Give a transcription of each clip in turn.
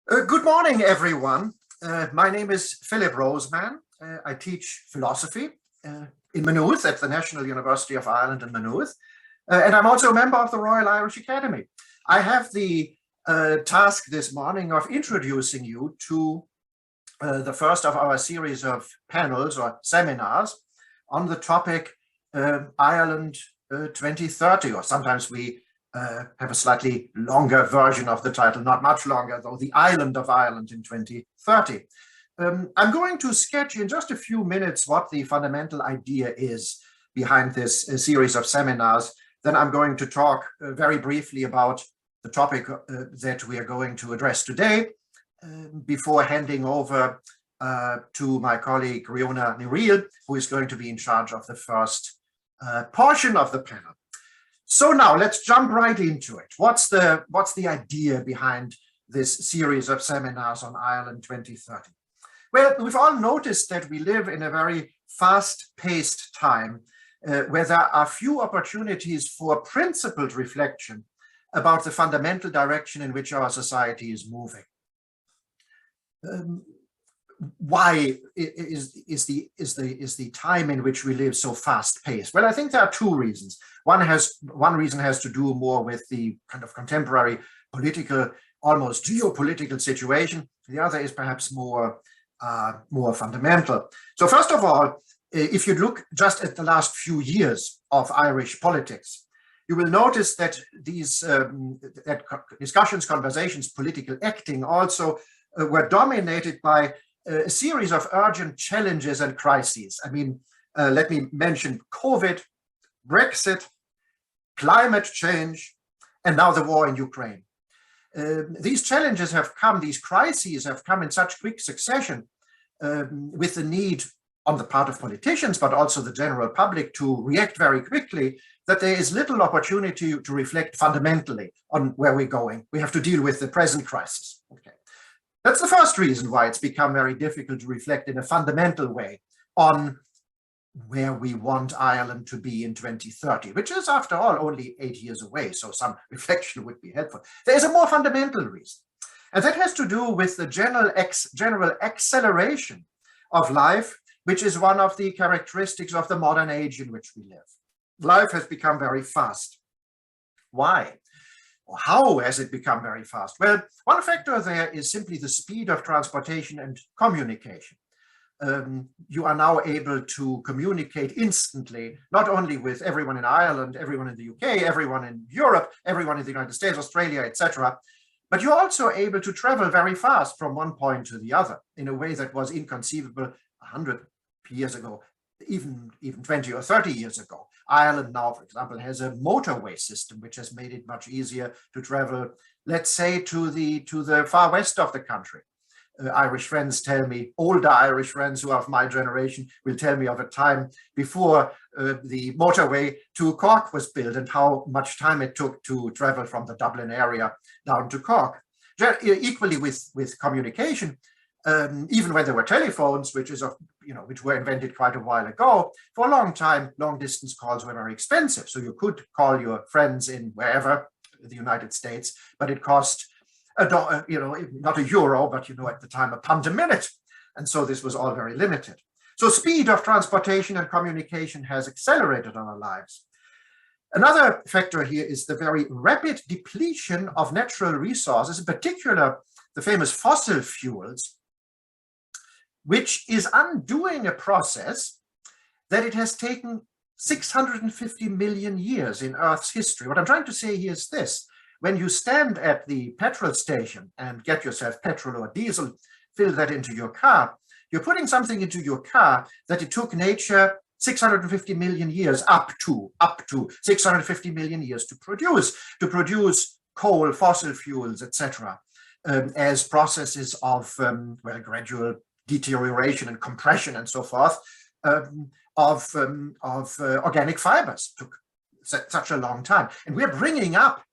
Good morning, everyone. My name is Philip Roseman. I teach philosophy in Maynooth at the National University of Ireland in Maynooth. And I'm also a member of the Royal Irish Academy. I have the task this morning of introducing you to the first of our series of panels or seminars on the topic Ireland 2030, or sometimes we have a slightly longer version of the title, not much longer though, the Island of Ireland in 2030. I'm going to sketch in just a few minutes what the fundamental idea is behind this series of seminars. Then I'm going to talk very briefly about the topic that we are going to address today before handing over to my colleague Riona Niril, who is going to be in charge of the first portion of the panel. So now let's jump right into it. What's the idea behind this series of seminars on Ireland 2030? Well, we've all noticed that we live in a very fast-paced time where there are few opportunities for principled reflection about the fundamental direction in which our society is moving. Why is the time in which we live so fast-paced? Well, I think there are two reasons. One reason has to do more with the kind of contemporary political, almost geopolitical situation. The other is perhaps more fundamental. So first of all, if you look just at the last few years of Irish politics, you will notice that these discussions, conversations, political acting also were dominated by a series of urgent challenges and crises. I mean, let me mention COVID, Brexit, climate change, and now the war in Ukraine. These challenges have come, these crises have come in such quick succession with the need on the part of politicians, but also the general public to react very quickly, that there is little opportunity to reflect fundamentally on where we're going. We have to deal with the present crisis. Okay. That's the first reason why it's become very difficult to reflect in a fundamental way on where we want Ireland to be in 2030, which is, after all, only 8 years away, so some reflection would be helpful. There is a more fundamental reason, and that has to do with the general acceleration of life, which is one of the characteristics of the modern age in which we live. Life has become very fast. Why? Or how has it become very fast? Well, one factor there is simply the speed of transportation and communication. You are now able to communicate instantly, not only with everyone in Ireland, everyone in the UK, everyone in Europe, everyone in the United States, Australia, etc., but you're also able to travel very fast from one point to the other in a way that was inconceivable 100 years ago, even 20 or 30 years ago. Ireland now, for example, has a motorway system which has made it much easier to travel, let's say, to the far west of the country. Irish friends tell me, older Irish friends who are of my generation will tell me of a time before the motorway to Cork was built and how much time it took to travel from the Dublin area down to Cork. Equally with communication, even when there were telephones, which were invented quite a while ago, for a long time, long distance calls were very expensive. So you could call your friends in wherever, the United States, but it cost not a euro, but at the time £1 a minute. And so this was all very limited. So speed of transportation and communication has accelerated on our lives. Another factor here is the very rapid depletion of natural resources, in particular the famous fossil fuels, which is undoing a process that it has taken 650 million years in Earth's history. What I'm trying to say here is this: when you stand at the petrol station and get yourself petrol or diesel, fill that into your car, you're putting something into your car that it took nature 650 million years, up to 650 million years to produce coal, fossil fuels, etc., as processes of gradual deterioration and compression and so forth of organic fibers. Took such a long time, and we're bringing up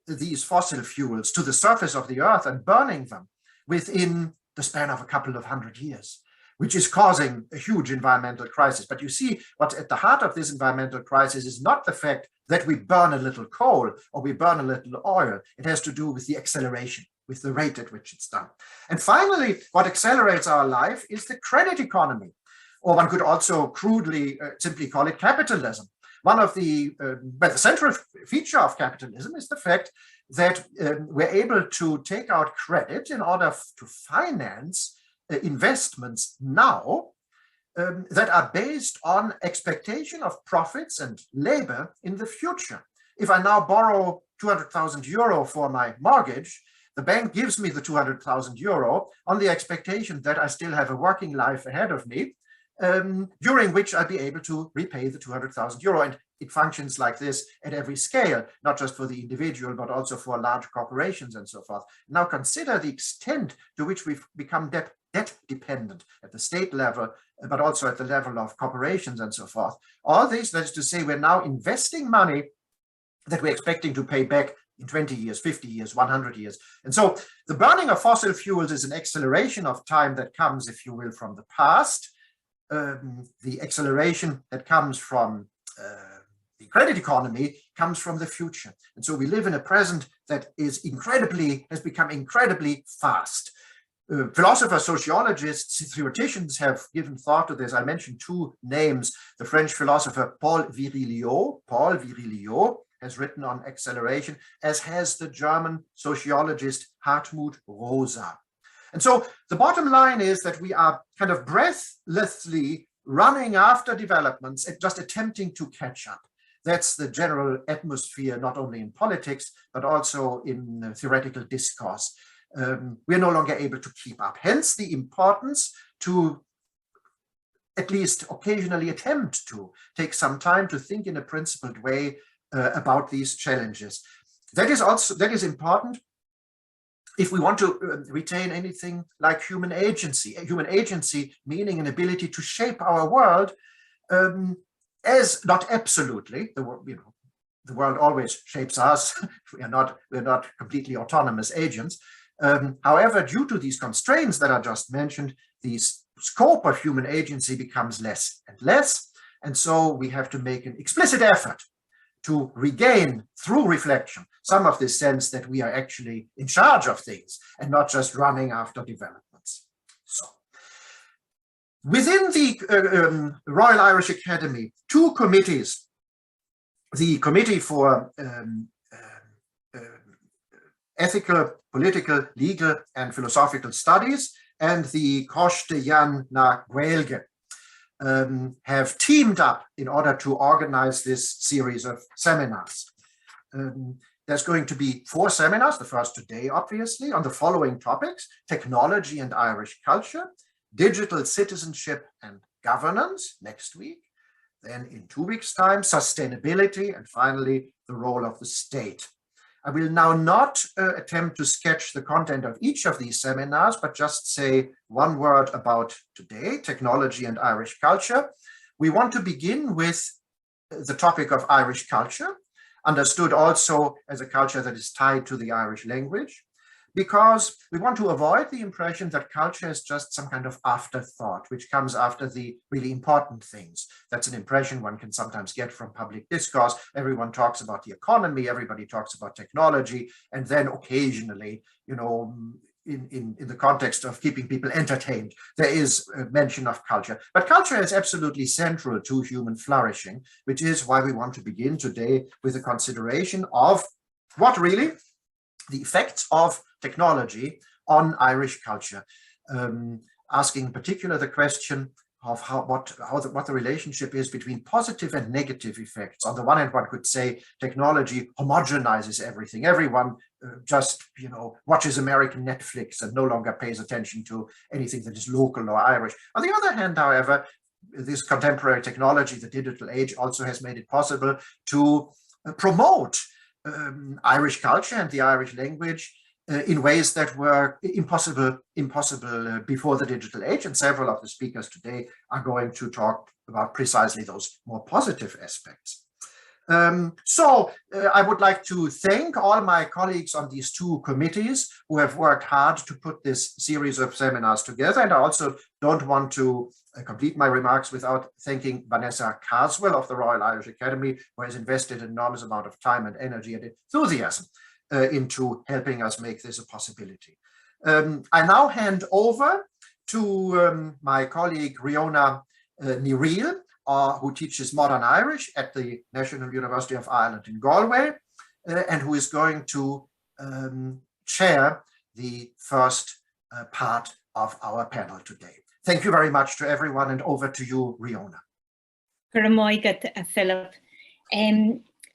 these fossil fuels to the surface of the earth and burning them within the span of a couple of 100 years, which is causing a huge environmental crisis. But you see, what's at the heart of this environmental crisis is not the fact that we burn a little coal or we burn a little oil. It has to do with the acceleration. with the rate at which it's done. And finally, what accelerates our life is the credit economy, or one could also crudely simply call it capitalism. One of the central feature of capitalism is the fact that we're able to take out credit in order to finance investments now that are based on expectation of profits and labor in the future. If I now borrow 200,000 euro for my mortgage, the bank gives me the 200,000 euro on the expectation that I still have a working life ahead of me, during which I'll be able to repay the 200,000 euro. And it functions like this at every scale, not just for the individual, but also for large corporations and so forth. Now consider the extent to which we've become debt dependent at the state level, but also at the level of corporations and so forth. All this, that is to say, we're now investing money that we're expecting to pay back in 20 years, 50 years, 100 years. And so the burning of fossil fuels is an acceleration of time that comes, if you will, from the past. The acceleration that comes from the credit economy comes from the future. And so we live in a present that has become incredibly fast. Philosophers, sociologists, theoreticians have given thought to this. I mentioned two names. The French philosopher Paul Virilio has written on acceleration, as has the German sociologist Hartmut Rosa. And so the bottom line is that we are kind of breathlessly running after developments and just attempting to catch up. That's the general atmosphere, not only in politics, but also in theoretical discourse. We're no longer able to keep up. Hence the importance to at least occasionally attempt to take some time to think in a principled way about these challenges. That is important if we want to retain anything like human agency meaning an ability to shape our world, as not absolutely, the world always shapes us. we're not completely autonomous agents. However, due to these constraints that I just mentioned, the scope of human agency becomes less and less, and so we have to make an explicit effort to regain, through reflection, some of this sense that we are actually in charge of things and not just running after developments. So, within the Royal Irish Academy, two committees, the Committee for Ethical, Political, Legal and Philosophical Studies and the Coiste na Gaeilge, have teamed up in order to organize this series of seminars. There's going to be 4 seminars, the first today, obviously, on the following topics: technology and Irish culture, digital citizenship and governance next week, then in 2 weeks' time, sustainability, and finally, the role of the state. I will now not attempt to sketch the content of each of these seminars, but just say one word about today, technology and Irish culture. We want to begin with the topic of Irish culture, understood also as a culture that is tied to the Irish language, because we want to avoid the impression that culture is just some kind of afterthought, which comes after the really important things. That's an impression one can sometimes get from public discourse. Everyone talks about the economy, everybody talks about technology, and then occasionally, in the context of keeping people entertained, there is a mention of culture. But culture is absolutely central to human flourishing, which is why we want to begin today with a consideration of what really the effects of technology on Irish culture, asking in particular the question of what the relationship is between positive and negative effects. On the one hand, one could say technology homogenizes everything. Everyone just watches American Netflix and no longer pays attention to anything that is local or Irish. On the other hand, however, this contemporary technology, the digital age, also has made it possible to promote Irish culture and the Irish language in ways that were impossible before the digital age. And several of the speakers today are going to talk about precisely those more positive aspects. So I would like to thank all my colleagues on these 2 committees who have worked hard to put this series of seminars together. And I also don't want to complete my remarks without thanking Vanessa Carswell of the Royal Irish Academy, who has invested an enormous amount of time and energy and enthusiasm into helping us make this a possibility. I now hand over to my colleague Riona Nireel, who teaches modern Irish at the National University of Ireland in Galway, and who is going to chair the first part of our panel today. Thank you very much to everyone, and over to you, Riona. Philip.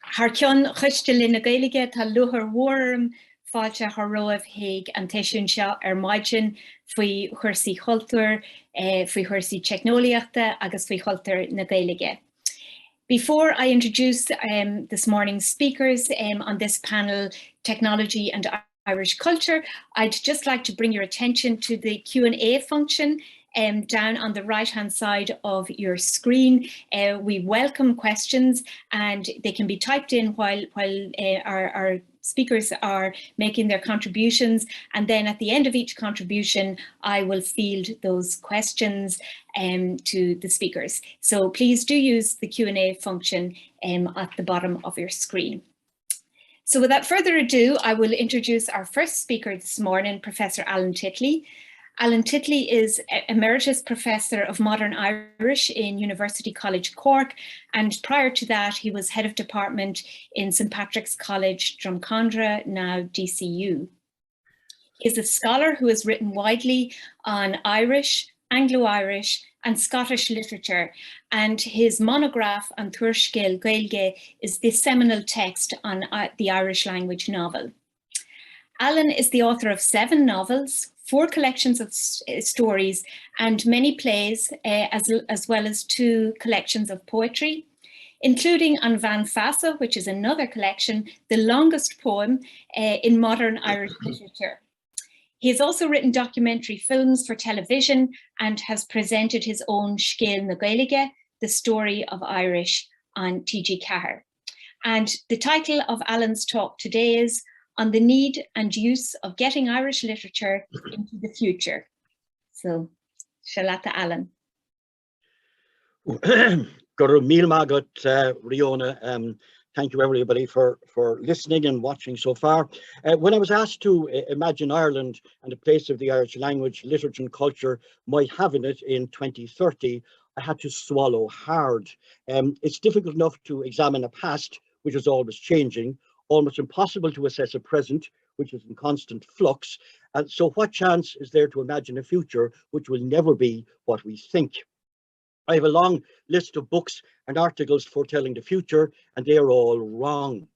Harcion chustelin na Gaeilge tá luchar warm fáilte roibh héig an teisiún seo maidin faoi chuirsaí chultúr, faoi chuirsaí technoliaachta agus faoi chultúr na Gaeilge. Before I introduce this morning's speakers on this panel, Technology and Irish Culture, I'd just like to bring your attention to the Q&A function down on the right-hand side of your screen. We welcome questions, and they can be typed in while our speakers are making their contributions, and then at the end of each contribution I will field those questions to the speakers. So please do use the Q&A function at the bottom of your screen. So without further ado, I will introduce our first speaker this morning, Professor Alan Titley. Alan Titley is Emeritus Professor of Modern Irish in University College Cork, and prior to that he was Head of Department in St Patrick's College, Drumcondra, now DCU. He is a scholar who has written widely on Irish, Anglo-Irish and Scottish literature, and his monograph on Tuairiscéal Gaeilge is the seminal text on the Irish language novel. Alan is the author of 7 novels, 4 collections of stories and many plays, as well as 2 collections of poetry, including On Van Fassa, which is another collection, the longest poem in modern Irish literature. He has also written documentary films for television and has presented his own Scéal na Gaeilge, the story of Irish, on TG Ceathair. And the title of Alan's talk today is On the Need and Use of Getting Irish Literature into the Future. So, Shalata Alan. Guru Mil Magat, Riona. Thank you everybody for listening and watching so far. When I was asked to imagine Ireland and the place of the Irish language, literature and culture might have in it in 2030, I had to swallow hard. It's difficult enough to examine a past, which is always changing, almost impossible to assess a present, which is in constant flux. And so what chance is there to imagine a future which will never be what we think? I have a long list of books and articles foretelling the future, and they are all wrong.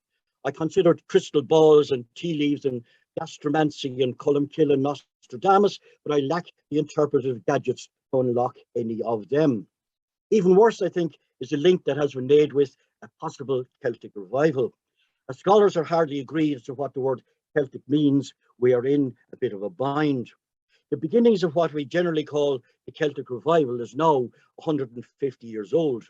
I considered crystal balls and tea leaves and gastromancy and Columkill and Nostradamus, but I lack the interpretive gadgets to unlock any of them. Even worse, I think, is the link that has been made with a possible Celtic revival. As scholars are hardly agreed as to what the word Celtic means, we are in a bit of a bind. The beginnings of what we generally call the Celtic Revival is now 150 years old.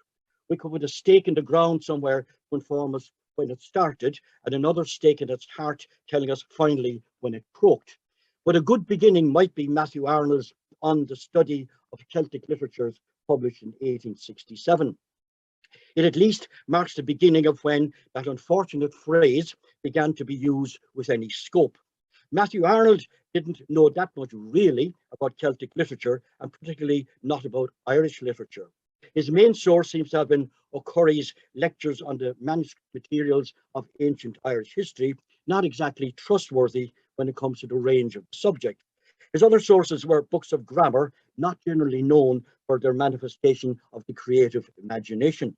We could put a stake in the ground somewhere to inform us when it started, and another stake in its heart telling us finally when it croaked. But a good beginning might be Matthew Arnold's On the Study of Celtic Literatures, published in 1867. It at least marks the beginning of when that unfortunate phrase began to be used with any scope. Matthew Arnold didn't know that much really about Celtic literature, and particularly not about Irish literature. His main source seems to have been O'Curry's lectures on the manuscript materials of ancient Irish history, not exactly trustworthy when it comes to the range of the subject. His other sources were books of grammar, not generally known for their manifestation of the creative imagination.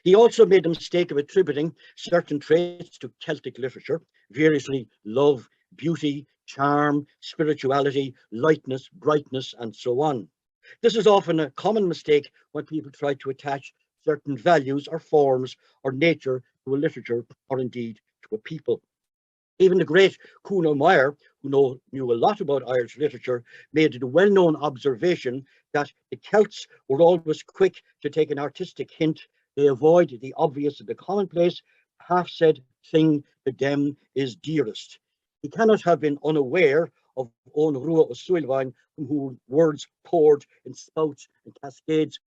He also made the mistake of attributing certain traits to Celtic literature, variously love, beauty, charm, spirituality, lightness, brightness, and so on. This is often a common mistake when people try to attach certain values or forms or nature to a literature or indeed to a people. Even the great Kuno Meyer, who knew a lot about Irish literature, made the well-known observation that the Celts were always quick to take an artistic hint. They avoid the obvious and the commonplace. Half-said thing to them is dearest. He cannot have been unaware of Owen Rua O'Sullivan, from whose words poured in spouts and cascades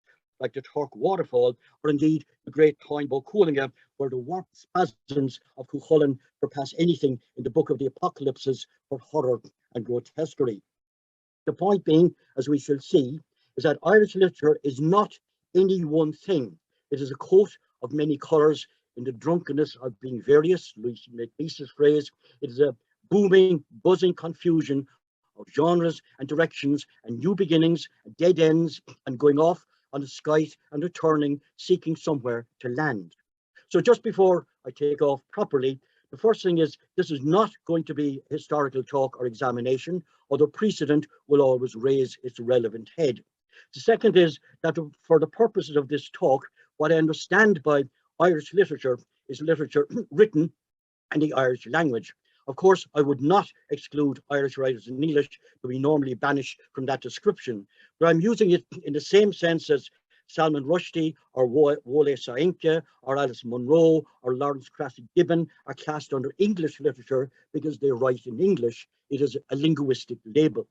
like the Turk waterfall, or indeed the great Toynbee Coolinga, where the warped spasms of Cuchulainn surpass anything in the Book of the Apocalypses for horror and grotesquerie. The point being, as we shall see, is that Irish literature is not any one thing. It is a coat of many colours in the drunkenness of being various, Louis Mace's phrase. It is a booming, buzzing confusion of genres and directions and new beginnings, and dead ends, and going off on a skite and returning, seeking somewhere to land. So just before I take off properly, the first thing is this is not going to be historical talk or examination, although precedent will always raise its relevant head. The second is that for the purposes of this talk, what I understand by Irish literature is literature written in the Irish language. Of course, I would not exclude Irish writers in English, who we normally banish from that description, but I'm using it in the same sense as Salman Rushdie or Wole Soyinka or Alice Munro or Lawrence Cressy Gibbon are classed under English literature because they write in English. It is a linguistic label.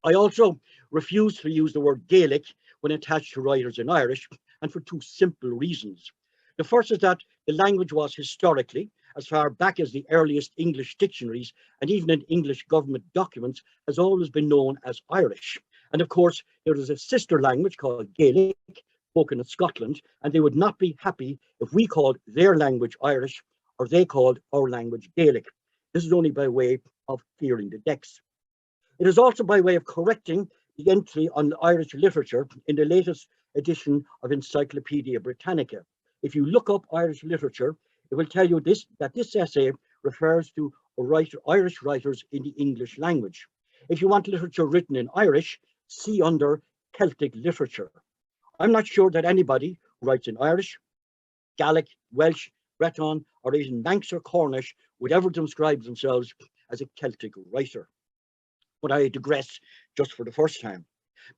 I also refuse to use the word Gaelic when attached to writers in Irish, and for two simple reasons. The first is that the language was historically, as far back as the earliest English dictionaries and even in English government documents, has always been known as Irish. And of course, there is a sister language called Gaelic, spoken in Scotland, and they would not be happy if we called their language Irish or they called our language Gaelic. This is only by way of clearing the decks. It is also by way of correcting the entry on Irish literature in the latest edition of Encyclopedia Britannica. If you look up Irish literature, it will tell you that this essay refers to Irish writers in the English language. If you want literature written in Irish, see under Celtic literature. I'm not sure that anybody who writes in Irish, Gaelic, Welsh, Breton, or even Manx or Cornish would ever describe themselves as a Celtic writer. But I digress just for the first time.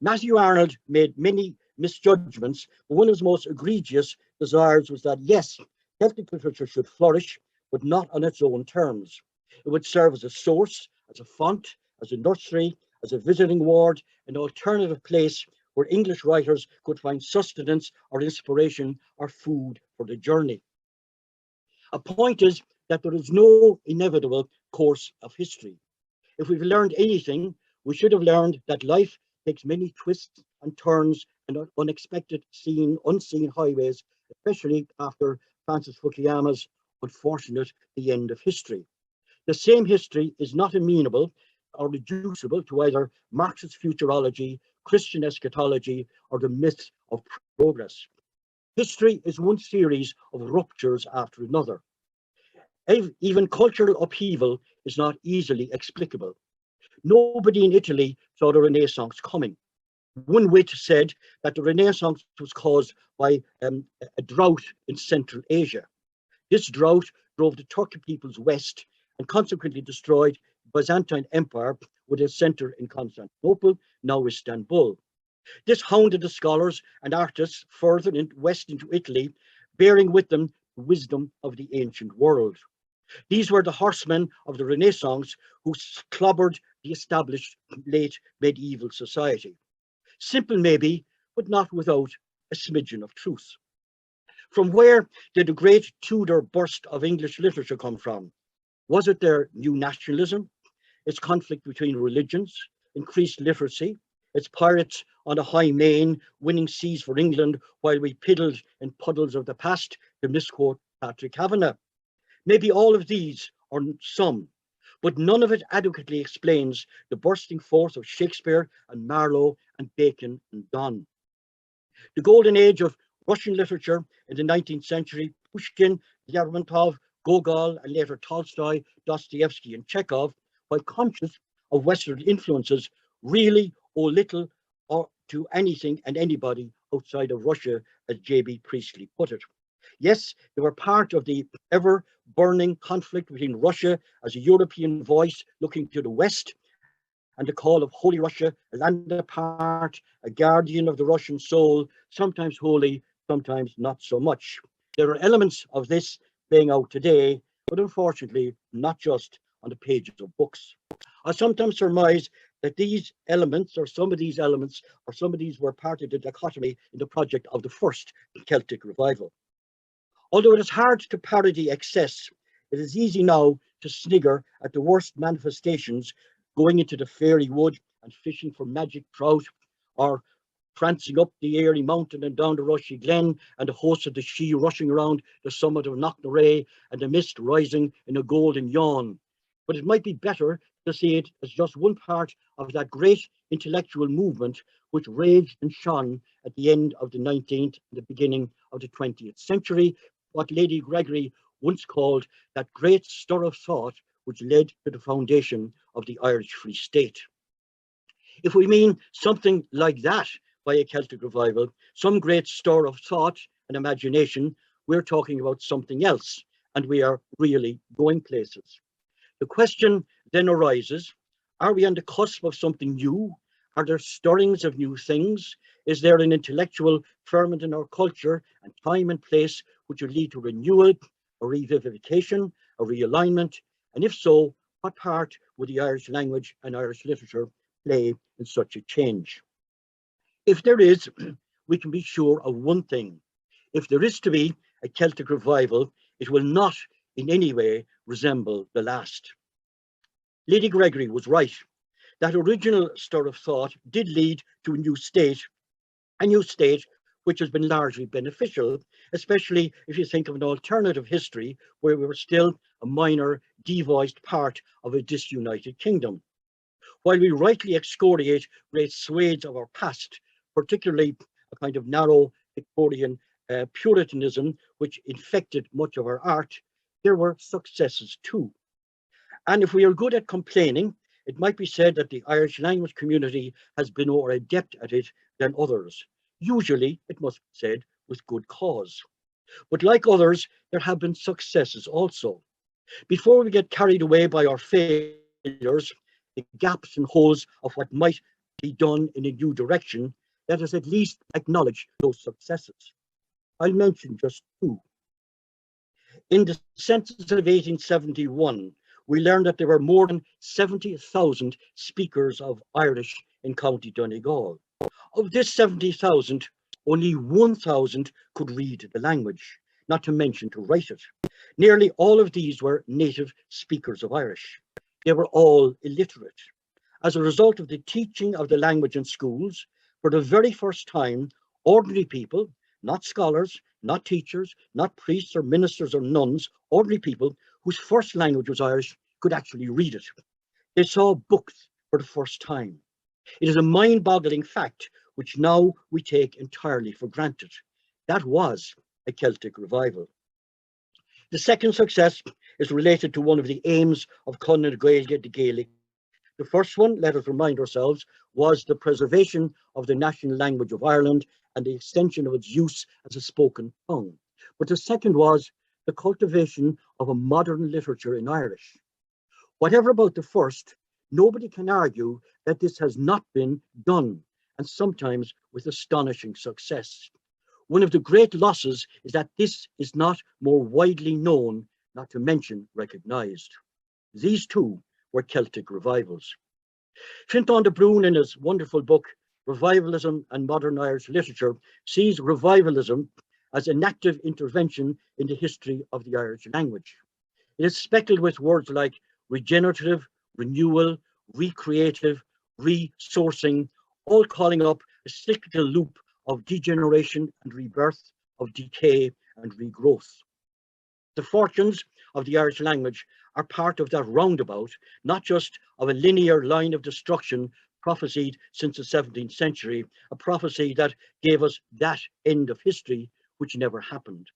Matthew Arnold made many misjudgments, but one of his most egregious desires was that, yes, Celtic literature should flourish, but not on its own terms. It would serve as a source, as a font, as a nursery, as a visiting ward, an alternative place where English writers could find sustenance or inspiration or food for the journey. A point is that there is no inevitable course of history. If we've learned anything, we should have learned that life takes many twists and turns and unexpected unseen highways, especially after Francis Fukuyama's unfortunate The End of History. The same history is not amenable or reducible to either Marxist futurology, Christian eschatology, or the myth of progress. History is one series of ruptures after another. Even cultural upheaval is not easily explicable. Nobody in Italy saw the Renaissance coming. One wit said that the Renaissance was caused by a drought in Central Asia. This drought drove the Turkic peoples west and consequently destroyed the Byzantine Empire with a center in Constantinople, now Istanbul. This hounded the scholars and artists further west into Italy, bearing with them the wisdom of the ancient world. These were the horsemen of the Renaissance who clobbered the established late medieval society. Simple maybe, but not without a smidgen of truth. From where did the great Tudor burst of English literature come from? Was it their new nationalism, its conflict between religions, increased literacy, its pirates on a high main winning seas for England while we piddled in puddles of the past, to misquote Patrick Kavanagh? Maybe all of these, or some, but none of it adequately explains the bursting forth of Shakespeare and Marlowe and Bacon and Donne. The golden age of Russian literature in the 19th century, Pushkin, Lermontov, Gogol, and later Tolstoy, Dostoevsky, and Chekhov, while conscious of Western influences, really owe little or to anything and anybody outside of Russia, as J.B. Priestley put it. Yes, they were part of the ever-burning conflict between Russia as a European voice looking to the West and the call of Holy Russia, a land apart, a guardian of the Russian soul, sometimes holy, sometimes not so much. There are elements of this playing out today, but unfortunately not just on the pages of books. I sometimes surmise that these elements, or some of these elements, or some of these were part of the dichotomy in the project of the first Celtic Revival. Although it is hard to parody excess, it is easy now to snigger at the worst manifestations, going into the fairy wood and fishing for magic trout, or prancing up the airy mountain and down the rushy glen, and the host of the Shee rushing around the summit of Knocknarea, and the mist rising in a golden yawn. But it might be better to see it as just one part of that great intellectual movement which raged and shone at the end of the 19th and the beginning of the 20th century, what Lady Gregory once called that great stir of thought which led to the foundation of the Irish Free State. If we mean something like that by a Celtic revival, some great stir of thought and imagination, we're talking about something else, and we are really going places. The question then arises, are we on the cusp of something new? Are there stirrings of new things? Is there an intellectual ferment in our culture and time and place which would lead to renewal, a revivification, a realignment? And if so, what part would the Irish language and Irish literature play in such a change? If there is, we can be sure of one thing. If there is to be a Celtic revival, it will not in any way resemble the last. Lady Gregory was right. That original stir of thought did lead to a new state which has been largely beneficial, especially if you think of an alternative history where we were still a minor, devoiced part of a disunited kingdom. While we rightly excoriate great swathes of our past, particularly a kind of narrow Victorian Puritanism which infected much of our art, there were successes too. And if we are good at complaining, it might be said that the Irish language community has been more adept at it than others. Usually, it must be said, with good cause. But like others, there have been successes also. Before we get carried away by our failures, the gaps and holes of what might be done in a new direction, let us at least acknowledge those successes. I'll mention just two. In the census of 1871, we learned that there were more than 70,000 speakers of Irish in County Donegal. Of this 70,000, only 1,000 could read the language, not to mention to write it. Nearly all of these were native speakers of Irish. They were all illiterate. As a result of the teaching of the language in schools, for the very first time, ordinary people, not scholars, not teachers, not priests or ministers or nuns, ordinary people whose first language was Irish could actually read it. They saw books for the first time. It is a mind-boggling fact which now we take entirely for granted. That was a Celtic revival. The second success is related to one of the aims of Conn Gaeilge, the Gaelic. The first one, let us remind ourselves, was the preservation of the national language of Ireland and the extension of its use as a spoken tongue. But the second was the cultivation of a modern literature in Irish. Whatever about the first, nobody can argue that this has not been done, and sometimes with astonishing success. One of the great losses is that this is not more widely known, not to mention recognized. These two were Celtic revivals. Fintan de Brún, in his wonderful book, Revivalism and Modern Irish Literature, sees revivalism as an active intervention in the history of the Irish language. It is speckled with words like regenerative, renewal, recreative, resourcing, all calling up a cyclical loop of degeneration and rebirth, of decay and regrowth. The fortunes of the Irish language are part of that roundabout, not just of a linear line of destruction prophesied since the 17th century, a prophecy that gave us that end of history which never happened.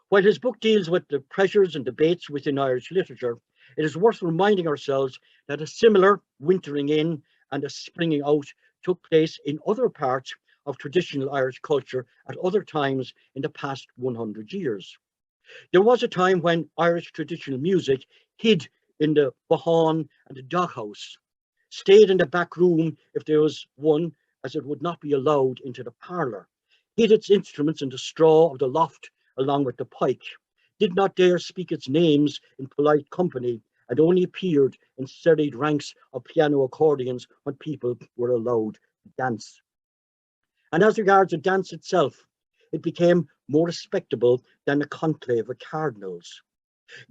While his book deals with the pressures and debates within Irish literature, it is worth reminding ourselves that a similar wintering in and a springing out took place in other parts of traditional Irish culture at other times in the past 100 years. There was a time when Irish traditional music hid in the bahán and the doghouse, stayed in the back room if there was one, as it would not be allowed into the parlour, hid its instruments in the straw of the loft along with the pike, did not dare speak its names in polite company, and only appeared in serried ranks of piano accordions when people were allowed to dance. And as regards the dance itself, it became more respectable than a conclave of cardinals.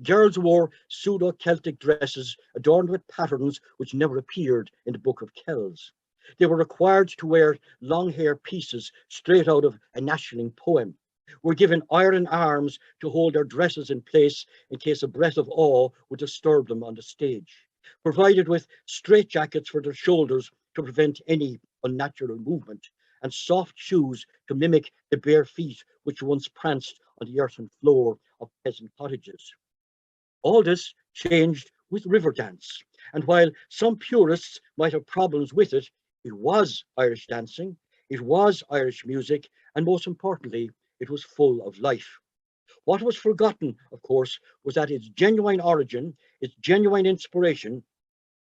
Girls wore pseudo-Celtic dresses adorned with patterns which never appeared in the Book of Kells. They were required to wear long hair pieces straight out of a nationaling poem, were given iron arms to hold their dresses in place in case a breath of awe would disturb them on the stage, provided with straitjackets for their shoulders to prevent any unnatural movement, and soft shoes to mimic the bare feet which once pranced on the earthen floor of peasant cottages. All this changed with river dance, and while some purists might have problems with it, it was Irish dancing, it was Irish music, and most importantly, it was full of life. What was forgotten, of course, was that its genuine origin, its genuine inspiration,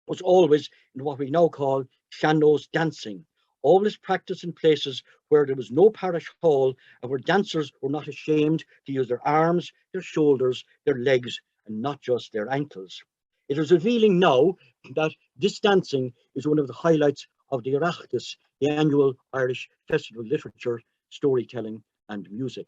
was always in what we now call sean-nós dancing, always practiced in places where there was no parish hall and where dancers were not ashamed to use their arms, their shoulders, their legs, and not just their ankles. It is revealing now that this dancing is one of the highlights of the Oireachtas, the annual Irish Festival of Literature, Storytelling and Music.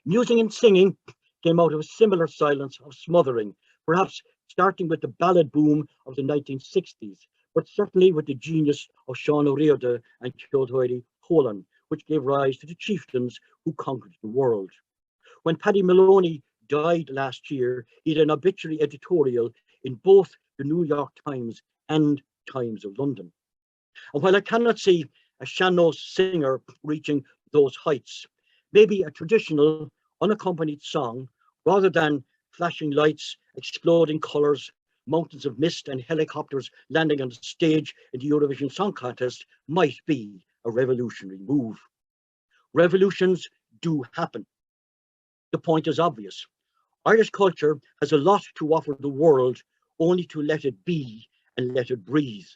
Music and singing came out of a similar silence of smothering, perhaps starting with the ballad boom of the 1960s, but certainly with the genius of Sean O'Riordan and Ceoltóirí Pólan, which gave rise to the chieftains who conquered the world. When Paddy Maloney died last year, he had an obituary editorial in both the New York Times and Times of London. And while I cannot see a sean-nós singer reaching those heights, maybe a traditional, unaccompanied song, rather than flashing lights, exploding colours, mountains of mist and helicopters landing on the stage in the Eurovision Song Contest, might be a revolutionary move. Revolutions do happen. The point is obvious. Irish culture has a lot to offer the world, only to let it be and let it breathe.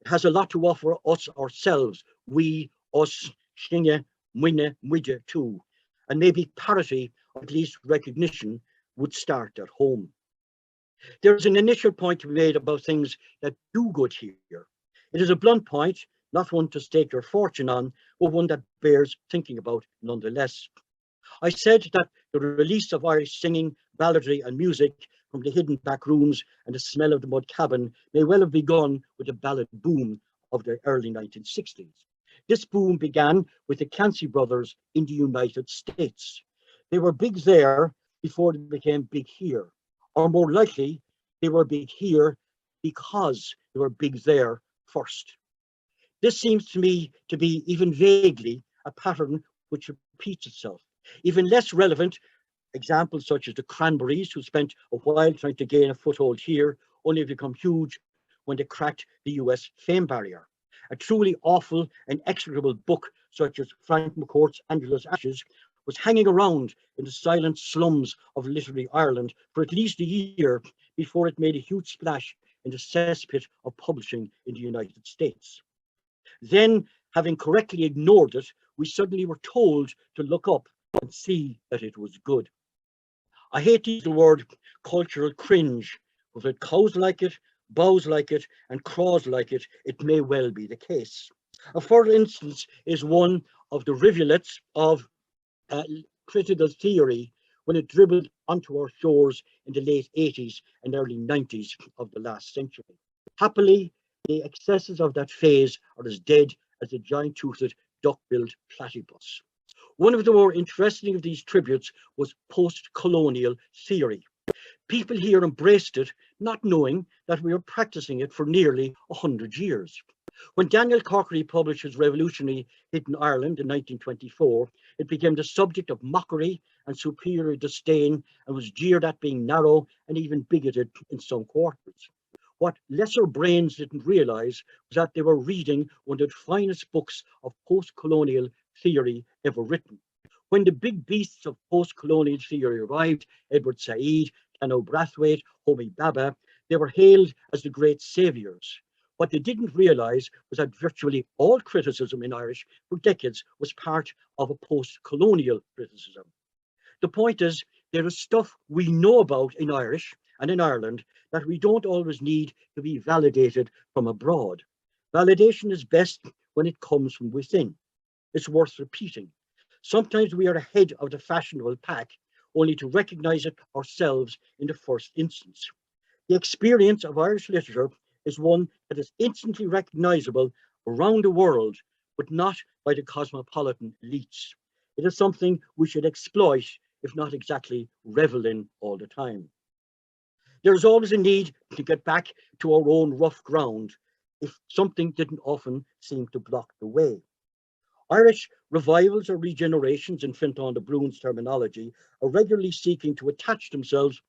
It has a lot to offer us ourselves, we, us, Shinge, Mwine, Mwide too, and maybe parity, or at least recognition, would start at home. There's an initial point to be made about things that do good here. It is a blunt point, not one to stake your fortune on, but one that bears thinking about nonetheless. I said that the release of Irish singing, balladry and music from the hidden back rooms and the smell of the mud cabin may well have begun with the ballad boom of the early 1960s. This boom began with the Clancy brothers in the United States. They were big there before they became big here, or more likely, they were big here because they were big there first. This seems to me to be even vaguely a pattern which repeats itself. Even less relevant, examples such as the Cranberries, who spent a while trying to gain a foothold here, only to become huge when they cracked the US fame barrier. A truly awful and execrable book such as Frank McCourt's Angela's Ashes was hanging around in the silent slums of literary Ireland for at least a year before it made a huge splash in the cesspit of publishing in the United States. Then, having correctly ignored it, we suddenly were told to look up and see that it was good. I hate to use the word cultural cringe, but if it cows like it, bows like it, and craws like it, it may well be the case. A further instance is one of the rivulets of critical theory when it dribbled onto our shores in the late 80s and early 90s of the last century. Happily, the excesses of that phase are as dead as the giant-toothed duck-billed platypus. One of the more interesting of these tributes was post-colonial theory. People here embraced it, not knowing that we were practicing it for nearly 100 years. When Daniel Corkery published his revolutionary hit in Ireland in 1924, it became the subject of mockery and superior disdain and was jeered at being narrow and even bigoted in some quarters. What lesser brains didn't realize was that they were reading one of the finest books of post-colonial theory ever written. When the big beasts of post-colonial theory arrived, Edward Said, Cano Brathwaite, Homi Bhabha, they were hailed as the great saviors. What they didn't realize was that virtually all criticism in Irish for decades was part of a post-colonial criticism. The point is, there is stuff we know about in Irish and in Ireland that we don't always need to be validated from abroad. Validation is best when it comes from within. It's worth repeating. Sometimes we are ahead of the fashionable pack, only to recognize it ourselves in the first instance. The experience of Irish literature is one that is instantly recognizable around the world, but not by the cosmopolitan elites. It is something we should exploit, if not exactly revel in all the time. There is always a need to get back to our own rough ground if something didn't often seem to block the way. Irish revivals or regenerations, in Fintan de Bruin's terminology, are regularly seeking to attach themselves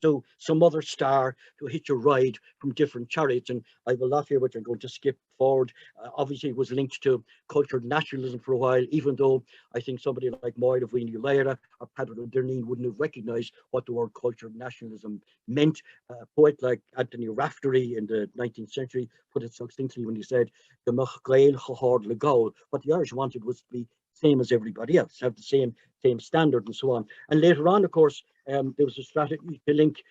to some other star to hitch a ride from different chariots. And I have a lot here which I'm going to skip forward. Obviously, it was linked to cultured nationalism for a while, even though I think somebody like Moira Vini Lyra or Patrick Derneen wouldn't have recognized what the word cultured nationalism meant. A poet like Anthony Raftery in the 19th century put it succinctly when he said, "The Gael Chahard le Gaul." What the Irish wanted was to be same as everybody else, have the same standard and so on. And later on, of course, there was a strategy to link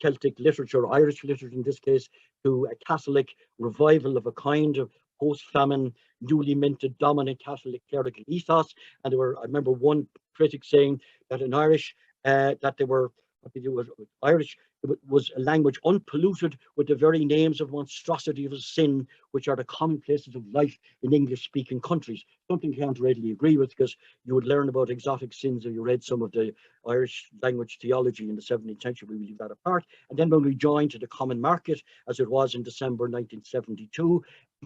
Celtic literature, Irish literature in this case, to a Catholic revival of a kind of post-famine, newly minted dominant Catholic clerical ethos. And there were, I remember one critic saying that in Irish, that they were, what they do was Irish was a language unpolluted with the very names of monstrosity of sin, which are the commonplaces of life in English-speaking countries. Something you can't readily agree with, because you would learn about exotic sins if you read some of the Irish language theology in the 17th century. We leave that apart. And then when we joined to the common market, as it was in December 1972,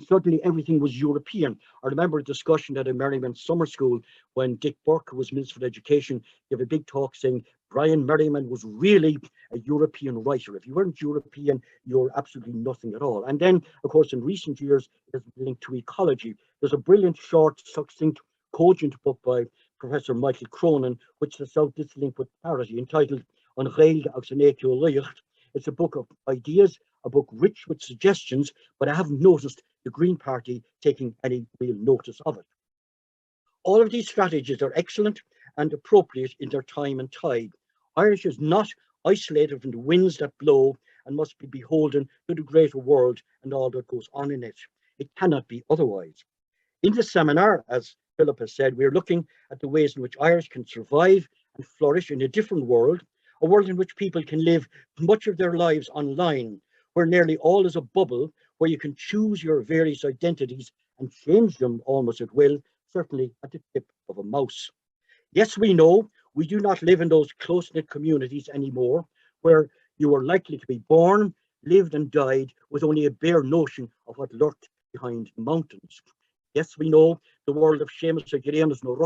suddenly everything was European. I remember a discussion at a Merriman summer school when Dick Burke, who was Minister for Education, gave a big talk saying Brian Merriman was really a European writer. If you weren't European, you're absolutely nothing at all. And then, of course, in recent years, it's linked to ecology. There's a brilliant, short, succinct, cogent book by Professor Michael Cronin, which sets out this link with parity, entitled An Ghaeilge agus an Éachiúil Luíocht. It's a book of ideas, a book rich with suggestions, but I haven't noticed the Green Party taking any real notice of it. All of these strategies are excellent and appropriate in their time and tide. Irish is not isolated from the winds that blow and must be beholden to the greater world and all that goes on in it. It cannot be otherwise. In this seminar, as Philip has said, we're looking at the ways in which Irish can survive and flourish in a different world, a world in which people can live much of their lives online, where nearly all is a bubble, where you can choose your various identities and change them almost at will, certainly at the tip of a mouse. Yes, we know we do not live in those close-knit communities anymore, where you are likely to be born, lived and died with only a bare notion of what lurked behind the mountains. Yes, we know the world of Seamus O'Gillean's no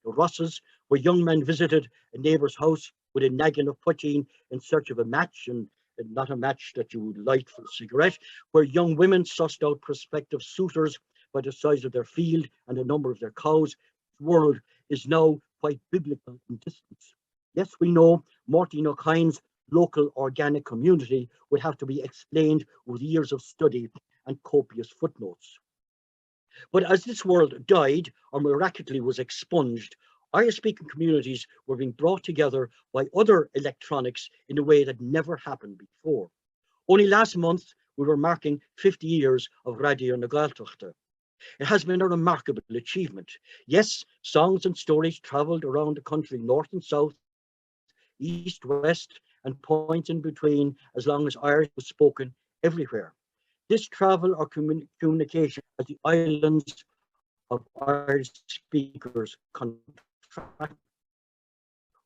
Rosses, where young men visited a neighbour's house with a naggin of poitín in search of a match, and not a match that you would light for a cigarette, where young women sussed out prospective suitors by the size of their field and the number of their cows. The world is now quite biblical in distance. Yes, we know Martin O'Kine's local organic community would have to be explained with years of study and copious footnotes. But as this world died or miraculously was expunged, Irish-speaking communities were being brought together by other electronics in a way that never happened before. Only last month, we were marking 50 years of Radio na Gaeltachta. It has been a remarkable achievement. Yes, songs and stories travelled around the country, north and south, east, west, and points in between, as long as Irish was spoken everywhere. This travel or communication as the islands of Irish speakers contract.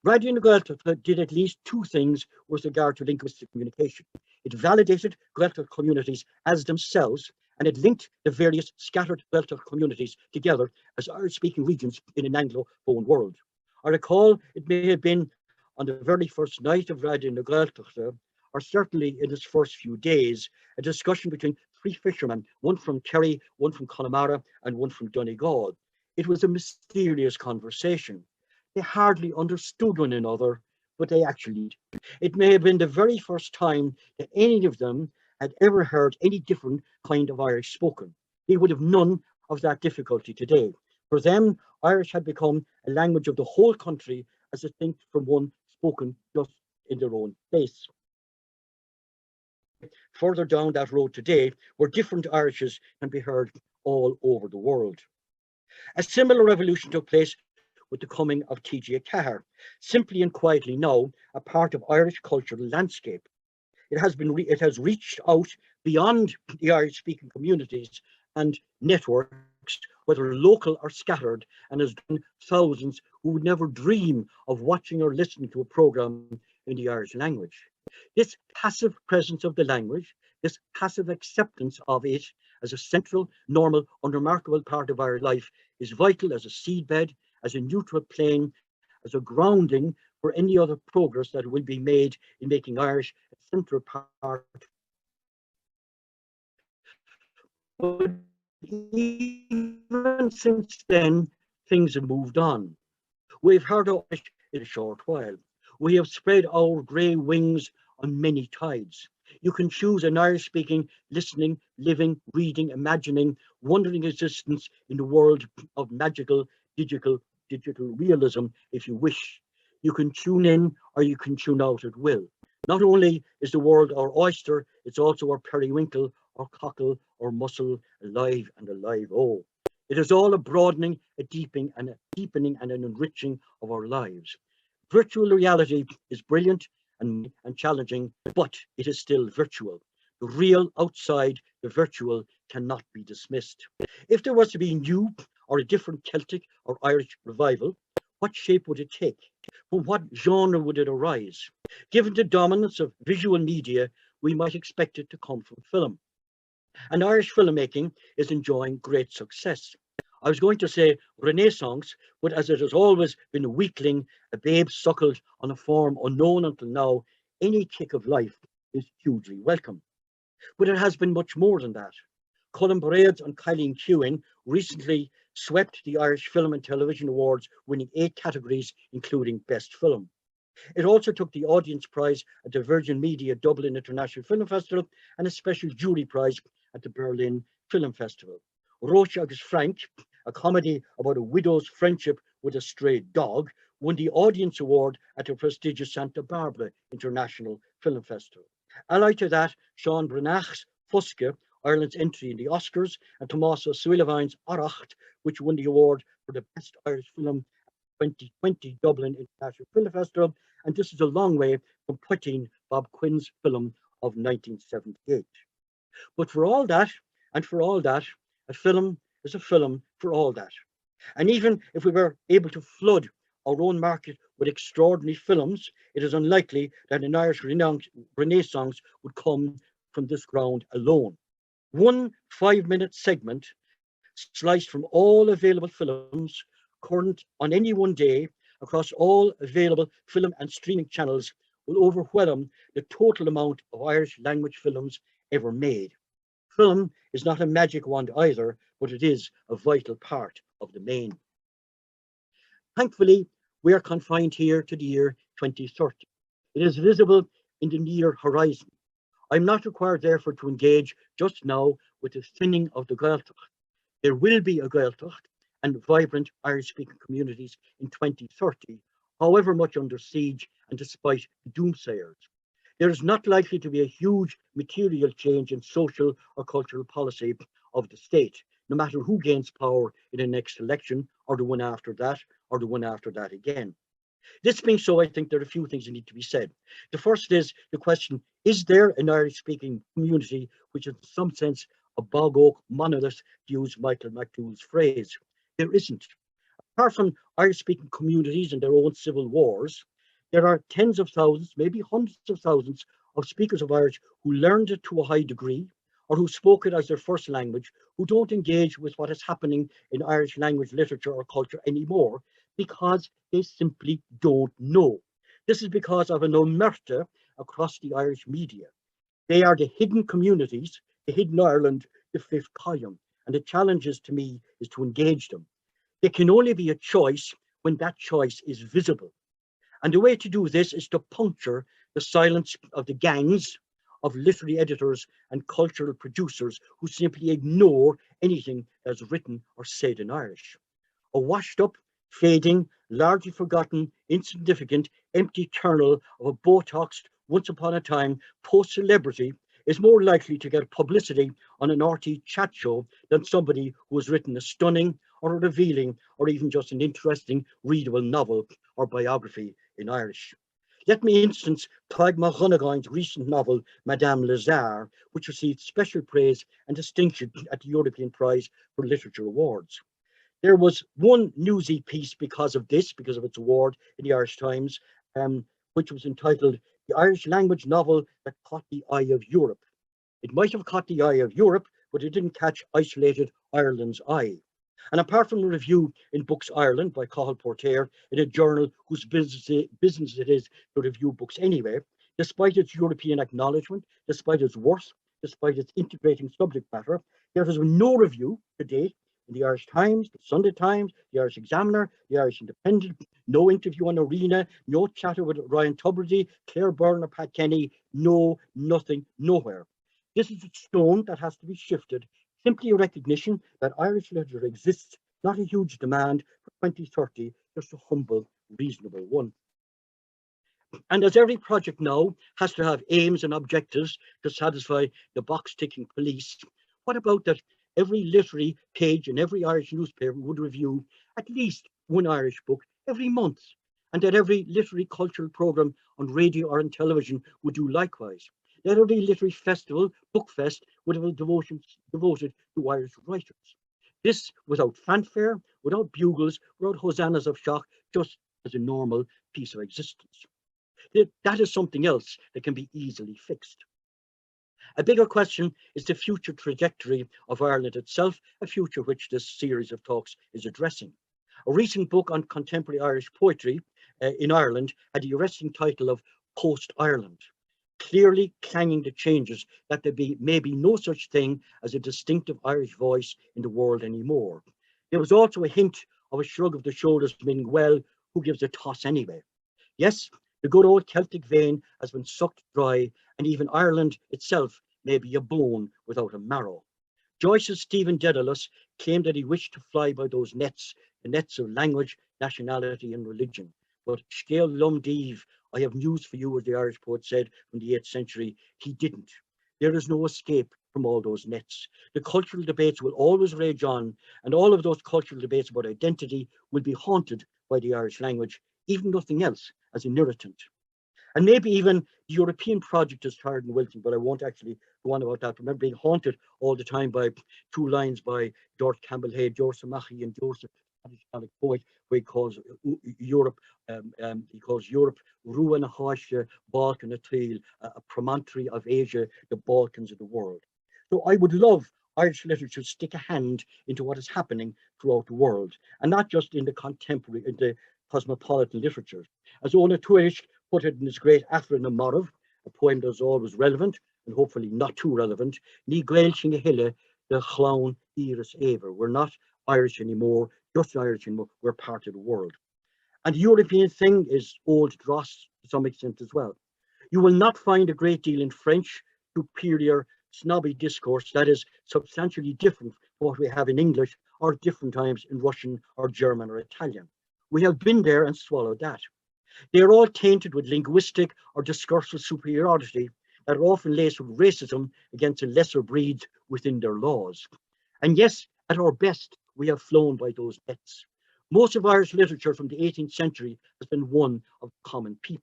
Radio na Gaeltachta did at least two things with regard to linguistic communication. It validated Gaeltacht communities as themselves, and it linked the various scattered Gaeltacht communities together as Irish-speaking regions in an Anglophone world. I recall it may have been on the very first night of Radio na Gaeltachta, or certainly in its first few days, a discussion between three fishermen, one from Kerry, one from Connemara, and one from Donegal. It was a mysterious conversation. They hardly understood one another, but they actually did. It may have been the very first time that any of them had ever heard any different kind of Irish spoken. They would have none of that difficulty today. For them, Irish had become a language of the whole country, as distinct from one spoken just in their own place. further down that road today, where different Irishes can be heard all over the world. A similar revolution took place with the coming of T.G. Cahir, simply and quietly now a part of Irish cultural landscape. It has reached out beyond the Irish-speaking communities and networks, whether local or scattered, and has done thousands who would never dream of watching or listening to a programme in the Irish language. This passive presence of the language, this passive acceptance of it as a central, normal, unremarkable part of our life is vital as a seedbed, as a neutral plane, as a grounding for any other progress that will be made in making Irish a central part. But even since then, things have moved on. We've heard Irish in a short while. We have spread our grey wings on many tides. You can choose an Irish-speaking, listening, living, reading, imagining, wondering existence in the world of magical, digital realism if you wish. You can tune in or you can tune out at will. Not only is the world our oyster, it's also our periwinkle, our cockle, our mussel, alive and alive. Oh, it is all a broadening, a deepening and an enriching of our lives. Virtual reality is brilliant and challenging, but it is still virtual. The real outside the virtual cannot be dismissed. If there was to be a new or a different Celtic or Irish revival, what shape would it take? From what genre would it arise? Given the dominance of visual media, we might expect it to come from film. And Irish filmmaking is enjoying great success. I was going to say Renaissance, but as it has always been a weakling, a babe suckled on a form unknown until now, any kick of life is hugely welcome. But it has been much more than that. Colin Braid and Colleen Kewen recently swept the Irish Film and Television Awards, winning 8 categories, including Best Film. It also took the Audience Prize at the Virgin Media Dublin International Film Festival and a special jury prize at the Berlin Film Festival. Roche agus Frank, a comedy about a widow's friendship with a stray dog, won the Audience Award at the prestigious Santa Barbara International Film Festival. Allied to that, Sean Branagh's Fuske, Ireland's entry in the Oscars, and Tommaso Suillevine's Aracht, which won the award for the Best Irish Film at 2020 Dublin International Film Festival, and this is a long way from putting Bob Quinn's film of 1978. But for all that, and for all that, a film is a film for all that. And even if we were able to flood our own market with extraordinary films, it is unlikely that an Irish Renaissance would come from this ground alone. One 5-minute segment sliced from all available films current on any one day across all available film and streaming channels will overwhelm the total amount of Irish language films ever made. Film is not a magic wand either, but it is a vital part of the main. Thankfully, we are confined here to the year 2030. It is visible in the near horizon. I'm not required, therefore, to engage just now with the thinning of the Gaeltacht. There will be a Gaeltacht and vibrant Irish-speaking communities in 2030, however much under siege and despite the doomsayers. There is not likely to be a huge material change in social or cultural policy of the state, no matter who gains power in the next election, or the one after that, or the one after that again. This being so, I think there are a few things that need to be said. The first is the question, is there an Irish-speaking community which is in some sense a bog oak monolith, to use Michael McDowell's phrase? There isn't. Apart from Irish-speaking communities and their own civil wars, there are tens of thousands, maybe hundreds of thousands of speakers of Irish who learned it to a high degree or who spoke it as their first language, who don't engage with what is happening in Irish language, literature or culture anymore because they simply don't know. This is because of an omerta across the Irish media. They are the hidden communities, the hidden Ireland, the fifth column. And the challenge is, to me, is to engage them. There can only be a choice when that choice is visible. And the way to do this is to puncture the silence of the gangs of literary editors and cultural producers who simply ignore anything that's written or said in Irish. A washed up, fading, largely forgotten, insignificant, empty kernel of a Botoxed, once upon a time, post-celebrity is more likely to get publicity on an RT chat show than somebody who has written a stunning or a revealing or even just an interesting readable novel or biography in Irish. Let me instance Táig Mahonagán's recent novel, Madame Lazare, which received special praise and distinction at the European Prize for Literature Awards. There was one newsy piece because of its award in the Irish Times, which was entitled The Irish Language Novel That Caught the Eye of Europe. It might have caught the eye of Europe, but it didn't catch isolated Ireland's eye. And apart from a review in Books Ireland by Cathal Porter, in a journal whose business it is to review books anyway, despite its European acknowledgement, despite its worth, despite its integrating subject matter, there has been no review to date in the Irish Times, the Sunday Times, the Irish Examiner, the Irish Independent, no interview on Arena, no chatter with Ryan Tubridy, Claire Byrne or Pat Kenny, no, nothing, nowhere. This is a stone that has to be shifted, simply a recognition that Irish literature exists, not a huge demand for 2030, just a humble, reasonable one. And as every project now has to have aims and objectives to satisfy the box-ticking police, what about that every literary page in every Irish newspaper would review at least one Irish book every month, and that every literary cultural programme on radio or on television would do likewise? That every literary festival, Bookfest, would have a devoted to Irish writers. This without fanfare, without bugles, without hosannas of shock, just as a normal piece of existence. That is something else that can be easily fixed. A bigger question is the future trajectory of Ireland itself, a future which this series of talks is addressing. A recent book on contemporary Irish poetry in Ireland had the arresting title of Post-Ireland, clearly clanging the changes that there may be no such thing as a distinctive Irish voice in the world anymore. There was also a hint of a shrug of the shoulders, meaning, well, who gives a toss anyway? Yes, the good old Celtic vein has been sucked dry, and even Ireland itself may be a bone without a marrow. Joyce's Stephen Dedalus claimed that he wished to fly by those nets, the nets of language, nationality, and religion. But Scéal Lum Díobh, I have news for you, as the Irish poet said from the 8th century, he didn't. There is no escape from all those nets. The cultural debates will always rage on, and all of those cultural debates about identity will be haunted by the Irish language, even nothing else, as an irritant. And maybe even the European project is tired and wilting, but I won't actually go on about that. Remember being haunted all the time by two lines by George Campbell Hay, Joseph Mackey and Joseph, Scottish poet, where he calls Europe Ruan Haisha, Balkan Atil, a promontory of Asia, the Balkans of the world. So I would love Irish literature to stick a hand into what is happening throughout the world, and not just in the contemporary, in the cosmopolitan literature. As Ona Tuish put it in his great Afrin na Morv, a poem that is always relevant and hopefully not too relevant, Ní Gaelchinge Hille, the Clown Iris Aver. We're not Irish anymore, just Irish anymore, we're part of the world. And the European thing is old dross to some extent as well. You will not find a great deal in French, superior, snobby discourse that is substantially different from what we have in English, or different times in Russian or German or Italian. We have been there and swallowed that. They are all tainted with linguistic or discursive superiority that are often laced with racism against the lesser breeds within their laws. And yes, at our best, we have flown by those nets. Most of Irish literature from the 18th century has been one of common people.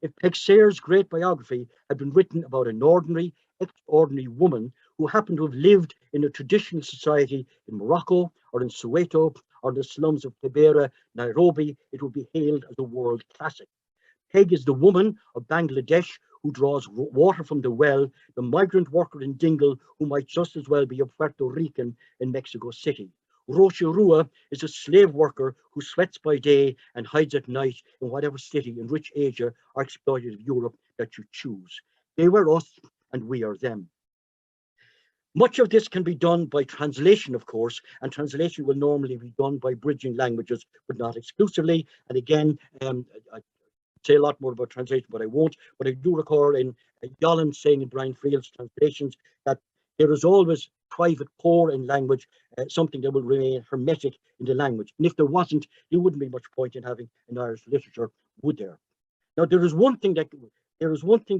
If Peg Sayre's great biography had been written about an ordinary, extraordinary woman who happened to have lived in a traditional society in Morocco or in Soweto or the slums of Kibera, Nairobi, it would be hailed as a world classic. Peg is the woman of Bangladesh who draws water from the well, the migrant worker in Dingle who might just as well be a Puerto Rican in Mexico City. Rocha Rua is a slave worker who sweats by day and hides at night in whatever city in rich Asia or exploitative Europe that you choose. They were us and we are them. Much of this can be done by translation, of course, and translation will normally be done by bridging languages, but not exclusively. And again, I say a lot more about translation, but I won't. But I do recall in Yolland saying in Brian Friel's translations that there is always private core in language, something that will remain hermetic in the language. And if there wasn't, there wouldn't be much point in having an Irish literature, would there? Now, there is one thing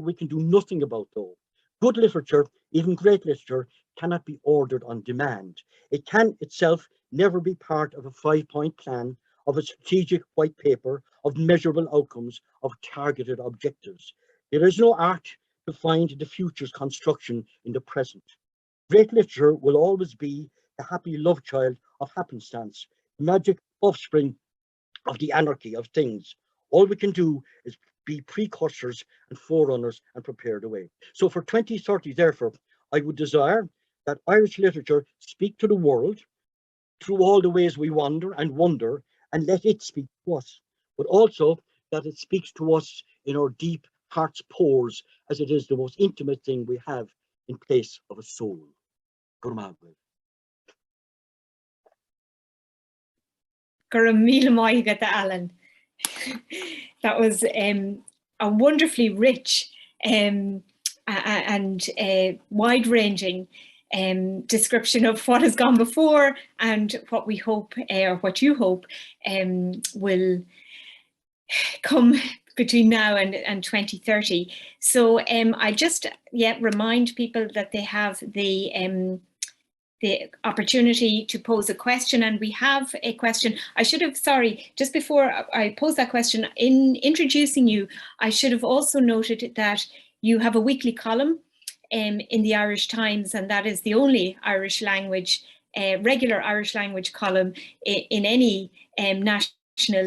we can do nothing about, though. Good literature, even great literature, cannot be ordered on demand. It can itself never be part of a 5-point plan, of a strategic white paper, of measurable outcomes, of targeted objectives. There is no art to find the future's construction in the present. Great literature will always be the happy love child of happenstance, the magic offspring of the anarchy of things. All we can do is be precursors and forerunners and prepare the way. So for 2030, therefore, I would desire that Irish literature speak to the world through all the ways we wander and wonder, and let it speak to us, but also that it speaks to us in our deep heart's pores, as it is the most intimate thing we have in place of a soul. Alan. That was a wonderfully rich and wide-ranging description of what has gone before and what we hope, or what you hope, will come between now and 2030. So I just remind people that they have the opportunity to pose a question, and we have a question. I should have, sorry, just before I pose that question, in introducing you, I should have also noted that you have a weekly column in the Irish Times, and that is the only Irish language, regular Irish language column in any national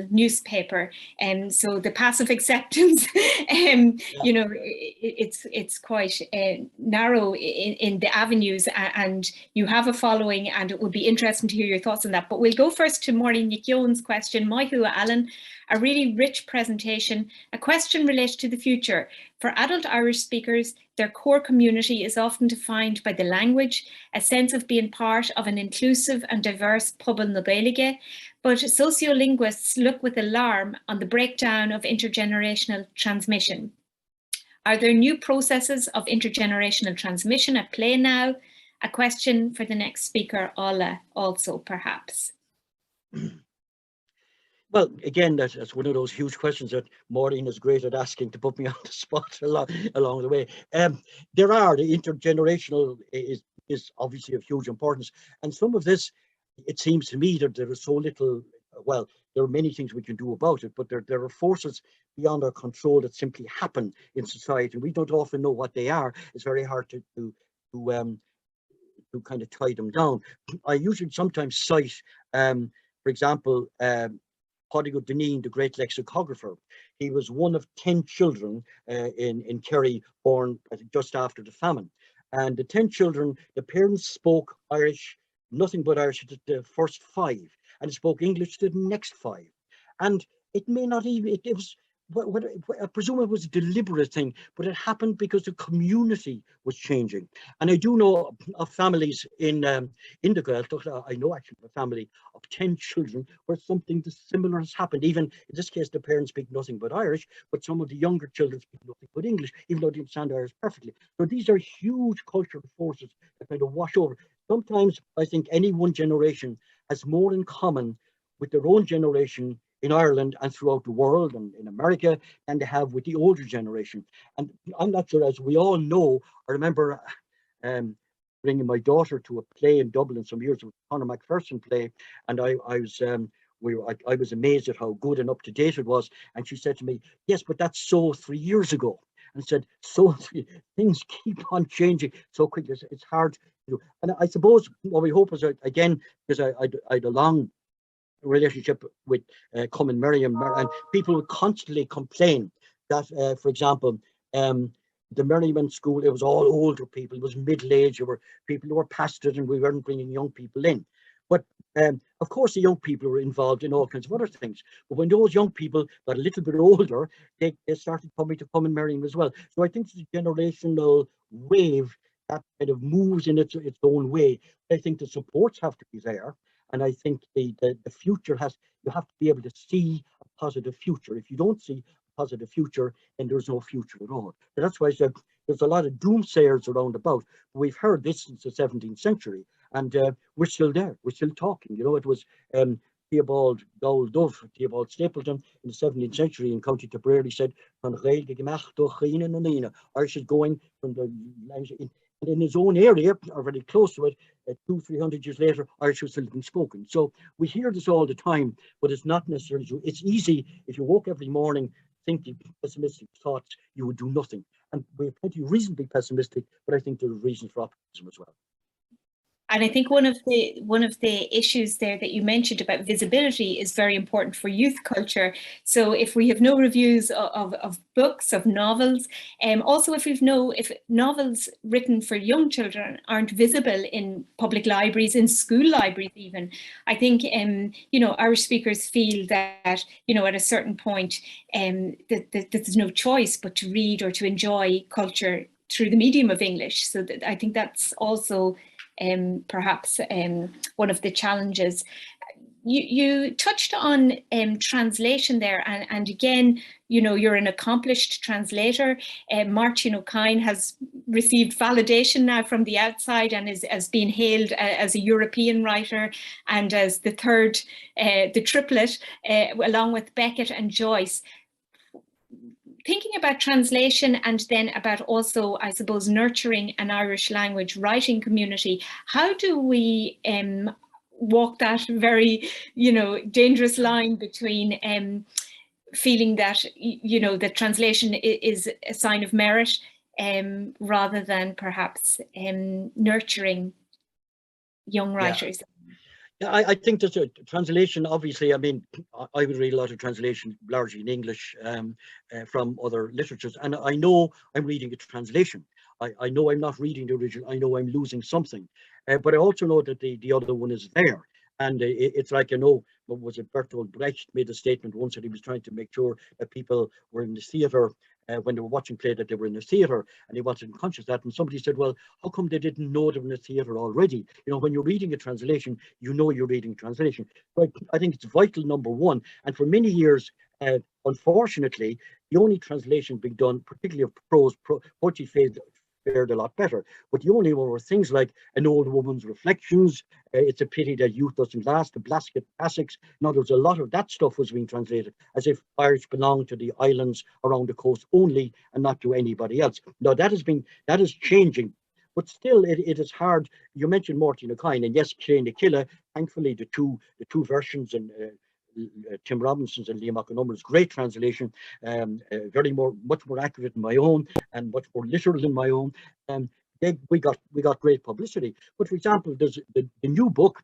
newspaper, and so the passive acceptance, you know, it's quite narrow in the avenues, and you have a following, and it would be interesting to hear your thoughts on that. But we'll go first to Maureen Nickyone's question. Maihu Alan, a really rich presentation, a question related to the future. For adult Irish speakers, their core community is often defined by the language, a sense of being part of an inclusive and diverse Pobal na Gaeilge, but sociolinguists look with alarm on the breakdown of intergenerational transmission. Are there new processes of intergenerational transmission at play now? A question for the next speaker, Ola, also perhaps. Well, again, that's one of those huge questions that Maureen is great at asking to put me on the spot along the way. There are, the intergenerational is obviously of huge importance, and some of this, it seems to me that there is so little, well, there are many things we can do about it, but there are forces beyond our control that simply happen in society. We don't often know what they are. It's very hard to kind of tie them down. I usually sometimes cite, for example, Pádraig Deneen, the great lexicographer. He was one of 10 children in Kerry, born just after the famine. And the 10 children, the parents spoke Irish, nothing but Irish, the first 5, and spoke English the next 5. And it may not even, it was, I presume it was a deliberate thing, but it happened because the community was changing. And I do know of families in the Gaeltacht. I know actually a family of 10 children where something similar has happened. Even in this case, the parents speak nothing but Irish, but some of the younger children speak nothing but English, even though they understand Irish perfectly. So these are huge cultural forces that kind of wash over. Sometimes I think any one generation has more in common with their own generation in Ireland and throughout the world and in America than they have with the older generation. And I'm not sure, as we all know, I remember bringing my daughter to a play in Dublin some years ago, Conor McPherson play, and I was amazed at how good and up to date it was. And she said to me, "Yes, but that's so 3 years ago." And said, "So things keep on changing so quickly. It's hard to do." And I suppose what we hope is, again, because I had a long relationship with Cumann Merriam, and people would constantly complain that, for example, the Merriman school, it was all older people, it was middle-aged, there were people who were past it, and we weren't bringing young people in. But of course, the young people were involved in all kinds of other things. But when those young people got a little bit older, they started coming to Cumann Merriam as well. So I think it's a generational wave that kind of moves in its own way. I think the supports have to be there. And I think the future you have to be able to see a positive future. If you don't see a positive future, then there's no future at all. So that's why I said there's a lot of doomsayers around about. We've heard this since the 17th century, and we're still there. We're still talking. You know, it was Theobald Gaul Dove, Theobald Stapleton in the 17th century in County Tipperary said, Irish is going from the language and in his own area, or very close to it, 200-300 years later, Irish was still being spoken. So we hear this all the time, but it's not necessarily true. It's easy if you woke every morning thinking pessimistic thoughts, you would do nothing. And we have plenty of reason to be pessimistic, but I think there are reasons for optimism as well. And I think one of the issues there that you mentioned about visibility is very important for youth culture. So if we have no reviews of books, of novels, also if novels written for young children aren't visible in public libraries, in school libraries even, I think Irish speakers feel that at a certain point that there's no choice but to read or to enjoy culture through the medium of English. So that I think that's also perhaps one of the challenges. You touched on translation there, and again, you're an accomplished translator. Martin O'Kine has received validation now from the outside and is being hailed as a European writer and as the triplet, along with Beckett and Joyce. Thinking about translation and then about also, I suppose, nurturing an Irish language writing community, how do we walk that very, dangerous line between feeling that, that translation is a sign of merit rather than perhaps nurturing young writers? Yeah, I think that translation, obviously, I mean, I would read a lot of translation, largely in English, from other literatures. And I know I'm reading a translation. I know I'm not reading the original. I know I'm losing something. But I also know that the other one is there. And it's like, what was it, Bertolt Brecht made a statement once that he was trying to make sure that people were in the theatre when they were watching play, that they were in the theatre, and he wasn't conscious of that. And somebody said, well, how come they didn't know they were in the theatre already? When you're reading a translation, you're reading translation. But I think it's vital, number one. And for many years, unfortunately, the only translation being done, particularly of prose, poetry fared a lot better. But the only one were things like An Old Woman's Reflections, It's a Pity That Youth Doesn't Last, the Blasket Classics. Now, there was a lot of that stuff was being translated as if Irish belonged to the islands around the coast only and not to anybody else. Now, that is changing. But still, it is hard. You mentioned Martin O'Kine, and yes, Shane Killa. Thankfully, the two versions, and Tim Robinson's and Liam O'Connor's great translation, much more accurate than my own and much more literal than my own. We got great publicity. But for example, there's the new book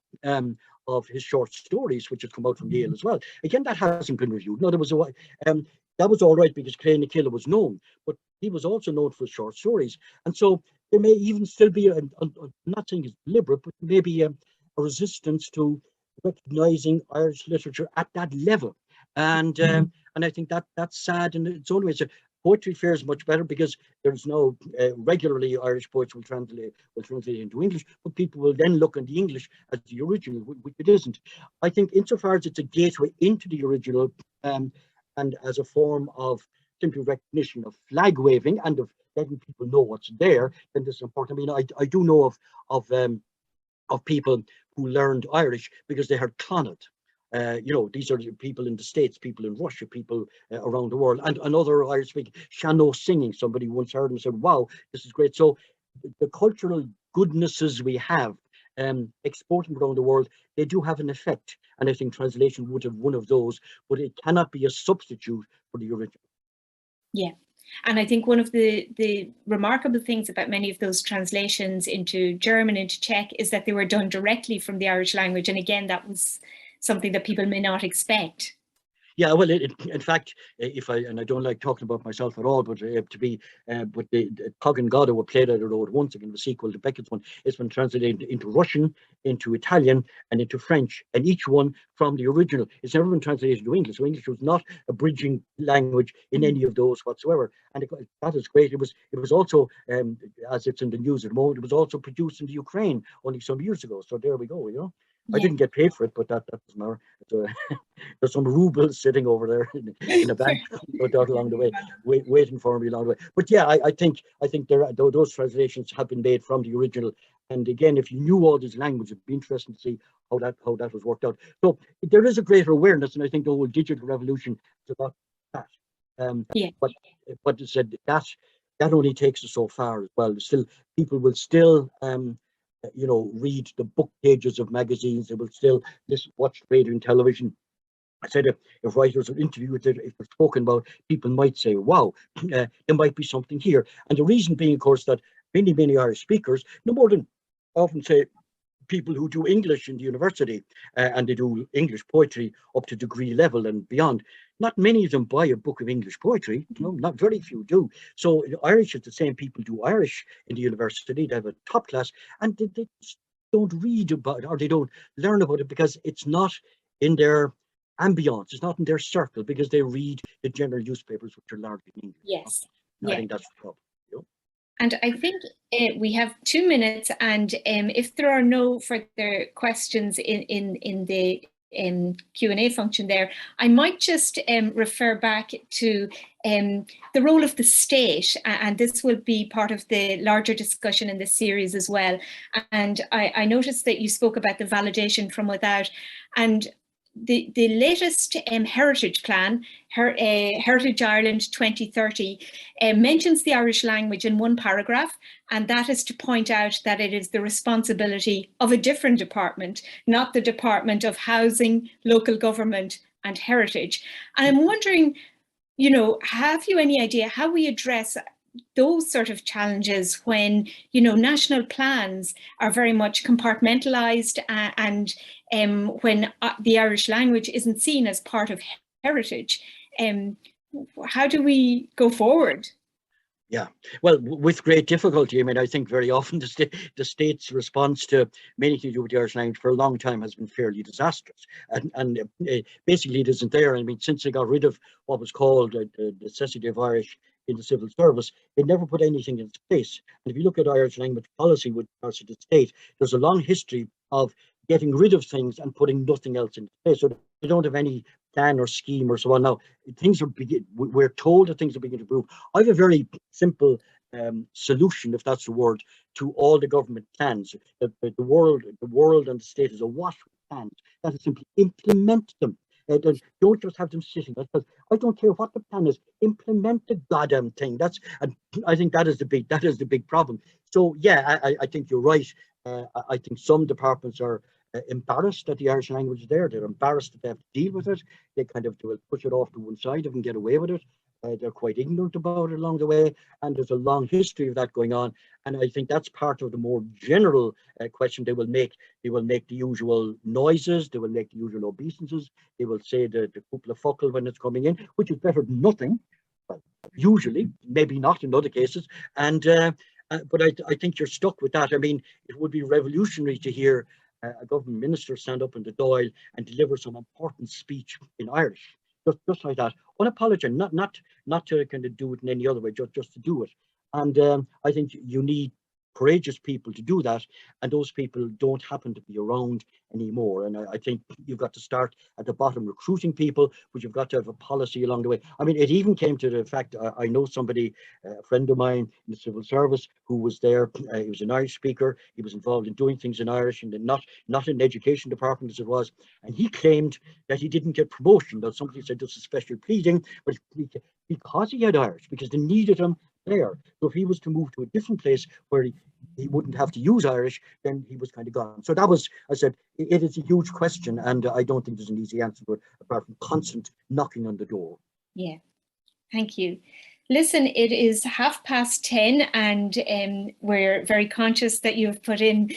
of his short stories, which has come out from Yale as well. Again, that hasn't been reviewed. No, that was all right because Shane Killa was known, but he was also known for short stories, and so there may even still be I'm not saying it's deliberate, but maybe a resistance to recognizing Irish literature at that level, and I think that's sad in its own way. So poetry fares much better because there's no regularly Irish poets will translate into English, but people will then look at the English as the original, which it isn't. I think insofar as it's a gateway into the original, and as a form of simply recognition of flag waving and of letting people know what's there, then this is important. I mean, I do know of people who learned Irish because they heard Clonard. These are people in the States, people in Russia, people around the world, and another Irish speaking, Shannon singing. Somebody once heard him and said, wow, this is great. So the cultural goodnesses we have, exporting around the world, they do have an effect. And I think translation would have one of those, but it cannot be a substitute for the original. Yeah. And I think one of the remarkable things about many of those translations into German, into Czech, is that they were done directly from the Irish language. And again, that was something that people may not expect. Yeah, well, in fact, I don't like talking about myself at all, but but the Cog and Godo were played out of road once again, the sequel to Beckett's one. It's been translated into Russian, into Italian, and into French, and each one from the original. It's never been translated to English. So English was not a bridging language in any of those whatsoever, and that is great. It was also, as it's in the news at the moment, it was also produced in the Ukraine only some years ago. So there we go, I didn't get paid for it, but that doesn't matter. There's some rubles sitting over there in a bank, no doubt, along the way, waiting for me along the way. But yeah, I think those translations have been made from the original. And again, if you knew all this language, it'd be interesting to see how that was worked out. So there is a greater awareness, and I think the whole digital revolution is about that. But it said that only takes us so far as well. Still, people will still read the book pages of magazines. They will still watch radio and television. I said if writers are interviewed, if they're spoken about, people might say, wow, there might be something here. And the reason being, of course, that many Irish speakers, no more than often say people who do English in the university and they do English poetry up to degree level and beyond, not many of them buy a book of English poetry. Not very few do. So Irish is the same people do Irish in the university. They have a top class, and they don't read about it, or they don't learn about it because it's not in their ambience, it's not in their circle, because they read the general newspapers, which are largely in English. Yes. I think that's the problem. And I think we have 2 minutes, and if there are no further questions in the Q&A function there, I might just refer back to the role of the state, and this will be part of the larger discussion in this series as well. And I noticed that you spoke about the validation from without, and the latest heritage plan, Heritage Ireland 2030, mentions the Irish language in one paragraph, and that is to point out that it is the responsibility of a different department, not the Department of Housing, Local Government and Heritage. And I'm wondering, have you any idea how we address those sort of challenges when, national plans are very much compartmentalized and when the Irish language isn't seen as part of heritage? How do we go forward? Yeah, well, with great difficulty. I mean, I think very often the state's response to many things to do with the Irish language for a long time has been fairly disastrous. And basically it isn't there. I mean, since they got rid of what was called the necessity of Irish in the civil service, they never put anything in its place. And if you look at Irish language policy with regards to the state, there's a long history of getting rid of things and putting nothing else in place. So they don't have any plan or scheme or so on. Now, we're told that things are beginning to improve. I have a very simple solution, if that's the word, to all the government plans. The world and the state is awash with plans. That is simply implement them. Don't just have them sitting. I don't care what the plan is. Implement the goddamn thing. And I think that is the big problem. So yeah, I think you're right. I think some departments are embarrassed that the Irish language is there. They're embarrassed that they have to deal with it. They will push it off to one side and get away with it. They're quite ignorant about it along the way, and there's a long history of that going on. And I think that's part of the more general question. They will make the usual noises. They will make the usual obeisances. They will say the couple of fuckle when it's coming in, which is better than nothing. Well, usually, maybe not in other cases. And but I think you're stuck with that. I mean, it would be revolutionary to hear a government minister stand up in the Dáil and deliver some important speech in Irish, just like that, unapologetic, not to kind of do it in any other way, just to do it. And I think you need courageous people to do that, and those people don't happen to be around anymore. And I think you've got to start at the bottom, recruiting people, but you've got to have a policy along the way. I mean, it even came to the fact, I know somebody, a friend of mine in the civil service, who was there. He was an Irish speaker. He was involved in doing things in Irish, and not in the education department as it was. And he claimed that he didn't get promotion. That somebody said this is special pleading, but because he had Irish, because they needed him there. So if he was to move to a different place where he wouldn't have to use Irish, then he was kind of gone. So that was, I said, it is a huge question, and I don't think there's an easy answer to it, apart from constant knocking on the door. Yeah, thank you. Listen, it is 10:30, and we're very conscious that you have put in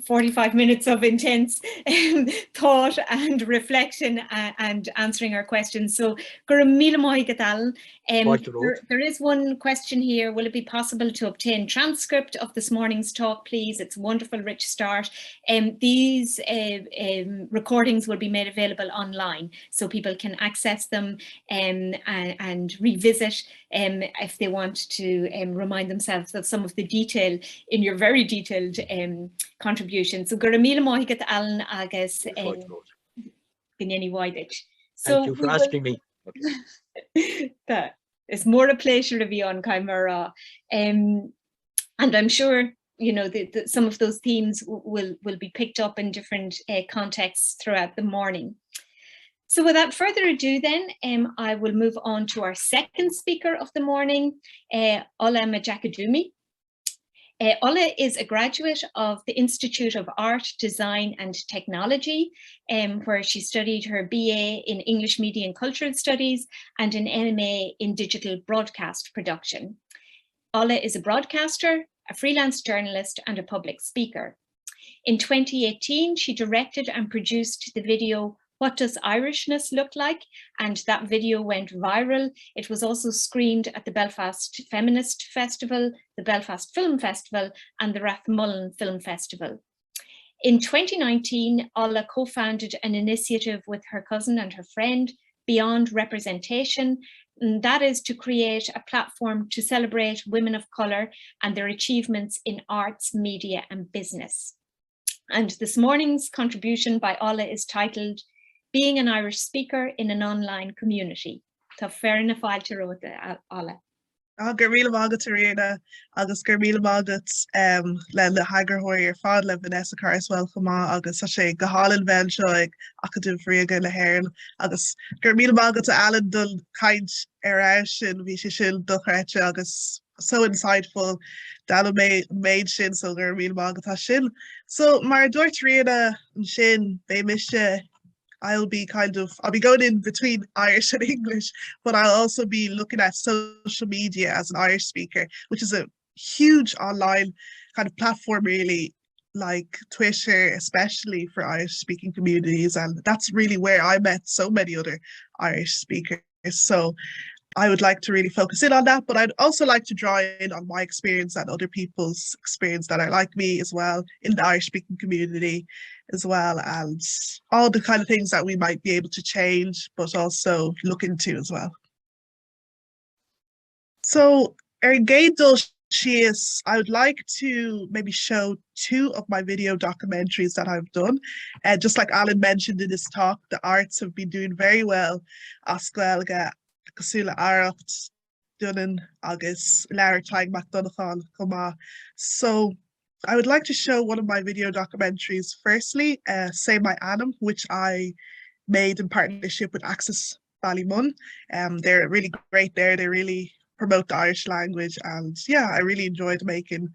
45 minutes of intense thought and reflection and answering our questions. So, there is one question here. Will it be possible to obtain transcript of this morning's talk, please? It's a wonderful, rich start. These recordings will be made available online, so people can access them and revisit if they want to remind themselves of some of the detail in your very detailed contribution. So gur míle maith Alan agus Giniani Waidich. Thank you for asking me. That it's more a pleasure to be on Kaimara. And I'm sure, you know, some of those themes will be picked up in different contexts throughout the morning. So without further ado then, I will move on to our second speaker of the morning, Ola Majakadumi. Ola is a graduate of the Institute of Art, Design and Technology, where she studied her BA in English Media and Cultural Studies and an MA in Digital Broadcast Production. Ola is a broadcaster, a freelance journalist and a public speaker. In 2018, she directed and produced the video What Does Irishness Look Like? And that video went viral. It was also screened at the Belfast Feminist Festival, the Belfast Film Festival, and the Rathmullen Film Festival. In 2019, Ola co-founded an initiative with her cousin and her friend, Beyond Representation, and that is to create a platform to celebrate women of colour and their achievements in arts, media and business. And this morning's contribution by Ola is titled Being an Irish Speaker in an Online Community. Tá fear na fáilte róta, Ola. Gur míle mágat Tarina, agus gur míle mágat le hagar hóir fád le Vanessa Carswell chumá agus sa sé go hálan bhean seo ag acadú fríoga le hairn agus gur míle mágat Alan dul caint sin bhí sé sin dochreite agus so insightful dal made sin so gur míle mágat sin. So mar dúirt Tarina an sin bé mise I'll be going in between Irish and English, but I'll also be looking at social media as an Irish speaker, which is a huge online kind of platform really, like Twitter, especially for Irish speaking communities. And that's really where I met so many other Irish speakers. So I would like to really focus in on that, but I'd also like to draw in on my experience and other people's experience that are like me as well in the Irish speaking community as well, and all the kind of things that we might be able to change, but also look into as well. So, I would like to maybe show two of my video documentaries that I've done. Just like Alan mentioned in his talk, the arts have been doing very well. Asquelga, Cosula Aracht, Dunan, Agus, Lara Taig MacDonaghan, Coma. So I would like to show one of my video documentaries. Firstly, Say My Annam, which I made in partnership with Access Ballymun. They're really great there. They really promote the Irish language. And yeah, I really enjoyed making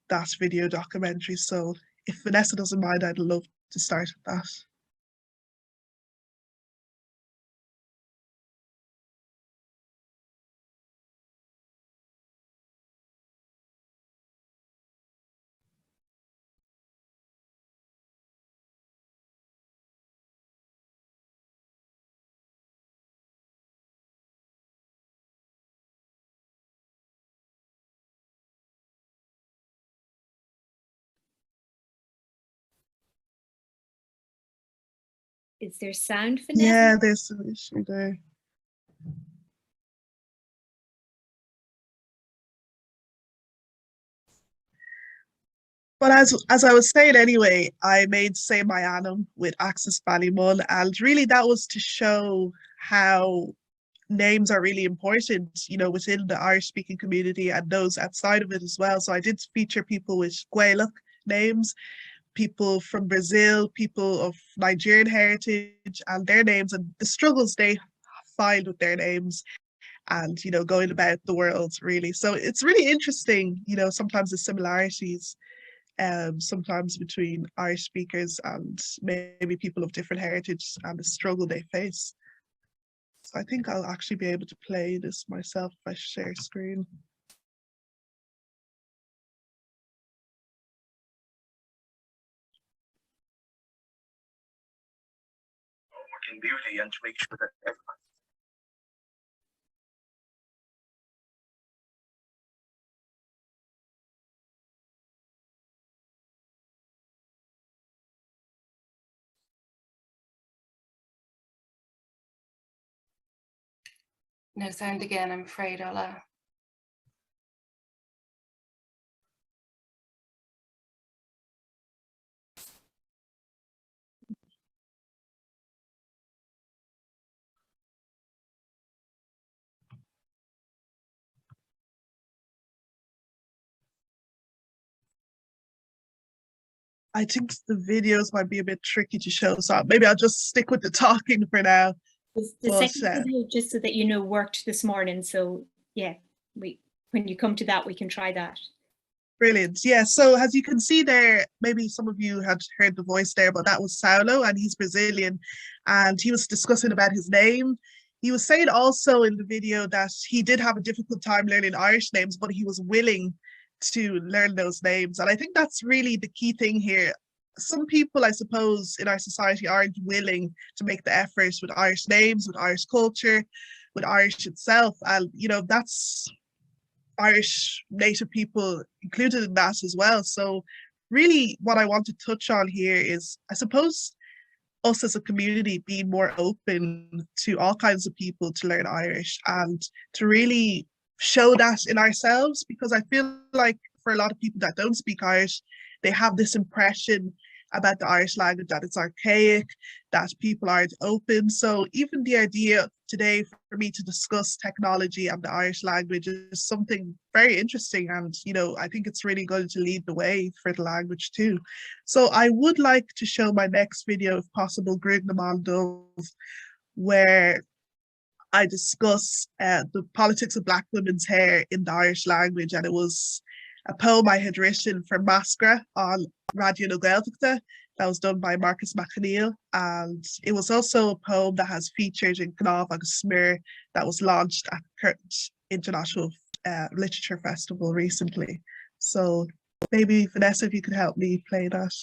that video documentary. So if Vanessa doesn't mind, I'd love to start with that. Is there sound, Vanessa? Yeah, there's an issue there. But as I was saying anyway, I made Say My Annam with Access Ballymun, and really that was to show how names are really important, you know, within the Irish speaking community and those outside of it as well. So I did feature people with Gaelic names, people from Brazil, people of Nigerian heritage and their names and the struggles they find with their names and, you know, going about the world really. So it's really interesting, you know, sometimes the similarities sometimes between Irish speakers and maybe people of different heritage and the struggle they face. So I think I'll actually be able to play this myself if I share screen. In beauty and to make sure that everyone No sound again, I'm afraid, Ola. I think the videos might be a bit tricky to show, so maybe I'll just stick with the talking for now. The second video, just so that you know, worked this morning. So yeah, when you come to that, we can try that. Brilliant. Yeah, so as you can see there, maybe some of you had heard the voice there, but that was Saulo, and he's Brazilian, and he was discussing about his name. He was saying also in the video that he did have a difficult time learning Irish names, but he was willing to learn those names. And I think that's really the key thing here. Some people, I suppose, in our society aren't willing to make the effort with Irish names, with Irish culture, with Irish itself. And, you know, that's Irish native people included in that as well. So really what I want to touch on here is, I suppose, us as a community being more open to all kinds of people to learn Irish and to really show that in ourselves, because I feel like for a lot of people that don't speak Irish, they have this impression about the Irish language that it's archaic, that people aren't open. So even the idea today for me to discuss technology and the Irish language is something very interesting, and you know, I think it's really going to lead the way for the language too. So I would like to show my next video, if possible, Gruag na Mban Dubh, where I discuss the politics of Black women's hair in the Irish language, and it was a poem I had written for Mascra on Radio na Gaeltachta that was done by Marcus McAneil, and it was also a poem that has featured in Gnáth agus Smear that was launched at Curtin International Literature Festival recently. So maybe Vanessa, if you could help me play that.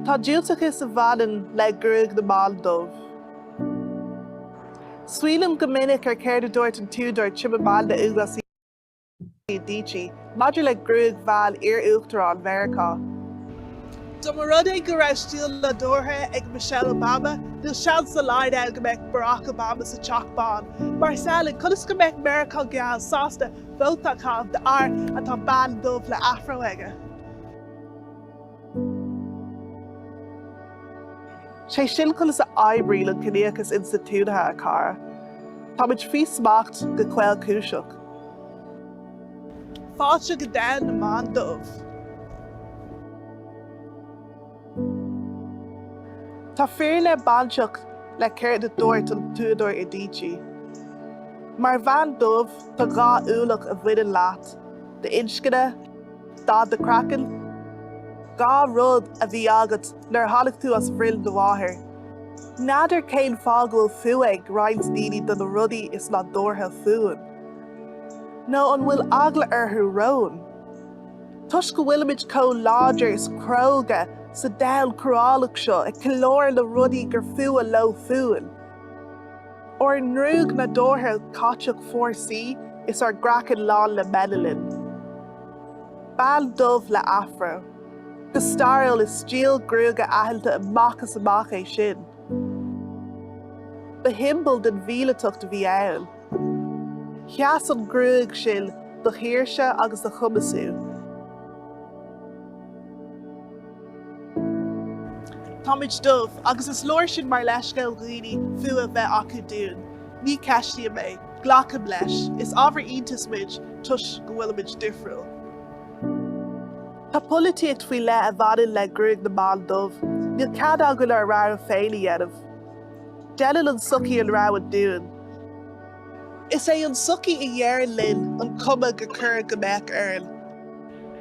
Tá diúltachas sa bhanan le Gruag na Mban Dubh. Suílim go minic ar céir dúirt an túdar tibh mal na ugas i díchi, maidir le Gruag bhal ar uachtarán Mheiriceá. Do mar rud é go raibh stíl le dúrtha ag Michelle Obama, níl sean sa láid go mbeidh Barack Obama sa teachbán. Mar saoilín chunas go mbeidh Mheiriceá geal sásta bhótachán de ar atá Mban Dubh le afro aige. sé sin chulas a aibrí le cníochas institútha a cara. Táid fí smacht go chfuil cúiseach. Fáilte go dain na Mban Dubh. Tá fear le banseach le céir de dúirt an túdóir i díchi. Mar Mban Dubh tá gá úlach a bhuiidir leat, de inscine, dá de crackan, gá rud a bhí agat nar tháinig tú as bhrill do bhathair. Nadidir céin fágúil fuaig roinnt daoine do na rudaí is ná dúrtha fuan. nó an bhfuil agla arthú roin. Tus go bhfuilimiid có láidir is cróga sa dail cruálach seo ag clóir le rudaí gur fua lo fuan. Or an rúg na dúrtha cáiteach fórsaí is ar grachan lán le menalin. Mban Dubh le afro. The staril is stíl grúga aithilta amachchas amach é sin. Ba himbal den bhíletucht bhí ann. Cheas an grúg sin do hiirse agus do chumasú. Táid dubh agus is leir sin mar leisceil dhaoine fua bheith acu dún. Ní ceistí mé, ghlacham leis, is ábhar iontasmuid tus go bhfuilimiid difriúil. Tá polítíocht faoi le a bhadan le Gruag na Mban Dubh, níl cad agam ar rá féile dhéanamh. Déanann an sucaí an rá an dún. Is é an sucaí i dhearan linn an cuma go cur go mbeadh airn.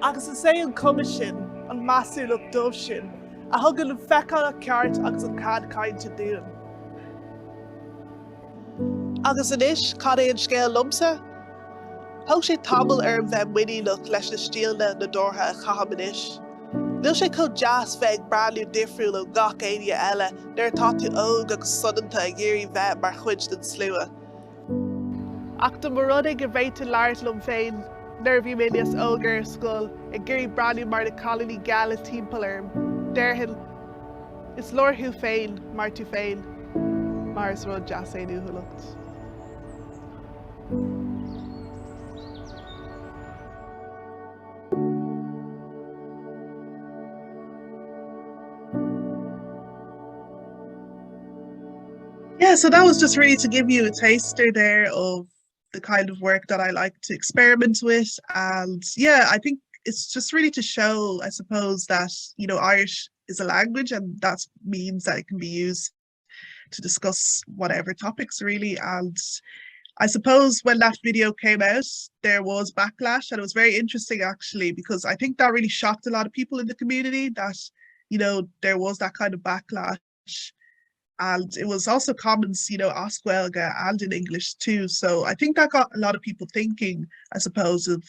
Agus is é an cuma sin, an measúlach dubh sin, a thugann an feicáil a ceart agus an cad cainte dún. Agus inis, cad é an scéal lumsa? Thug sé tamil ar an bheith muineach leis na stíalna na dúrtha a chatham inis. Lil sé có jazz feig brandú difriúil ó gach éine eile, deir táú óg agus sudanta a géirí bheith mar chuid den slua. Ach do mar rud ag bhéite leirlumm féin, nervhí minias ógar scoil ag géirí brandú mar na colony gala timpplairm. Deirhin, is lorthú féin mar tú féin, mar is rud jazz éú thulacht. Yeah, so that was just really to give you a taster there of the kind of work that I like to experiment with. And yeah, I think it's just really to show, I suppose, that, you know, Irish is a language, and that means that it can be used to discuss whatever topics really. And I suppose when that video came out, there was backlash, and it was very interesting actually, because I think that really shocked a lot of people in the community that, you know, there was that kind of backlash. And it was also comments, you know, Oswelga and in English too. So I think that got a lot of people thinking, I suppose, of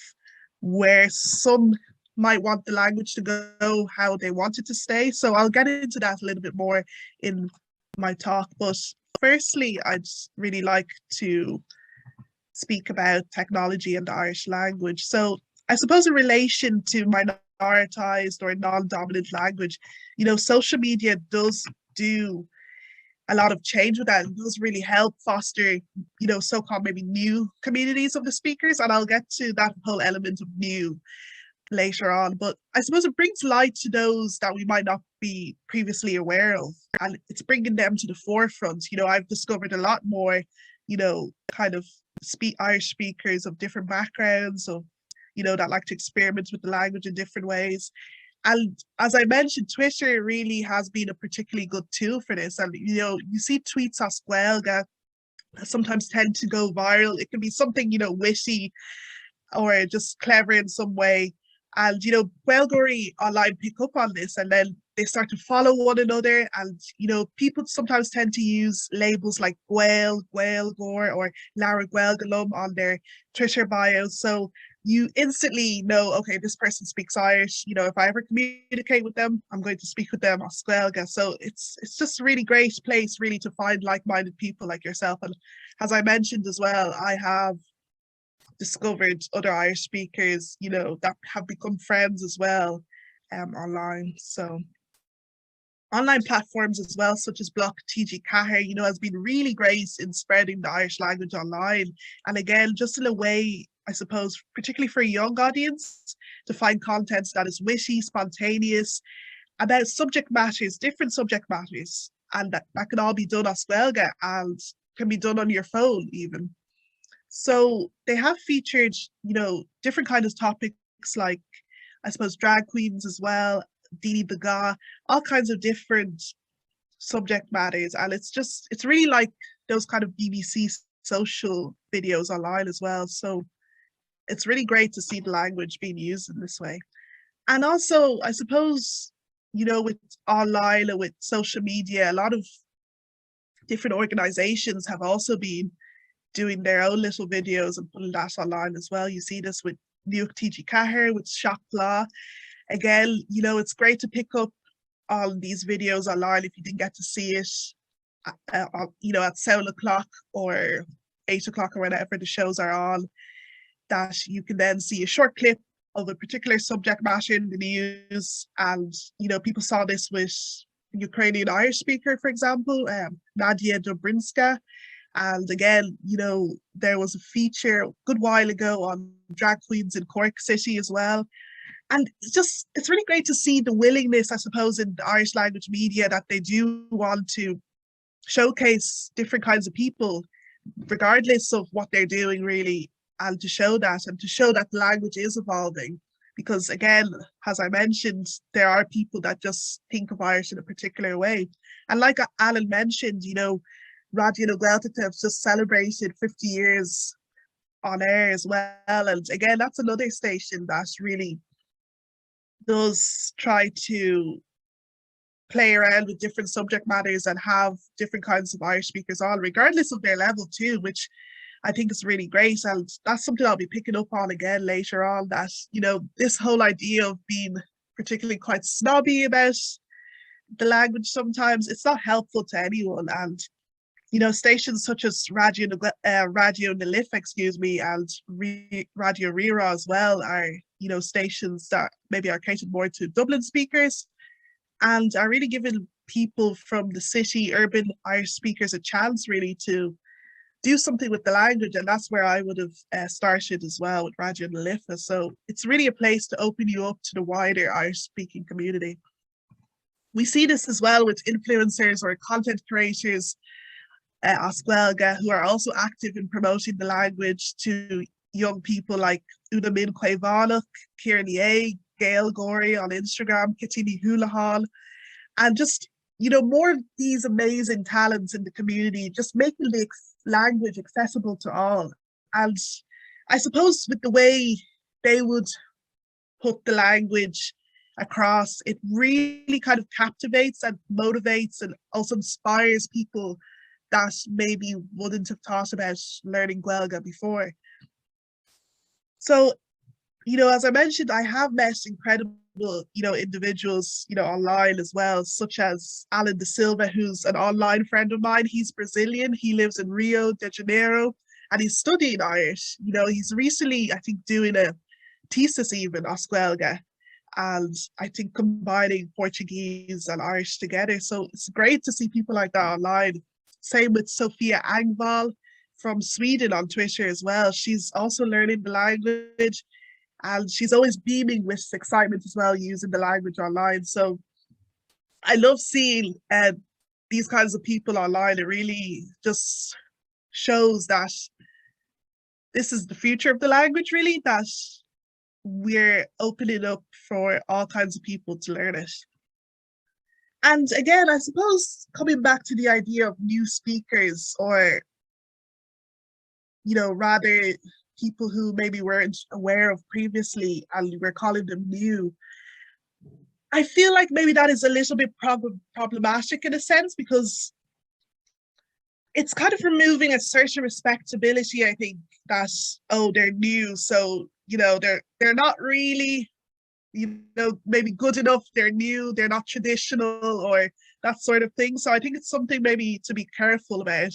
where some might want the language to go, how they want it to stay. So I'll get into that a little bit more in my talk. But firstly, I'd really like to speak about technology and the Irish language. So I suppose in relation to minoritized or non-dominant language, you know, social media does do a lot of change with that, and does really help foster, you know, so-called maybe new communities of the speakers. And I'll get to that whole element of new later on. But I suppose it brings light to those that we might not be previously aware of, and it's bringing them to the forefront. You know, I've discovered a lot more, you know, kind of Irish speakers of different backgrounds, of, you know, that like to experiment with the language in different ways. And as I mentioned, Twitter really has been a particularly good tool for this. And, you know, you see tweets as well that sometimes tend to go viral. It can be something, you know, witty or just clever in some way. And, you know, Gaelgory online pick up on this, and then they start to follow one another. And, you know, people sometimes tend to use labels like Gael, Gaelgore, or Lara Gaelgalum on their Twitter bios. So you instantly know, okay, this person speaks Irish. You know, if I ever communicate with them, I'm going to speak with them as Gaeilge. So it's just a really great place really to find like-minded people like yourself. And as I mentioned as well, I have discovered other Irish speakers, you know, that have become friends as well online. So online platforms as well, such as Block TG Cahir, you know, has been really great in spreading the Irish language online. And again, just in a way, I suppose, particularly for a young audience, to find content that is witty, spontaneous, about subject matters, different subject matters, and that can all be done as Gaeilge and can be done on your phone even. So they have featured, you know, different kinds of topics like, I suppose, drag queens as well, Dini Baga, all kinds of different subject matters. And it's really like those kind of BBC social videos online as well. So it's really great to see the language being used in this way. And also, I suppose, you know, with online and with social media, a lot of different organizations have also been doing their own little videos and putting that online as well. You see this with Nuach TG Cahir, with Shock Law. Again, you know, it's great to pick up on these videos online if you didn't get to see it, you know, at 7 o'clock or 8 o'clock or whenever the shows are on, that you can then see a short clip of a particular subject matter in the news. And, you know, people saw this with Ukrainian Irish speaker, for example, Nadia Dobrinska. And again, you know, there was a feature a good while ago on drag queens in Cork City as well. And it's really great to see the willingness, I suppose, in the Irish language media, that they do want to showcase different kinds of people, regardless of what they're doing really, and to show that the language is evolving. Because again, as I mentioned, there are people that just think of Irish in a particular way. And like Alan mentioned, you know, Radio na Gaeltachta have just celebrated 50 years on air as well. And again, that's another station that really does try to play around with different subject matters and have different kinds of Irish speakers on, regardless of their level too, which I think is really great. And that's something I'll be picking up on again later on, that, you know, this whole idea of being particularly quite snobby about the language sometimes. It's not helpful to anyone. And, you know, stations such as Radio Nalif, and Radio Rira as well are, you know, stations that maybe are catered more to Dublin speakers and are really giving people from the city, urban Irish speakers, a chance really to do something with the language. And that's where I would have started as well with Radio Nalifa. So it's really a place to open you up to the wider Irish speaking community. We see this as well with influencers or content creators, Oswelga, who are also active in promoting the language to young people like Una Min Quavanuk, Kieran A, Gail Gorey on Instagram, Kitini Hulahan, and just, you know, more of these amazing talents in the community, just making the language accessible to all. And I suppose with the way they would put the language across, it really kind of captivates and motivates and also inspires people that maybe wouldn't have thought about learning Gaeilge before. So, you know, as I mentioned, I have met incredible, you know, individuals, you know, online as well, such as Alan De Silva, who's an online friend of mine. He's Brazilian. He lives in Rio de Janeiro and he's studying Irish. You know, he's recently, I think, doing a thesis even, Oswelga, and I think combining Portuguese and Irish together. So it's great to see people like that online. Same with Sofia Angval from Sweden on Twitter as well. She's also learning the language and she's always beaming with excitement as well, using the language online. So I love seeing these kinds of people online. It really just shows that this is the future of the language, really, that we're opening up for all kinds of people to learn it. And again, I suppose coming back to the idea of new speakers, or, you know, rather people who maybe weren't aware of previously and we're calling them new, I feel like maybe that is a little bit problematic in a sense, because it's kind of removing a certain respectability, I think, that, oh, they're new, so, you know, they're not really, you know, maybe good enough, they're new, they're not traditional, or that sort of thing. So I think it's something maybe to be careful about.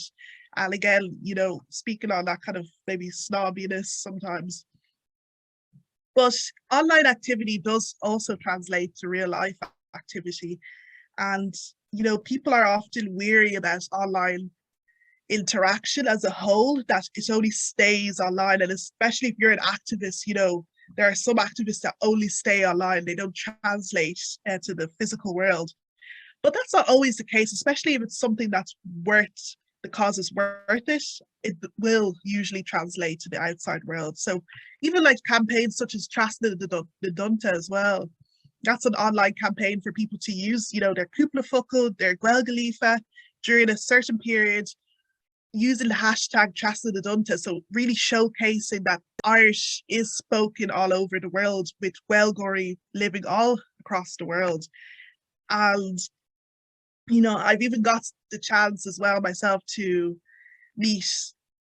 And again, you know, speaking on that kind of maybe snobbiness sometimes. But online activity does also translate to real life activity. And, you know, people are often weary about online interaction as a whole, that it only stays online. And especially if you're an activist, you know, there are some activists that only stay online, they don't translate to the physical world. But that's not always the case, especially if it's something that's worth, the cause is worth it, it will usually translate to the outside world. So even like campaigns such as Trasna the Dunta as well, that's an online campaign for people to use, you know, their Cúpla Focal, their Gaeilge during a certain period, using the hashtag Trasna the Dunta. So really showcasing that Irish is spoken all over the world, with Gaeilge living all across the world. And, you know, I've even got the chance as well myself to meet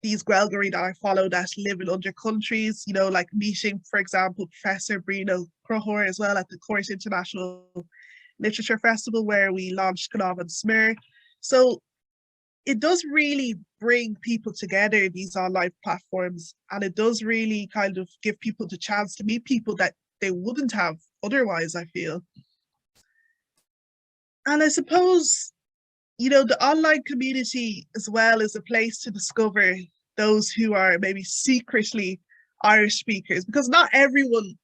these Gaeilge that I follow that live in other countries, you know, like meeting, for example, Professor Bruno Crohor as well at the Court International Literature Festival, where we launched Canavan Smir. So it does really bring people together, these online platforms, and it does really kind of give people the chance to meet people that they wouldn't have otherwise, I feel. And I suppose, you know, the online community as well is a place to discover those who are maybe secretly Irish speakers, because not everyone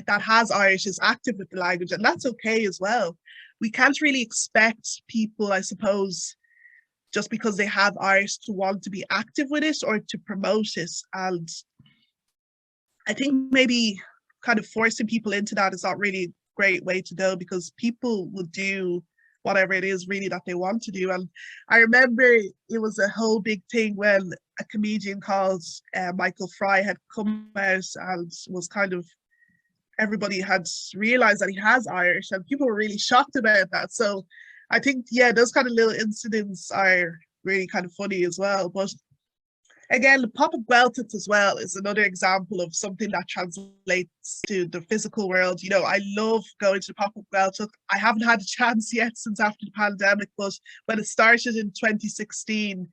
that has Irish is active with the language, and that's okay as well. We can't really expect people, I suppose, just because they have Irish to want to be active with it or to promote it. And I think maybe kind of forcing people into that is not really a great way to go, because people will do whatever it is really that they want to do. And I remember it was a whole big thing when a comedian called Michael Fry had come out and was kind of, everybody had realized that he has Irish, and people were really shocked about that. So I think, yeah, those kind of little incidents are really kind of funny as well. But Again, the pop of Gueltic as well is another example of something that translates to the physical world. You know, I love going to the pop of Gueltic. I haven't had a chance yet since after the pandemic, but when it started in 2016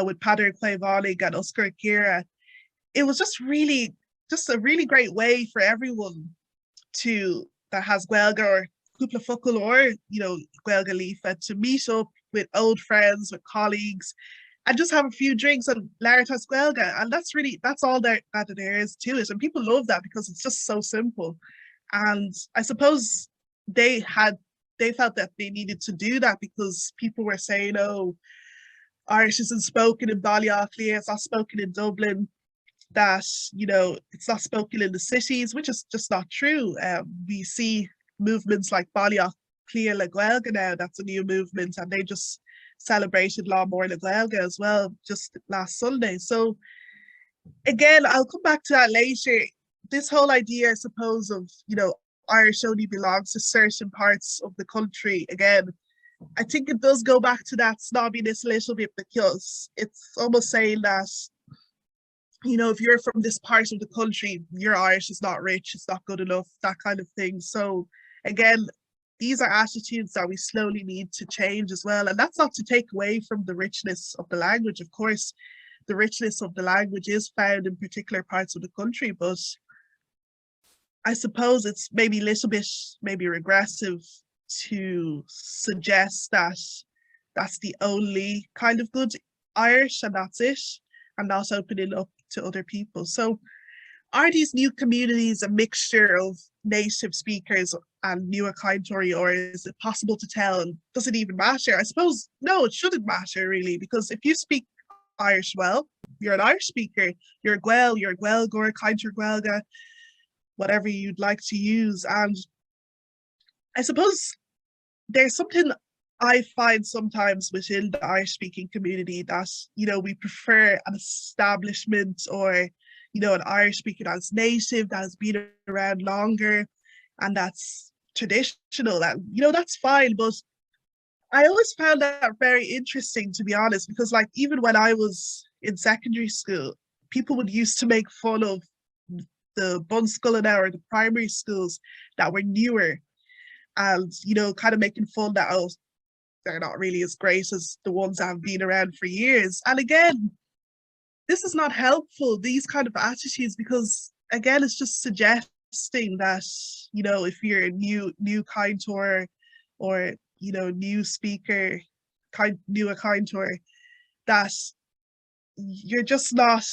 with Pader Claivanig and Oscar Kira, it was just a really great way for everyone that has Guelga or Cúpla Focal or, you know, Guelga Lifa to meet up with old friends, with colleagues, and just have a few drinks and Laritas Guelga. And that's all that there is to it. And people love that because it's just so simple. And I suppose they felt that they needed to do that because people were saying, oh, Irish isn't spoken in Ballyauchlia, it's not spoken in Dublin, that, you know, it's not spoken in the cities, which is just not true. We see movements like Ballyauchlia La Guelga now, that's a new movement, and they just celebrated Lá Mór La Guelga as well just last Sunday. So again, I'll come back to that later. This whole idea, I suppose, of, you know, Irish only belongs to certain parts of the country, again, I think it does go back to that snobbiness a little bit, because it's almost saying that, you know, if you're from this part of the country, your Irish is not rich, it's not good enough, that kind of thing. So again, these are attitudes that we slowly need to change as well. And that's not to take away from the richness of the language. Of course, the richness of the language is found in particular parts of the country, but I suppose it's maybe a little bit regressive to suggest that that's the only kind of good Irish and that's it, and not opening up to other people. So are these new communities a mixture of native speakers and Nua Kaintori, or is it possible to tell, and does it even matter? I suppose no, it shouldn't matter really, because if you speak Irish well, you're an Irish speaker, you're a Guel, you're a Guelgor, Kaintor Guelga, whatever you'd like to use. And I suppose there's something I find sometimes within the Irish speaking community that, you know, we prefer an establishment or, you know, an Irish speaker that's native, that has been around longer and that's traditional, and, you know, that's fine. But I always found that very interesting, to be honest, because like even when I was in secondary school, people would used to make fun of the Bunscullina or the primary schools that were newer, and, you know, kind of making fun that, oh, they're not really as great as the ones that have been around for years. And again, this is not helpful, these kind of attitudes, because again, it's just suggesting that, you know, if you're a new Kaintor or, you know, new speaker, Nua Kaintor, that you're just not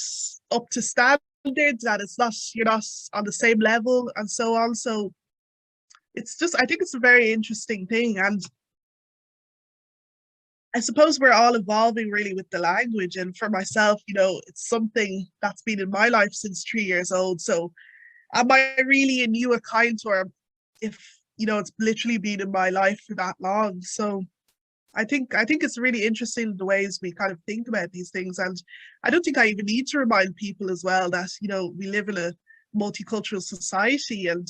up to standards, that you're not on the same level and so on. So it's just, I think it's a very interesting thing. And I suppose we're all evolving really with the language. And for myself, you know, it's something that's been in my life since 3 years old. So am I really a Nua Kaintor if, you know, it's literally been in my life for that long? So I think it's really interesting the ways we kind of think about these things. And I don't think I even need to remind people as well that, you know, we live in a multicultural society. And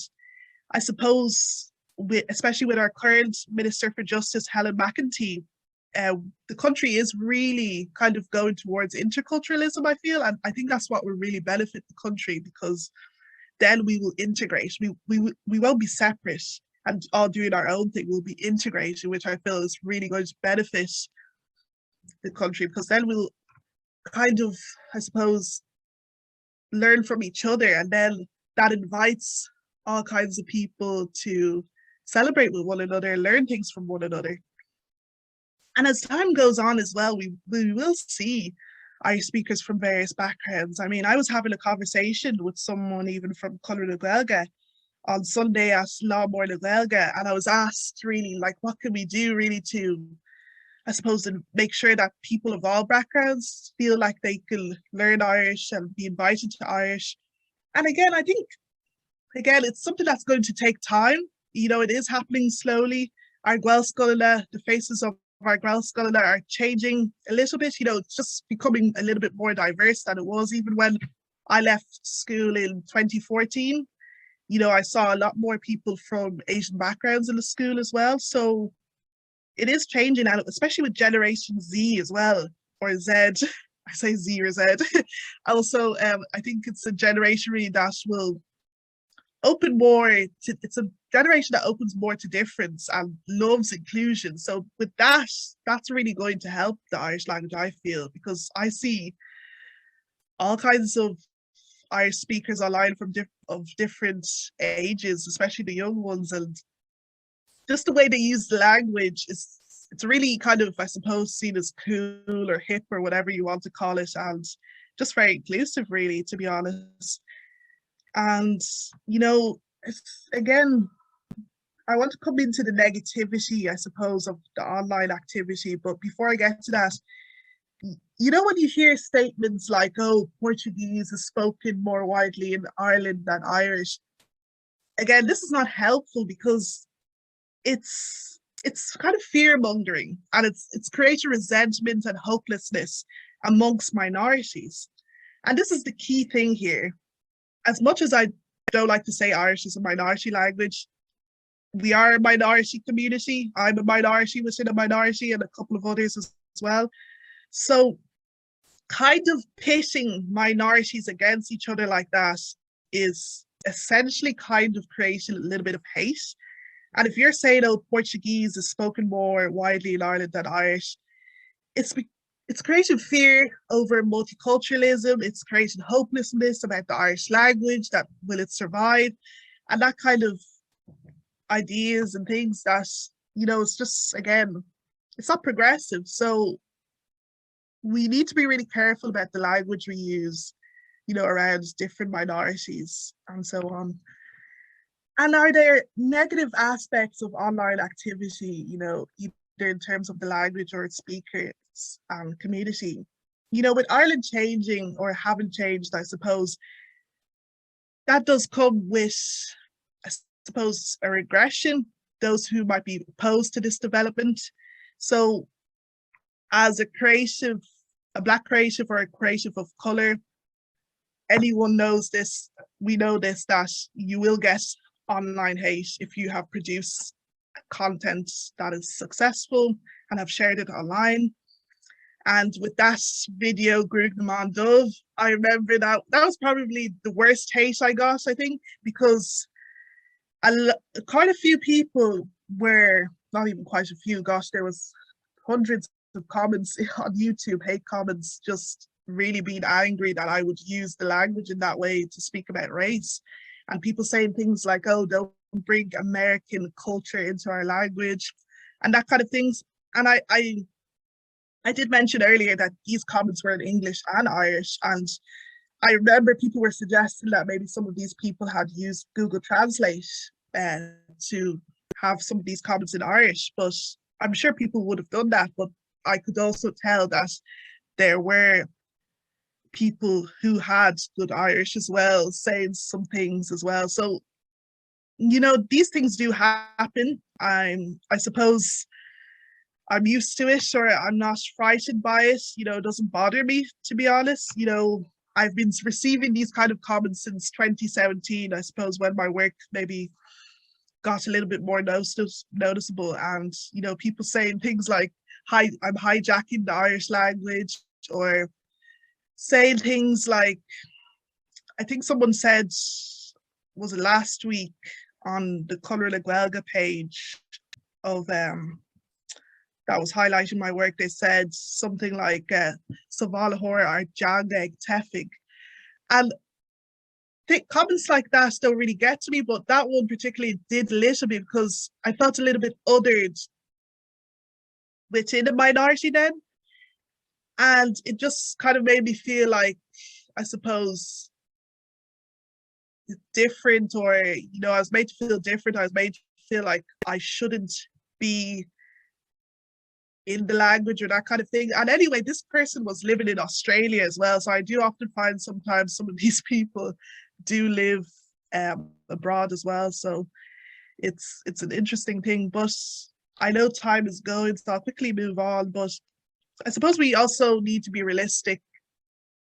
I suppose, especially with our current Minister for Justice, Helen McEntee, the country is really kind of going towards interculturalism, I feel. And I think that's what will really benefit the country, because then we will integrate. We won't be separate and all doing our own thing. We'll be integrated, which I feel is really going to benefit the country, because then we'll kind of, I suppose, learn from each other, and then that invites all kinds of people to celebrate with one another, learn things from one another. And as time goes on as well, we will see Irish speakers from various backgrounds. I mean, I was having a conversation with someone even from Colour na Gaeilge on Sunday at Lá Mór La Gaeilge, and I was asked really, like, what can we do really to, I suppose, to make sure that people of all backgrounds feel like they can learn Irish and be invited to Irish. And again, I think, it's something that's going to take time. You know, it is happening slowly. Our Gaelscoileanna, the faces of our Gaelscoileanna are changing a little bit. You know, it's just becoming a little bit more diverse than it was even when I left school in 2014. You know, I saw a lot more people from Asian backgrounds in the school as well. So it is changing, and especially with Generation Z as well, or Z, I say Z or Z. Also, I think it's a generation really that will open more to, it's a generation that opens more to difference and loves inclusion. So with that, that's really going to help the Irish language, I feel, because I see all kinds of Irish speakers online from different ages, especially the young ones, and just the way they use the language is, it's really kind of, I suppose, seen as cool or hip or whatever you want to call it, and just very inclusive, really, to be honest. And, you know, again, I want to come into the negativity, I suppose, of the online activity. But before I get to that, you know, when you hear statements like, oh, Portuguese is spoken more widely in Ireland than Irish, again, this is not helpful because it's kind of fear mongering, and it's creating resentment and hopelessness amongst minorities. And this is the key thing here. As much as I don't like to say Irish is a minority language, we are a minority community. I'm a minority within a minority, and a couple of others as well. So kind of pitting minorities against each other like that is essentially kind of creating a little bit of hate. And if you're saying, oh, Portuguese is spoken more widely in Ireland than Irish, it's creating fear over multiculturalism. It's creating hopelessness about the Irish language, that will it survive, and that kind of ideas and things that, you know, it's just, again, it's not progressive. So we need to be really careful about the language we use, you know, around different minorities and so on. And are there negative aspects of online activity, you know, either in terms of the language or its speakers and community? You know, with Ireland changing or having changed, I suppose, that does come with, I suppose, a regression, those who might be opposed to this development. So as a creative, a Black creative or a creative of color, anyone knows this, we know this, that you will get online hate if you have produced content that is successful and have shared it online. And with that video, Grúg na Man Dubh, I remember that was probably the worst hate I got, I think, because quite a few people were, not even quite a few, gosh, there was hundreds of comments on YouTube, hate comments, just really being angry that I would use the language in that way to speak about race. And people saying things like, oh, don't bring American culture into our language and that kind of things. And I did mention earlier that these comments were in English and Irish. And I remember people were suggesting that maybe some of these people had used Google Translate to have some of these comments in Irish, but I'm sure people would have done that. But I could also tell that there were people who had good Irish as well, saying some things as well. So, you know, these things do happen. I suppose I'm used to it, or I'm not frightened by it. You know, it doesn't bother me, to be honest. You know, I've been receiving these kind of comments since 2017, I suppose, when my work maybe got a little bit more noticeable. And, you know, people saying things like, hi, I'm hijacking the Irish language, or saying things like, I think someone said, was it last week, on the Colour Le Guelga page of that was highlighting my work, they said something like Savalahor or Jangeg Tefig. And comments like that don't really get to me, but that one particularly did a little bit, because I felt a little bit othered within a minority then. And it just kind of made me feel like, I suppose, different, or, you know, I was made to feel different. I was made to feel like I shouldn't be in the language or that kind of thing. And anyway, this person was living in Australia as well. So I do often find sometimes some of these people do live abroad as well. So it's an interesting thing, but I know time is going, so I'll quickly move on. But I suppose we also need to be realistic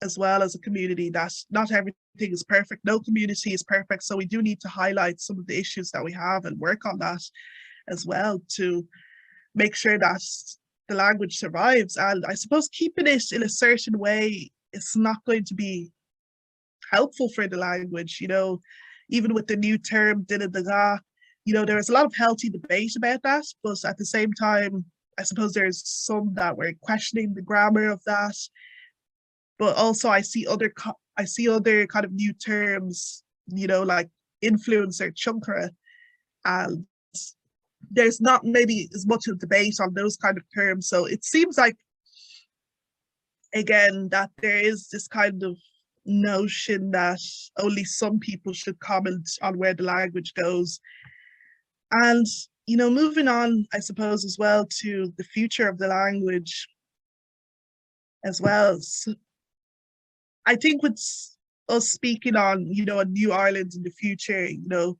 as well as a community, that not everything is perfect. No community is perfect. So we do need to highlight some of the issues that we have and work on that as well, to make sure that the language survives. And I suppose keeping it in a certain way is not going to be helpful for the language, you know, even with the new term, daga, you know, there's a lot of healthy debate about that, but at the same time, I suppose there's some that were questioning the grammar of that. But also I see other kind of new terms, you know, like influencer, chunkara, and there's not maybe as much of debate on those kind of terms. So it seems like, again, that there is this kind of notion that only some people should comment on where the language goes. And, you know, moving on, I suppose, as well to the future of the language as well. So I think with us speaking on, you know, a new Ireland in the future, you know,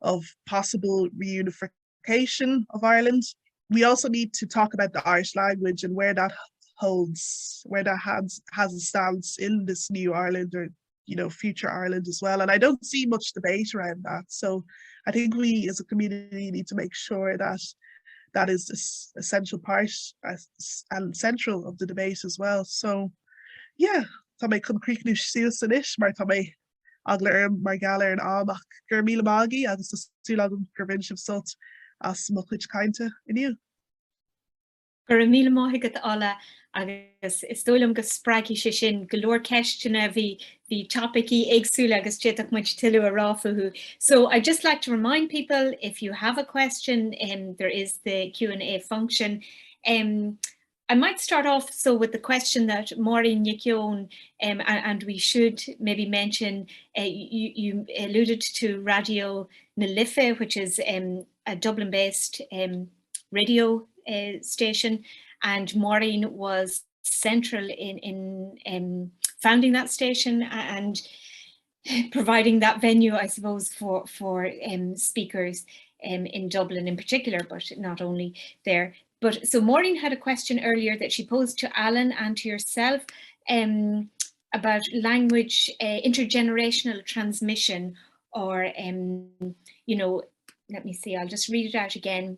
of possible reunification of Ireland, we also need to talk about the Irish language and where that holds, where that has a stance in this new Ireland, or, you know, future Ireland as well. And I don't see much debate around that. So I think we as a community need to make sure that that is this essential part and central of the debate as well. So yeah, tá mé concretely siús san isis, mar tá mé agla mar galar an ámach gur míle mágaí agus súlagam gur bhain sibh sult as mo chuid cainte inniu. Gur a míle maithigad ala agus is dólam go spráici sé sin go leor ceistena bhí topicí éagsúla agus tíach muid tiú a ráfuú. So I'd just like to remind people, if you have a question, there is the Q&A function. I might start off with the question that Maureen Yikion, and we should maybe mention, you alluded to Radio na Life, which is a Dublin-based radio station, and Maureen was central in founding that station and providing that venue, I suppose, for speakers in Dublin in particular, but not only there. But so Maureen had a question earlier that she posed to Alan and to yourself about language intergenerational transmission, or you know, let me see, I'll just read it out again.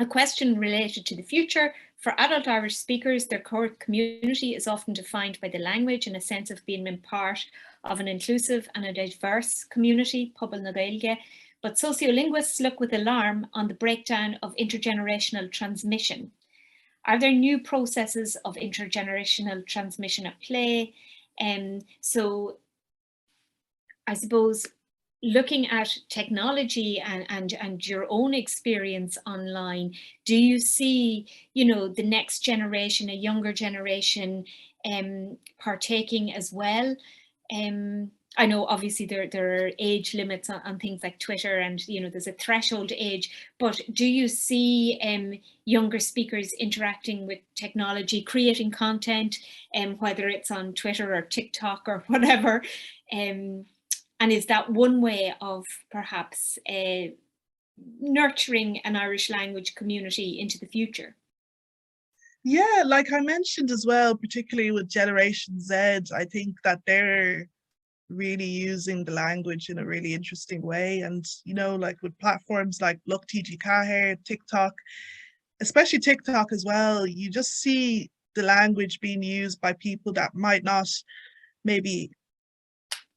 A question related to the future. For adult Irish speakers, their core community is often defined by the language and a sense of being part of an inclusive and a diverse community, Pobal na Gaeilge. But sociolinguists look with alarm on the breakdown of intergenerational transmission. Are there new processes of intergenerational transmission at play? So I suppose looking at technology and your own experience online, do you see, you know, the next generation, a younger generation, partaking as well? I know obviously there are age limits on things like Twitter, and, you know, there's a threshold age, but do you see younger speakers interacting with technology, creating content, whether it's on Twitter or TikTok or whatever? And is that one way of perhaps nurturing an Irish language community into the future? Yeah, like I mentioned as well, particularly with Generation Z, I think that they're really using the language in a really interesting way. And, you know, like with platforms like Look TG Caher, TikTok, especially TikTok as well, you just see the language being used by people that might not maybe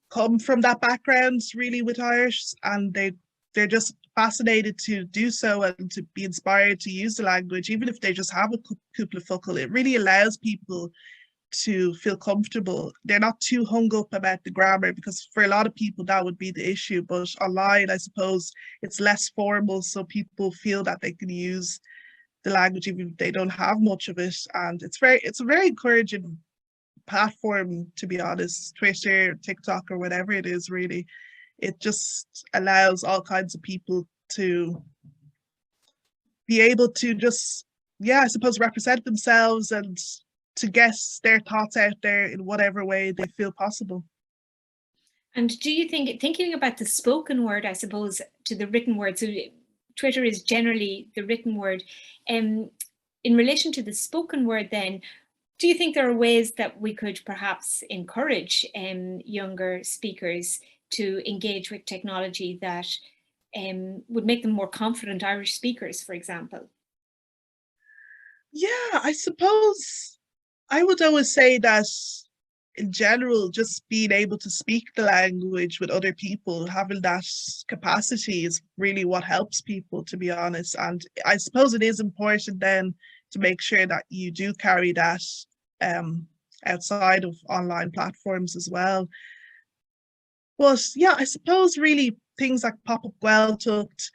come from that background really with Irish, and they're just fascinated to do so and to be inspired to use the language, even if they just have a couple of focal. It really allows people to feel comfortable. They're not too hung up about the grammar, because for a lot of people that would be the issue. But online, I suppose it's less formal, so people feel that they can use the language even if they don't have much of it. And it's a very encouraging platform, to be honest. Twitter, TikTok, or whatever it is, really, it just allows all kinds of people to be able to just, yeah, I suppose, represent themselves and to get their thoughts out there in whatever way they feel possible. And do you think, thinking about the spoken word, I suppose, to the written word, so Twitter is generally the written word, in relation to the spoken word then, do you think there are ways that we could perhaps encourage younger speakers to engage with technology that would make them more confident Irish speakers, for example? Yeah, I suppose I would always say that in general, just being able to speak the language with other people, having that capacity is really what helps people, to be honest. And I suppose it is important then to make sure that you do carry that um, outside of online platforms as well. But yeah, I suppose really things like Pop-Up Well Tucked,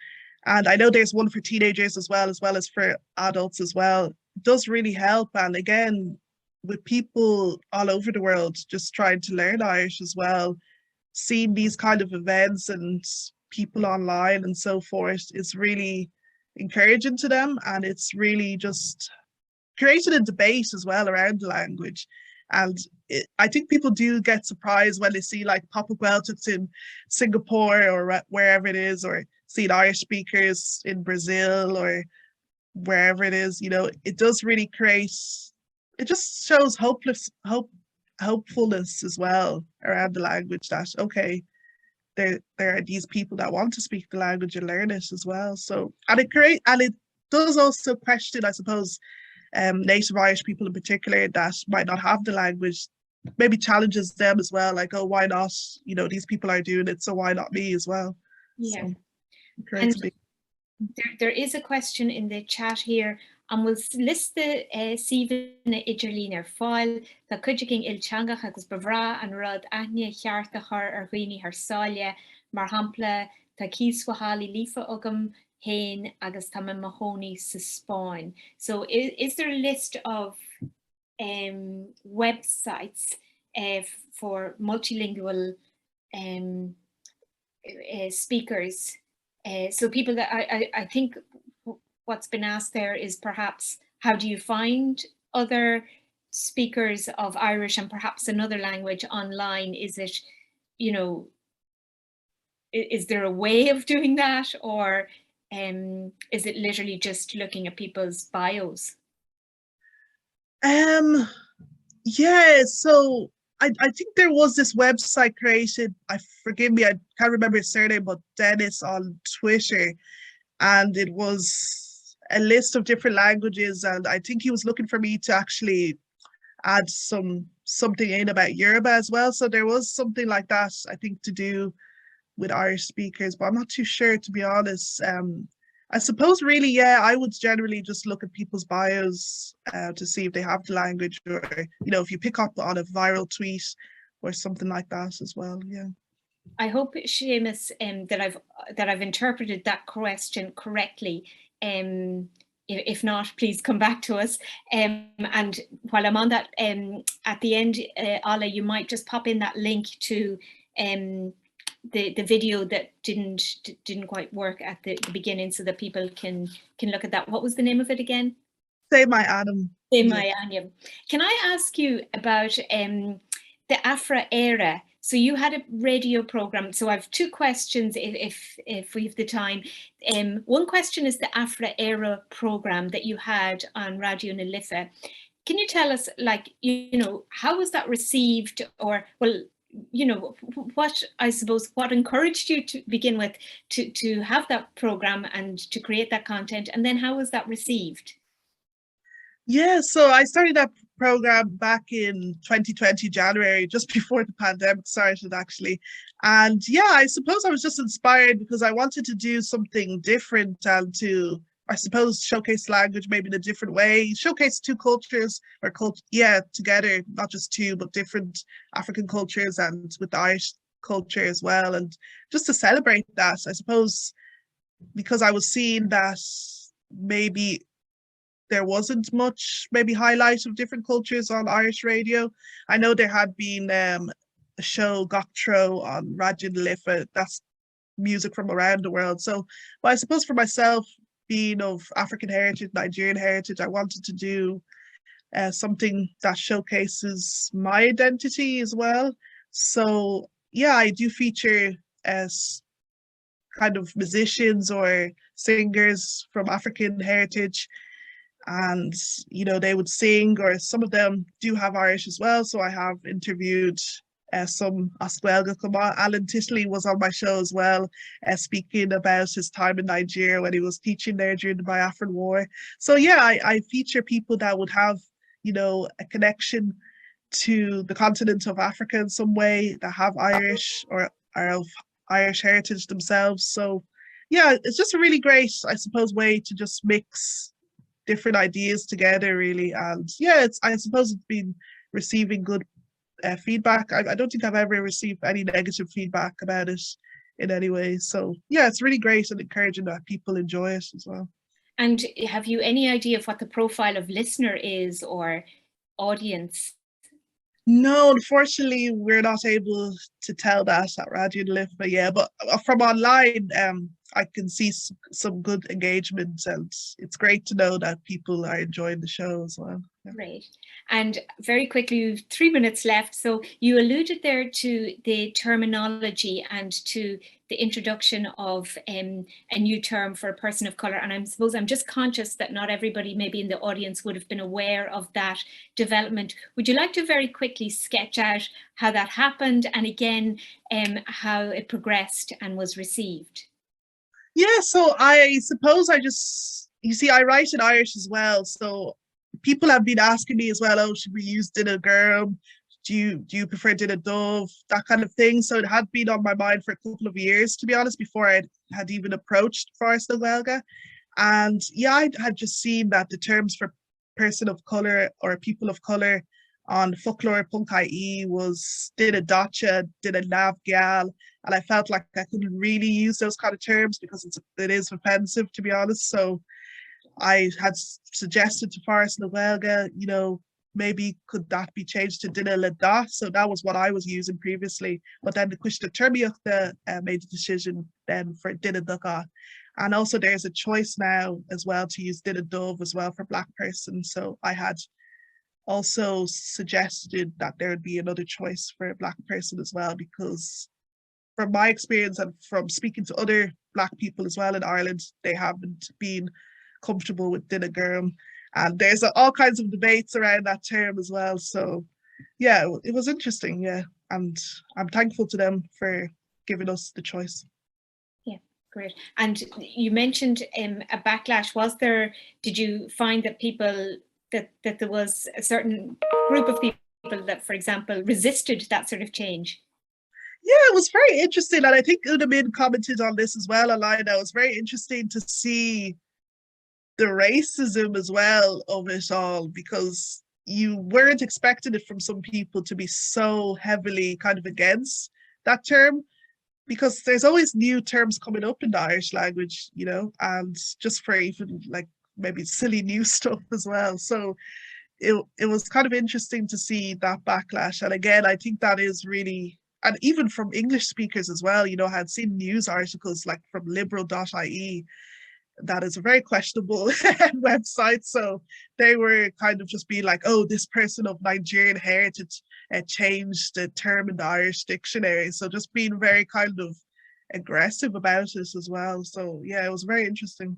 and I know there's one for teenagers as well as for adults as well, does really help. And again, with people all over the world just trying to learn Irish as well, seeing these kind of events and people online and so forth is really encouraging to them. And it's really just created a debate as well around the language. And I think people do get surprised when they see like Papa Gueltics in Singapore or wherever it is, or see Irish speakers in Brazil or wherever it is. You know, it does really create, it just shows hopefulness as well around the language, that okay, there are these people that want to speak the language and learn it as well. So and it does also question, I suppose, native Irish people in particular that might not have the language, maybe challenges them as well, like, oh, why not, you know, these people are doing it, so why not me as well. Yeah. So, and there is a question in the chat here, and we'll list the Stephen Igerlin file the Kujiging Ilchangach agus Bavra and Rod Anya Chartachar Arwini Harsalia Marhampla Takis Wahali Lifa Ogum Hain agus Tama Mahoney Spain. So is there a list of websites for multilingual speakers? So people that I think what's been asked there is perhaps how do you find other speakers of Irish and perhaps another language online? Is it, you know, is there a way of doing that, or is it literally just looking at people's bios? Yeah, so I think there was this website created, forgive me, I can't remember his surname, but Dennis on Twitter, and it was a list of different languages, and I think he was looking for me to actually add something in about Yoruba as well. So there was something like that, I think, to do with Irish speakers, but I'm not too sure, to be honest. I suppose really, yeah, I would generally just look at people's bios to see if they have the language, or, you know, if you pick up on a viral tweet or something like that as well. Yeah. I hope, Seamus, that I've interpreted that question correctly. If not, please come back to us. And while I'm on that, at the end, Ola, you might just pop in that link to the video that didn't quite work at the beginning, so that people can look at that. What was the name of it again? Say My Adam. Say My Anya. Can I ask you about the Afra era? So you had a radio program. So I have two questions if we have the time. One question is the Afra era program that you had on Radio na Lifa. Can you tell us, like, you know, how was that received, or, well, you know, what, I suppose, what encouraged you to begin with to have that program and to create that content, and then how was that received? Yeah, so I started that program back in 2020 January, just before the pandemic started, actually. And yeah, I suppose I was just inspired because I wanted to do something different and to, I suppose, showcase language maybe in a different way, showcase two cultures, or together, not just two, but different African cultures, and with the Irish culture as well. And just to celebrate that, I suppose, because I was seeing that maybe there wasn't much maybe highlight of different cultures on Irish radio. I know there had been a show, Goctro, on Radio na Lifa, that's music from around the world. So, but I suppose for myself, being of African heritage, Nigerian heritage, I wanted to do something that showcases my identity as well. So yeah, I do feature as kind of musicians or singers from African heritage, and you know, they would sing, or some of them do have Irish as well. So I have interviewed some Asquelga Kama. Alan Titley was on my show as well, speaking about his time in Nigeria when he was teaching there during the Biafran War. So yeah, I feature people that would have, you know, a connection to the continent of Africa in some way, that have Irish or are of Irish heritage themselves. So yeah, it's just a really great, I suppose, way to just mix different ideas together, really. And yeah, I suppose it's been receiving good feedback. I don't think I've ever received any negative feedback about it in any way. So yeah, it's really great and encouraging that people enjoy it as well. And have you any idea of what the profile of listener is or audience? No, unfortunately, we're not able to tell that at Radio Lift, but yeah, but from online, I can see some good engagement, and it's great to know that people are enjoying the show as well. Yeah. Great. And very quickly, we've 3 minutes left. So you alluded there to the terminology and to the introduction of a new term for a person of colour. And I suppose I'm just conscious that not everybody maybe in the audience would have been aware of that development. Would you like to very quickly sketch out how that happened and again, how it progressed and was received? Yeah, so I suppose you see, I write in Irish as well. So people have been asking me as well, oh, should we use Dinna Girl? Do you prefer Dinna Dove? That kind of thing. So it had been on my mind for a couple of years, to be honest, before I had even approached Forest na Gaeilge. And yeah, I had just seen that the terms for person of colour or people of colour on folklore.ie was Dinna Dacha, Dinna Nav Gal. And I felt like I couldn't really use those kind of terms because it is offensive, to be honest. So I had suggested to Forest na Gaeilge, you know, maybe could that be changed to Dinna le Da? So that was what I was using previously. But then the Cuiste Termiachta made the decision then for Dinna Duga. And also there's a choice now as well to use Dinna Dove as well for Black person. So I had also suggested that there would be another choice for a Black person as well, because from my experience and from speaking to other Black people as well in Ireland, they haven't been comfortable with Dinna Girl. And there's all kinds of debates around that term as well. So yeah, it was interesting, yeah. And I'm thankful to them for giving us the choice. Yeah, great. And you mentioned a backlash. Did you find that people, that there was a certain group of people that, for example, resisted that sort of change? Yeah, it was very interesting. And I think Una Min commented on this as well online. It was very interesting to see the racism as well of it all, because you weren't expecting it from some people to be so heavily kind of against that term, because there's always new terms coming up in the Irish language, you know, and just for even like maybe silly new stuff as well. So it was kind of interesting to see that backlash. And again, I think that is really, and even from English speakers as well, you know, I had seen news articles like from liberal.ie that is a very questionable website. So they were kind of just being like, oh, this person of Nigerian heritage changed the term in the Irish dictionary. So just being very kind of aggressive about it as well. So yeah, it was very interesting.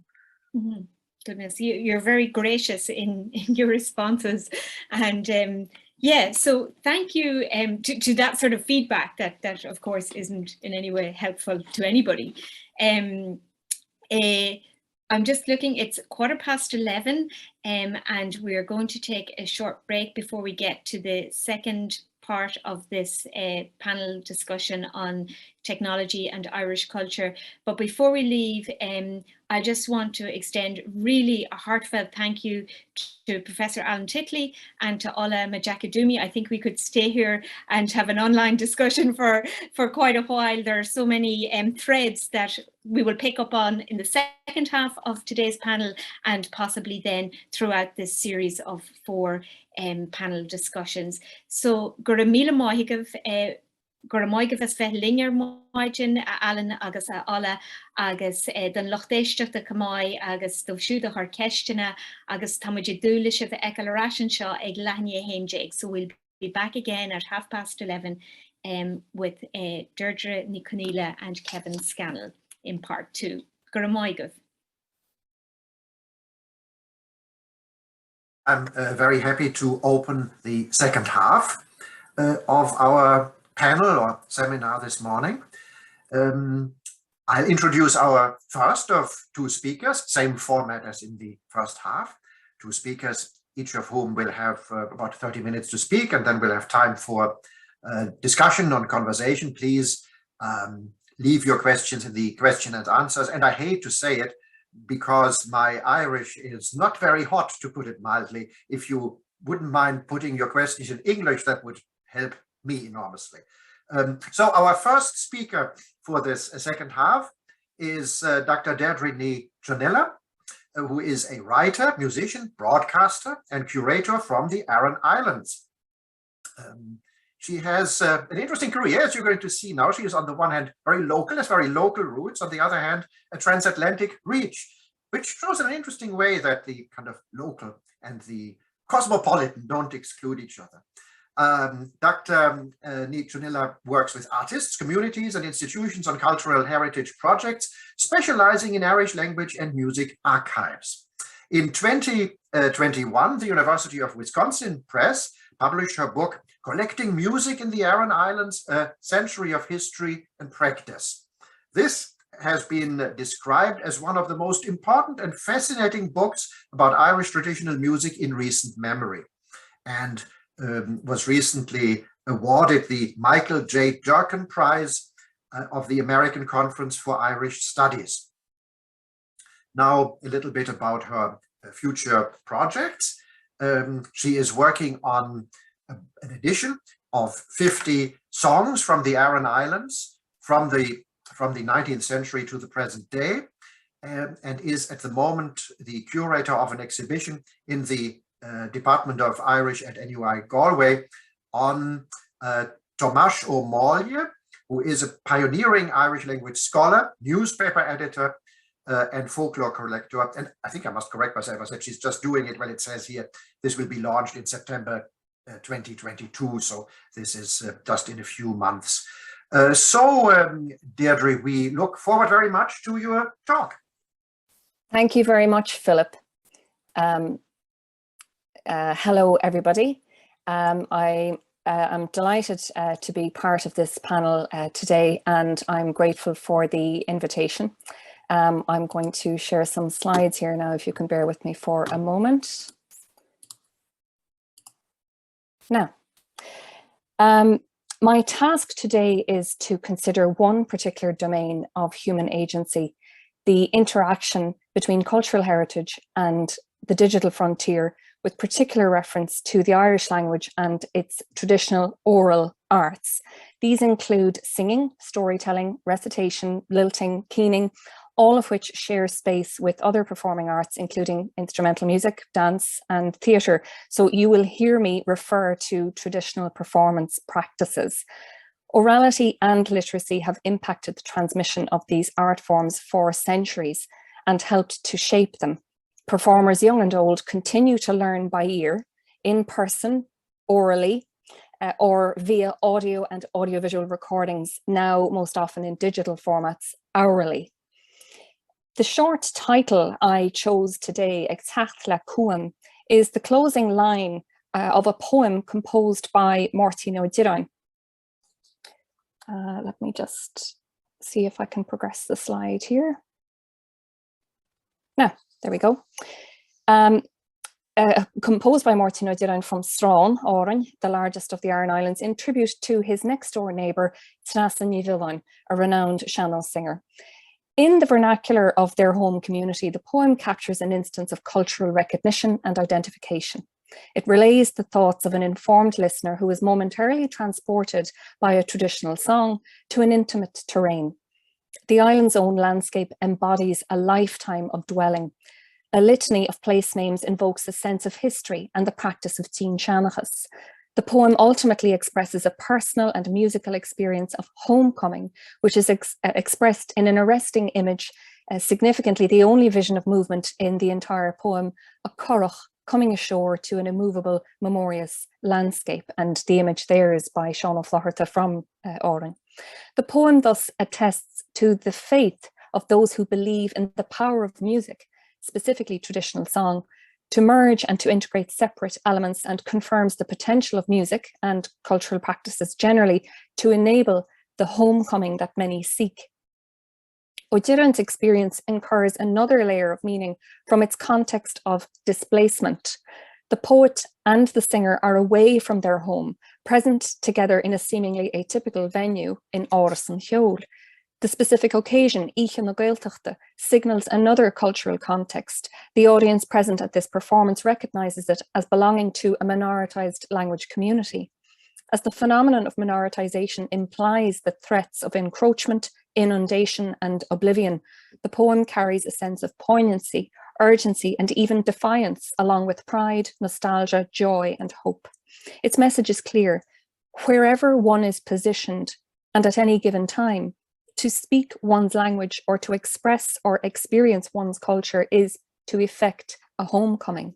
Mm-hmm. Goodness, you're very gracious in your responses. And yeah, so thank you to that sort of feedback that of course isn't in any way helpful to anybody. I'm just looking, it's 11:15, and we're going to take a short break before we get to the second part of this panel discussion on technology and Irish culture. But before we leave, I just want to extend really a heartfelt thank you to Professor Alan Titley and to Ola Majakadumi. I think we could stay here and have an online discussion for quite a while. There are so many threads that we will pick up on in the second half of today's panel, and possibly then throughout this series of 4 panel discussions. So Gura Mila Mohigov, Gura Mohigov as Fehlinger Mohigin, Alan agus Ola agus den Lochteisteach de Kamai agus Dovshuda Harkestina agus Tamajidula Shiv Ekalarasan Shaw Eg Lahnia Henjig. So we'll be back again at 11:30 with Deirdre Niconila and Kevin Scannell in part 2. Gura Mohigov. I'm very happy to open the second half of our panel or seminar this morning. I'll introduce our first of two speakers, same format as in the first half. Two speakers, each of whom will have about 30 minutes to speak, and then we'll have time for discussion on conversation. Please leave your questions in the question and answers. And I hate to say it, because my Irish is not very hot, to put it mildly. If you wouldn't mind putting your questions in English, that would help me enormously. So our first speaker for this second half is Dr. Deirdre Ní Dionella, who is a writer, musician, broadcaster, and curator from the Aran Islands. She has an interesting career, as you're going to see now. She is on the one hand very local, has very local roots, on the other hand a transatlantic reach, which shows in an interesting way that the kind of local and the cosmopolitan don't exclude each other. Dr. Ní Dionella works with artists, communities, and institutions on cultural heritage projects, specializing in Irish language and music archives. In 2021, the University of Wisconsin Press published her book, Collecting Music in the Aran Islands, A Century of History and Practice. This has been described as one of the most important and fascinating books about Irish traditional music in recent memory, and was recently awarded the Michael J. Durkin Prize of the American Conference for Irish Studies. Now, a little bit about her future projects. She is working on an edition of 50 songs from the Aran Islands from the 19th century to the present day, and is at the moment the curator of an exhibition in the Department of Irish at NUI Galway on Tomas O'Malley, who is a pioneering Irish language scholar, newspaper editor, and folklore collector. And I think I must correct myself. I said she's just doing it. Well, it says here this will be launched in September 2022. So this is just in a few months. Deirdre, we look forward very much to your talk. Thank you very much, Philip. Hello, everybody. I am delighted to be part of this panel today, and I'm grateful for the invitation. I'm going to share some slides here now, if you can bear with me for a moment. Now, my task today is to consider one particular domain of human agency, the interaction between cultural heritage and the digital frontier, with particular reference to the Irish language and its traditional oral arts. These include singing, storytelling, recitation, lilting, keening, all of which share space with other performing arts, including instrumental music, dance, and theatre. So you will hear me refer to traditional performance practices. Orality and literacy have impacted the transmission of these art forms for centuries and helped to shape them. Performers, young and old, continue to learn by ear, in person, orally, or via audio and audiovisual recordings, now most often in digital formats, hourly. The short title I chose today, Exactla Cuam, is the closing line of a poem composed by Martin O'Donnell. Let me just see if I can progress the slide here. Now, there we go. Composed by Martin O'Donnell from Strawn, Oran, the largest of the Aran Islands, in tribute to his next door neighbour, Tnasa Nivilan, a renowned sean-nós singer. In the vernacular of their home community, the poem captures an instance of cultural recognition and identification. It relays the thoughts of an informed listener who is momentarily transported by a traditional song to an intimate terrain. The island's own landscape embodies a lifetime of dwelling. A litany of place names invokes a sense of history and the practice of Tín Seanachas. The poem ultimately expresses a personal and musical experience of homecoming, which is expressed in an arresting image, significantly the only vision of movement in the entire poem, a currach coming ashore to an immovable, memorious landscape. And the image there is by Sean O'Flaherty from Oran. The poem thus attests to the faith of those who believe in the power of music, specifically traditional song, to merge and to integrate separate elements, and confirms the potential of music and cultural practices generally to enable the homecoming that many seek. Oidirran's experience incurs another layer of meaning from its context of displacement. The poet and the singer are away from their home, present together in a seemingly atypical venue in Áras an Cheol. The specific occasion, Íche na Gaeltachta, signals another cultural context. The audience present at this performance recognizes it as belonging to a minoritized language community. As the phenomenon of minoritization implies the threats of encroachment, inundation, and oblivion, the poem carries a sense of poignancy, urgency, and even defiance, along with pride, nostalgia, joy, and hope. Its message is clear: wherever one is positioned, and at any given time, to speak one's language or to express or experience one's culture is to effect a homecoming.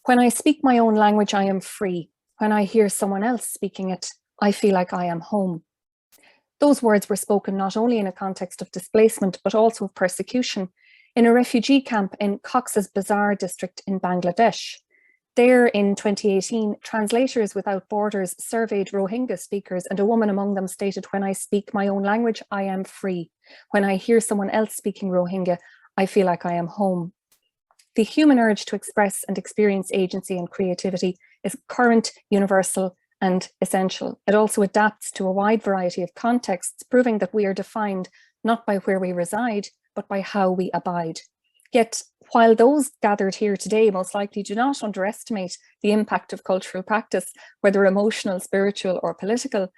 When I speak my own language, I am free. When I hear someone else speaking it, I feel like I am home. Those words were spoken not only in a context of displacement, but also of persecution in a refugee camp in Cox's Bazar district in Bangladesh. There in 2018, Translators Without Borders surveyed Rohingya speakers, and a woman among them stated, "When I speak my own language, I am free. When I hear someone else speaking Rohingya, I feel like I am home." The human urge to express and experience agency and creativity is current, universal, and essential. It also adapts to a wide variety of contexts, proving that we are defined not by where we reside, but by how we abide. Yet, while those gathered here today most likely do not underestimate the impact of cultural practice, whether emotional, spiritual, or political,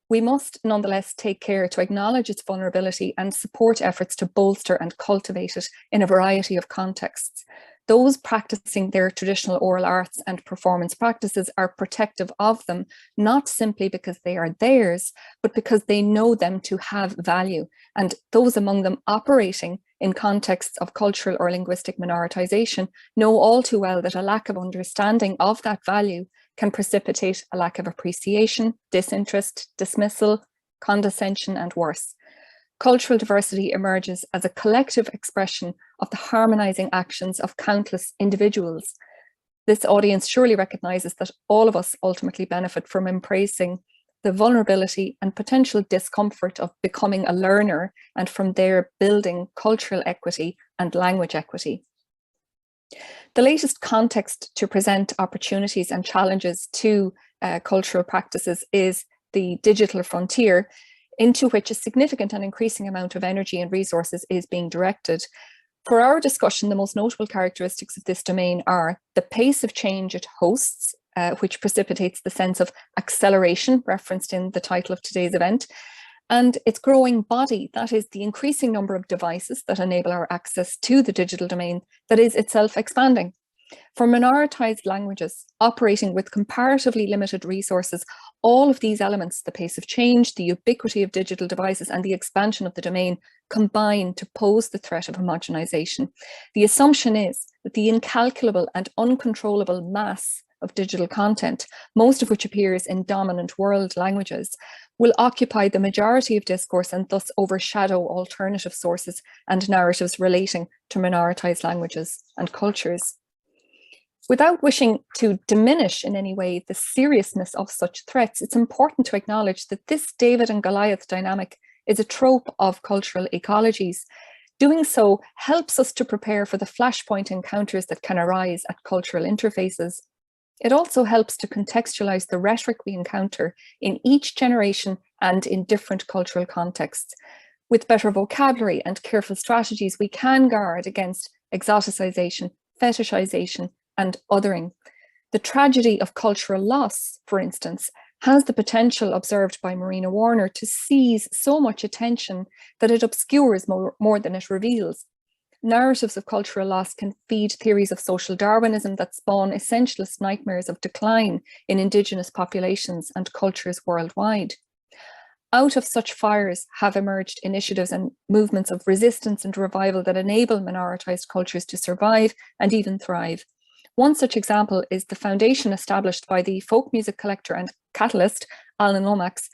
we must nonetheless take care to acknowledge its vulnerability and support efforts to bolster and cultivate it in a variety of contexts. Those practicing their traditional oral arts and performance practices are protective of them, not simply because they are theirs, but because they know them to have value. And those among them operating in contexts of cultural or linguistic minoritization know all too well that a lack of understanding of that value can precipitate a lack of appreciation, disinterest, dismissal, condescension, and worse. Cultural diversity emerges as a collective expression of the harmonizing actions of countless individuals. This audience surely recognizes that all of us ultimately benefit from embracing the vulnerability and potential discomfort of becoming a learner, and from there building cultural equity and language equity. The latest context to present opportunities and challenges to cultural practices is the digital frontier, into which a significant and increasing amount of energy and resources is being directed. For our discussion, the most notable characteristics of this domain are the pace of change it hosts, which precipitates the sense of acceleration referenced in the title of today's event, and its growing body, that is the increasing number of devices that enable our access to the digital domain that is itself expanding. For minoritized languages operating with comparatively limited resources, all of these elements, the pace of change, the ubiquity of digital devices, and the expansion of the domain combine to pose the threat of homogenization. The assumption is that the incalculable and uncontrollable mass of digital content, most of which appears in dominant world languages, will occupy the majority of discourse and thus overshadow alternative sources and narratives relating to minoritized languages and cultures. Without wishing to diminish in any way the seriousness of such threats, it's important to acknowledge that this David and Goliath dynamic is a trope of cultural ecologies. Doing so helps us to prepare for the flashpoint encounters that can arise at cultural interfaces. It also helps to contextualize the rhetoric we encounter in each generation and in different cultural contexts. With better vocabulary and careful strategies, we can guard against exoticization, fetishization, and othering. The tragedy of cultural loss, for instance, has the potential, observed by Marina Warner, to seize so much attention that it obscures more than it reveals. Narratives of cultural loss can feed theories of social Darwinism that spawn essentialist nightmares of decline in Indigenous populations and cultures worldwide. Out of such fires have emerged initiatives and movements of resistance and revival that enable minoritized cultures to survive and even thrive. One such example is the foundation established by the folk music collector and catalyst, Alan Lomax,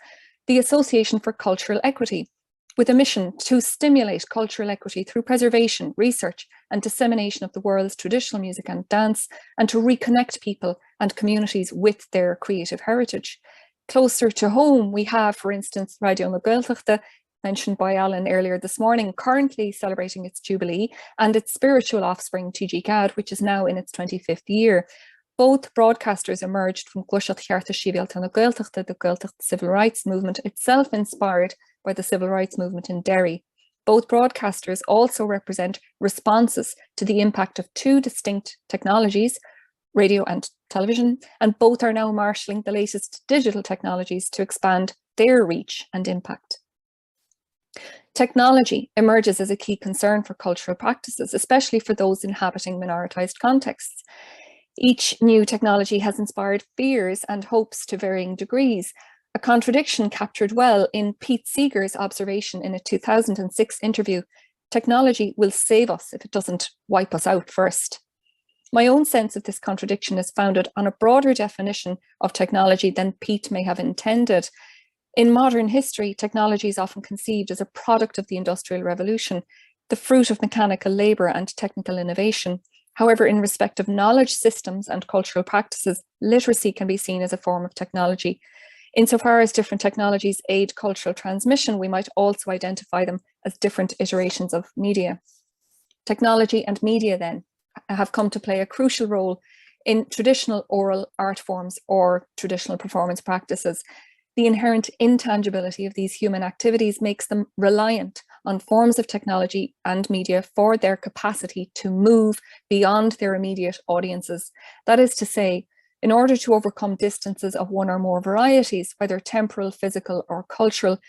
the Association for Cultural Equity, with a mission to stimulate cultural equity through preservation, research, and dissemination of the world's traditional music and dance, and to reconnect people and communities with their creative heritage. Closer to home, we have, for instance, Radio na Gaeltachta, mentioned by Alan earlier this morning, currently celebrating its jubilee, and its spiritual offspring, TG Cad, which is now in its 25th year. Both broadcasters emerged from Glosiad Chearta Síbhialta na Gaeltachta, the Gaeltacht civil rights movement, itself inspired by the civil rights movement in Derry. Both broadcasters also represent responses to the impact of two distinct technologies, radio and television, and both are now marshalling the latest digital technologies to expand their reach and impact. Technology emerges as a key concern for cultural practices, especially for those inhabiting minoritized contexts. Each new technology has inspired fears and hopes to varying degrees, a contradiction captured well in Pete Seeger's observation in a 2006 interview: technology will save us if it doesn't wipe us out first. My own sense of this contradiction is founded on a broader definition of technology than Pete may have intended. In modern history, technology is often conceived as a product of the Industrial Revolution, the fruit of mechanical labour and technical innovation. However, in respect of knowledge systems and cultural practices, literacy can be seen as a form of technology. Insofar as different technologies aid cultural transmission, we might also identify them as different iterations of media. Technology and media, then, have come to play a crucial role in traditional oral art forms or traditional performance practices. The inherent intangibility of these human activities makes them reliant on forms of technology and media for their capacity to move beyond their immediate audiences. That is to say, in order to overcome distances of one or more varieties, whether temporal, physical, or cultural,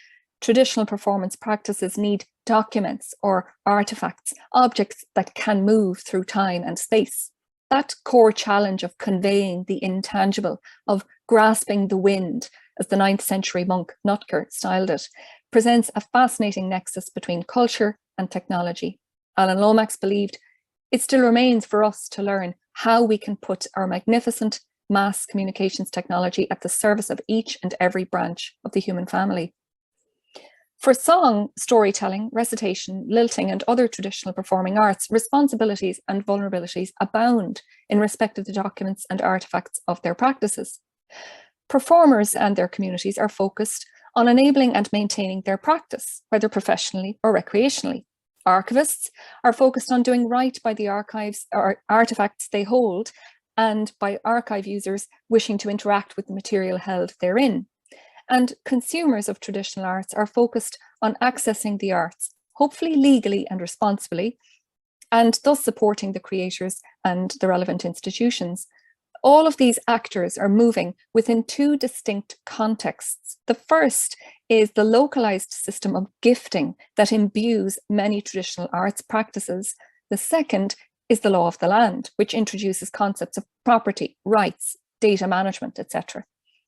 traditional performance practices need documents or artifacts, objects that can move through time and space. That core challenge of conveying the intangible, of grasping the wind, as the 9th century monk Notker styled it, presents a fascinating nexus between culture and technology. Alan Lomax believed it still remains for us to learn how we can put our magnificent mass communications technology at the service of each and every branch of the human family. For song, storytelling, recitation, lilting, and other traditional performing arts, responsibilities and vulnerabilities abound in respect of the documents and artifacts of their practices. Performers and their communities are focused on enabling and maintaining their practice, whether professionally or recreationally. Archivists are focused on doing right by the archives or artifacts they hold, and by archive users wishing to interact with the material held therein. And consumers of traditional arts are focused on accessing the arts, hopefully legally and responsibly, and thus supporting the creators and the relevant institutions. All of these actors are moving within two distinct contexts. The first is the localized system of gifting that imbues many traditional arts practices. The second is the law of the land, which introduces concepts of property, rights, data management, etc.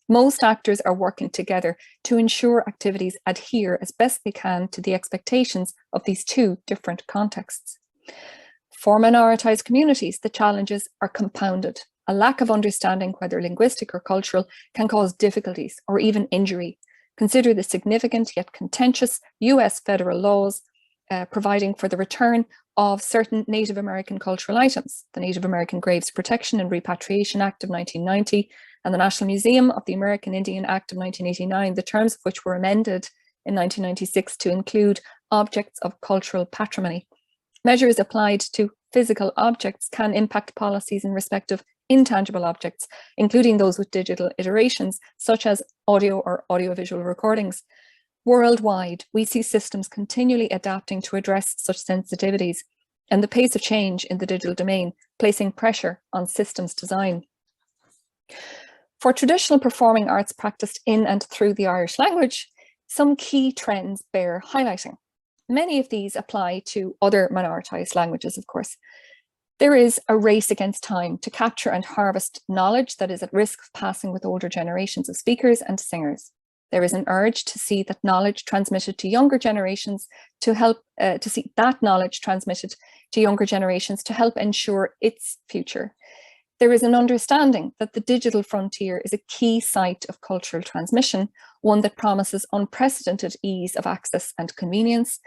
Most actors are working together to ensure activities adhere as best they can to the expectations of these two different contexts. For minoritized communities, the challenges are compounded. A lack of understanding, whether linguistic or cultural, can cause difficulties or even injury. Consider the significant yet contentious US federal laws providing for the return of certain Native American cultural items, the Native American Graves Protection and Repatriation Act of 1990 and the National Museum of the American Indian Act of 1989, the terms of which were amended in 1996 to include objects of cultural patrimony. Measures applied to physical objects can impact policies in respect of intangible objects, including those with digital iterations, such as audio or audiovisual recordings. Worldwide, we see systems continually adapting to address such sensitivities, and the pace of change in the digital domain placing pressure on systems design. For traditional performing arts practiced in and through the Irish language, some key trends bear highlighting. Many of these apply to other minoritized languages, of course. There is a race against time to capture and harvest knowledge that is at risk of passing with older generations of speakers and singers. There is an urge to see that knowledge transmitted to younger generations to help ensure its future. There is an understanding that the digital frontier is a key site of cultural transmission, one that promises unprecedented ease of access and convenience.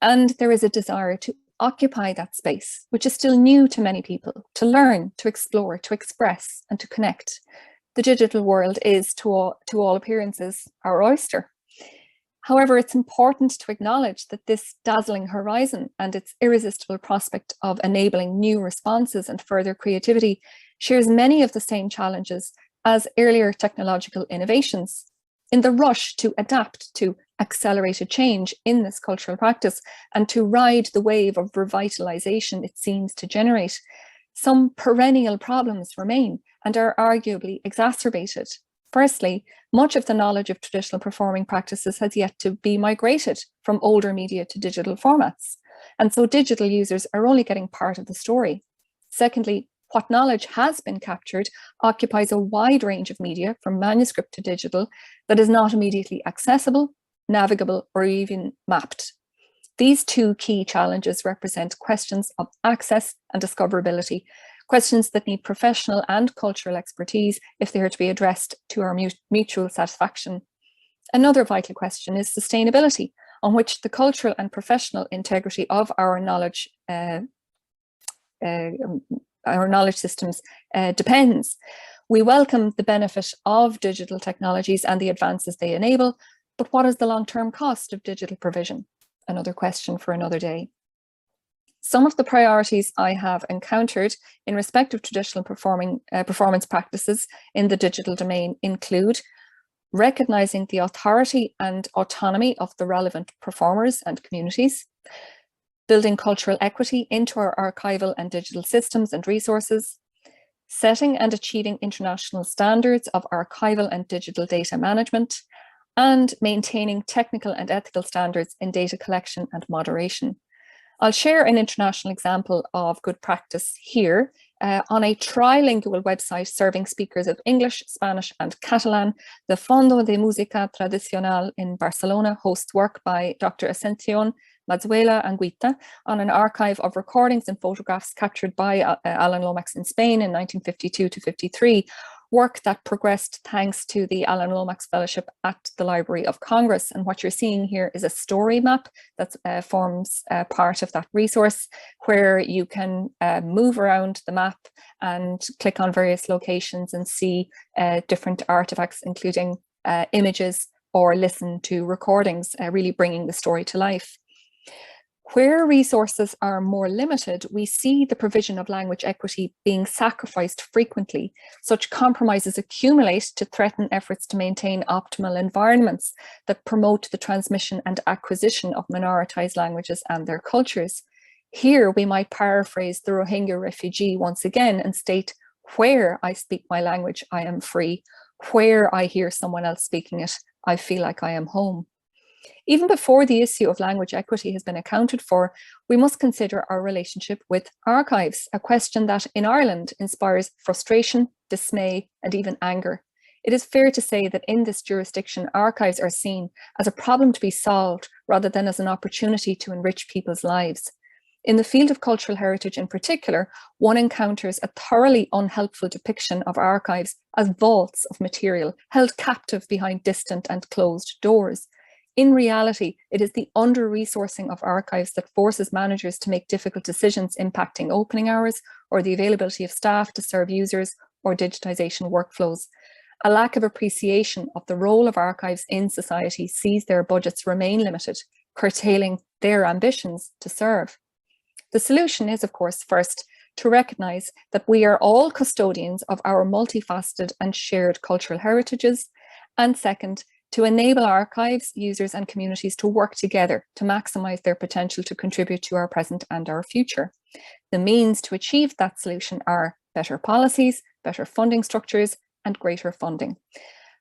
And there is a desire to occupy that space, which is still new to many people, to learn, to explore, to express, and to connect. The digital world is, to all appearances, our oyster. However, it's important to acknowledge that this dazzling horizon and its irresistible prospect of enabling new responses and further creativity shares many of the same challenges as earlier technological innovations. In the rush to adapt to accelerated change in this cultural practice and to ride the wave of revitalization it seems to generate, some perennial problems remain and are arguably exacerbated. Firstly, much of the knowledge of traditional performing practices has yet to be migrated from older media to digital formats, and so digital users are only getting part of the story. Secondly, what knowledge has been captured occupies a wide range of media, from manuscript to digital, that is not immediately accessible, navigable, or even mapped. These two key challenges represent questions of access and discoverability, questions that need professional and cultural expertise if they are to be addressed to our mutual satisfaction. Another vital question is sustainability, on which the cultural and professional integrity of our knowledge systems depends. We welcome the benefit of digital technologies and the advances they enable, but what is the long-term cost of digital provision? Another question for another day. Some of the priorities I have encountered in respect of traditional performance practices in the digital domain include recognizing the authority and autonomy of the relevant performers and communities, building cultural equity into our archival and digital systems and resources, setting and achieving international standards of archival and digital data management, and maintaining technical and ethical standards in data collection and moderation. I'll share an international example of good practice here. On a trilingual website serving speakers of English, Spanish, and Catalan, the Fondo de Música Tradicional in Barcelona hosts work by Dr. Ascension Mazuela Anguita on an archive of recordings and photographs captured by Alan Lomax in Spain in 1952 to 53, work that progressed thanks to the Alan Lomax Fellowship at the Library of Congress. And what you're seeing here is a story map that forms part of that resource, where you can move around the map and click on various locations and see different artifacts, including images, or listen to recordings, really bringing the story to life. Where resources are more limited, we see the provision of language equity being sacrificed frequently. Such compromises accumulate to threaten efforts to maintain optimal environments that promote the transmission and acquisition of minoritized languages and their cultures. Here, we might paraphrase the Rohingya refugee once again and state, where I speak my language, I am free. Where I hear someone else speaking it, I feel like I am home. Even before the issue of language equity has been accounted for, we must consider our relationship with archives, a question that in Ireland inspires frustration, dismay, and even anger. It is fair to say that in this jurisdiction, archives are seen as a problem to be solved rather than as an opportunity to enrich people's lives. In the field of cultural heritage in particular, one encounters a thoroughly unhelpful depiction of archives as vaults of material held captive behind distant and closed doors. In reality, it is the under-resourcing of archives that forces managers to make difficult decisions impacting opening hours or the availability of staff to serve users or digitization workflows. A lack of appreciation of the role of archives in society sees their budgets remain limited, curtailing their ambitions to serve. The solution is, of course, first, to recognise that we are all custodians of our multifaceted and shared cultural heritages, and second, to enable archives, users and communities to work together to maximise their potential to contribute to our present and our future. The means to achieve that solution are better policies, better funding structures, and greater funding.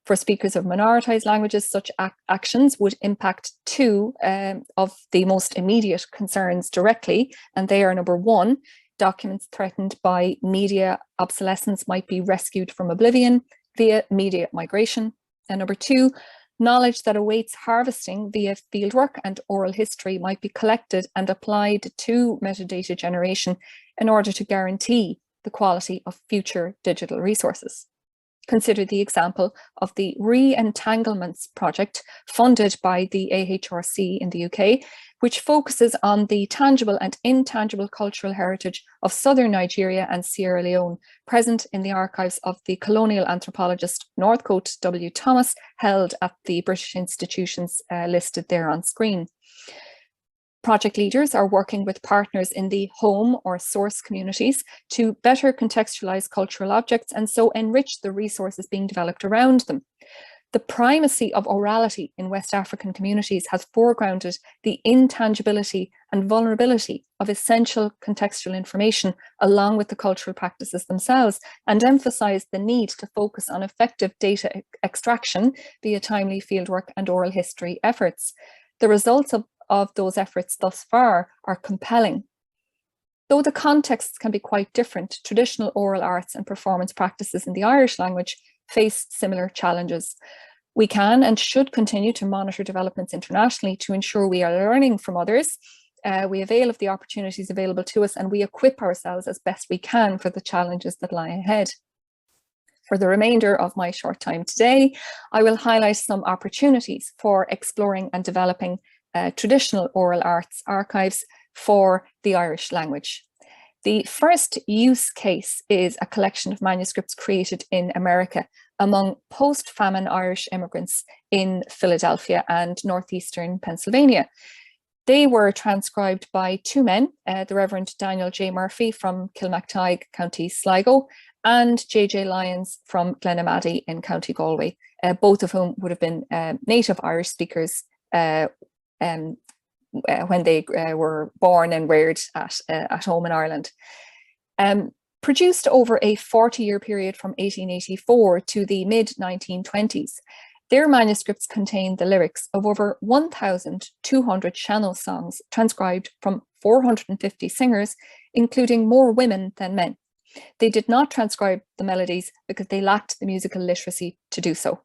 For speakers of minoritized languages, such actions would impact two of the most immediate concerns directly, and they are: number one, documents threatened by media obsolescence might be rescued from oblivion via media migration, and number two, knowledge that awaits harvesting via fieldwork and oral history might be collected and applied to metadata generation in order to guarantee the quality of future digital resources. Consider the example of the Re-Entanglements project funded by the AHRC in the UK, which focuses on the tangible and intangible cultural heritage of southern Nigeria and Sierra Leone, present in the archives of the colonial anthropologist Northcote W. Thomas, held at the British institutions listed there on screen. Project leaders are working with partners in the home or source communities to better contextualize cultural objects and so enrich the resources being developed around them. The primacy of orality in West African communities has foregrounded the intangibility and vulnerability of essential contextual information along with the cultural practices themselves, and emphasized the need to focus on effective data extraction via timely fieldwork and oral history efforts. The results of those efforts thus far are compelling. Though the contexts can be quite different, traditional oral arts and performance practices in the Irish language face similar challenges. We can and should continue to monitor developments internationally to ensure we are learning from others, we avail of the opportunities available to us, and we equip ourselves as best we can for the challenges that lie ahead. For the remainder of my short time today, I will highlight some opportunities for exploring and developing traditional oral arts archives for the Irish language. The first use case is a collection of manuscripts created in America among post-famine Irish immigrants in Philadelphia and northeastern Pennsylvania. They were transcribed by two men, the Reverend Daniel J. Murphy from Kilmactide, County Sligo, and J.J. Lyons from Glenamaddy in County Galway, both of whom would have been native Irish speakers when they were born and reared at home in Ireland. Produced over a 40-year period from 1884 to the mid-1920s, their manuscripts contain the lyrics of over 1,200 sean-nós songs transcribed from 450 singers, including more women than men. They did not transcribe the melodies because they lacked the musical literacy to do so.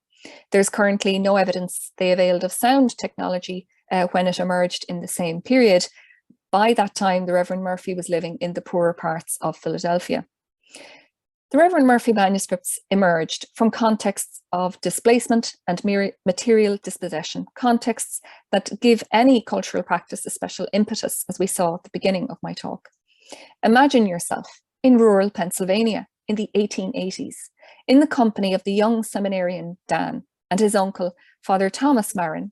There's currently no evidence they availed of sound technology when it emerged in the same period. By that time, the Reverend Murphy was living in the poorer parts of Philadelphia. The Reverend Murphy manuscripts emerged from contexts of displacement and material dispossession, contexts that give any cultural practice a special impetus, as we saw at the beginning of my talk. Imagine yourself in rural Pennsylvania in the 1880s, in the company of the young seminarian Dan and his uncle, Father Thomas Marin,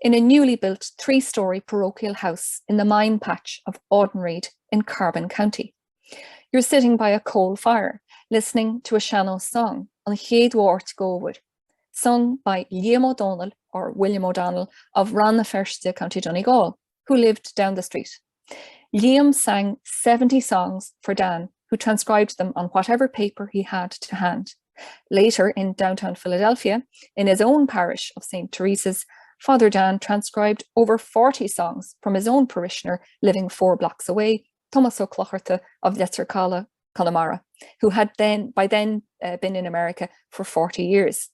in a newly built 3-story parochial house in the mine patch of Audenried in Carbon County. You're sitting by a coal fire, listening to a sean-nós song on Chéadúirt Gowood, sung by Liam O'Donnell, or William O'Donnell, of Rannaferste, County Donegal, who lived down the street. Liam sang 70 songs for Dan, who transcribed them on whatever paper he had to hand. Later, in downtown Philadelphia, in his own parish of St. Teresa's, Father Dan transcribed over 40 songs from his own parishioner living 4 blocks away, Thomas O'Clougherty of Yetzircala, Connemara, who had by then been in America for 40 years.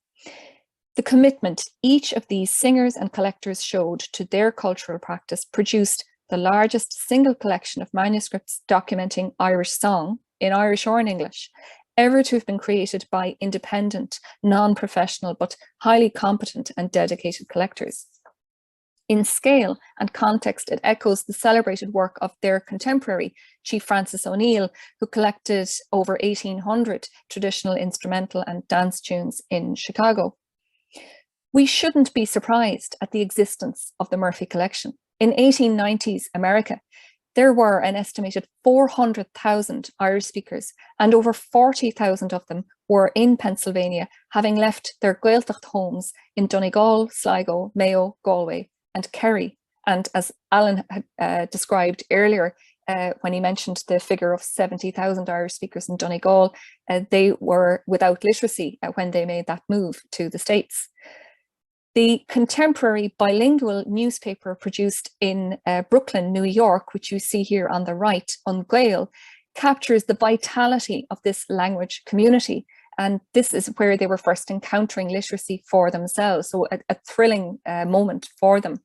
The commitment each of these singers and collectors showed to their cultural practice produced the largest single collection of manuscripts documenting Irish song, in Irish or in English, ever to have been created by independent, non-professional, but highly competent and dedicated collectors. In scale and context, it echoes the celebrated work of their contemporary, Chief Francis O'Neill, who collected over 1,800 traditional instrumental and dance tunes in Chicago. We shouldn't be surprised at the existence of the Murphy collection. In 1890s America, there were an estimated 400,000 Irish speakers, and over 40,000 of them were in Pennsylvania, having left their Gaeltacht homes in Donegal, Sligo, Mayo, Galway, and Kerry. And as Alan had described earlier, when he mentioned the figure of 70,000 Irish speakers in Donegal, they were without literacy when they made that move to the States. The contemporary bilingual newspaper produced in Brooklyn, New York, which you see here on the right, on Gael, captures the vitality of this language community. And this is where they were first encountering literacy for themselves. So a thrilling moment for them.